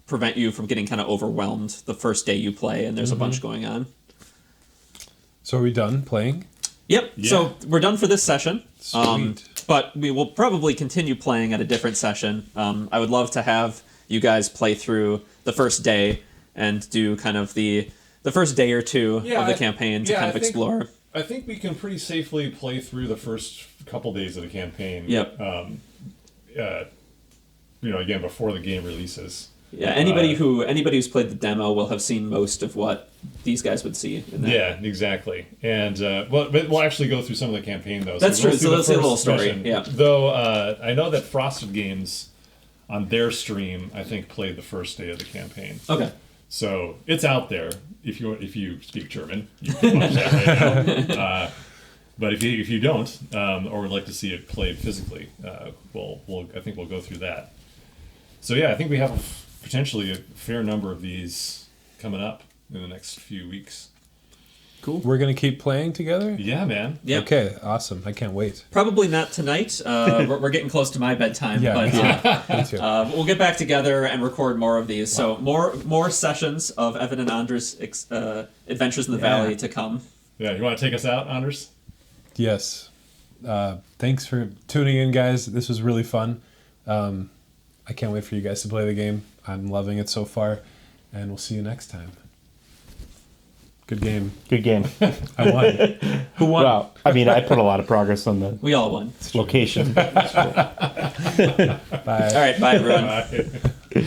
Speaker 2: prevent you from getting kind of overwhelmed the first day you play and there's a bunch going on.
Speaker 1: So are we done playing?
Speaker 2: Yep.
Speaker 4: Yeah.
Speaker 2: So we're done for this session.
Speaker 1: Sweet.
Speaker 2: But we will probably continue playing at a different session. I would love to have you guys play through the first day and do kind of the first day or two of the campaign to kind of explore.
Speaker 4: I think we can pretty safely play through the first couple days of the campaign.
Speaker 2: Yep.
Speaker 4: Again, before the game releases.
Speaker 2: Yeah, anybody who's played the demo will have seen most of what these guys would see in that.
Speaker 4: Yeah, exactly. And but we'll actually go through some of the campaign though.
Speaker 2: That's true.
Speaker 4: we'll see
Speaker 2: So
Speaker 4: the
Speaker 2: let's see a
Speaker 4: first
Speaker 2: little story.
Speaker 4: session.
Speaker 2: Yeah.
Speaker 4: Though I know that Frosted Games on their stream, I think, played the first day of the campaign.
Speaker 2: Okay.
Speaker 4: So it's out there. If you speak German, you can watch that right now. But if you don't, or would like to see it played physically, I think we'll go through that. So yeah, I think we have potentially a fair number of these coming up in the next few weeks.
Speaker 3: Cool.
Speaker 1: We're gonna keep playing together.
Speaker 4: Yeah, man.
Speaker 2: Yep.
Speaker 1: Okay, awesome. I can't wait.
Speaker 2: Probably not tonight. We're getting close to my bedtime,
Speaker 1: Yeah,
Speaker 2: but
Speaker 1: me too.
Speaker 2: we'll get back together and record more of these. So more sessions of Evan and Anders' Adventures in the Valley to come.
Speaker 4: Yeah, you want to take us out, Anders?
Speaker 1: Yes. Thanks for tuning in, guys. This was really fun. I can't wait for you guys to play the game. I'm loving it so far, and we'll see you next time. Good game.
Speaker 3: Good game.
Speaker 1: I won. Who won?
Speaker 3: Wow. I mean, I put a lot of progress on the
Speaker 2: We all won.
Speaker 3: location.
Speaker 1: Bye.
Speaker 2: All right, bye everyone.
Speaker 4: Bye.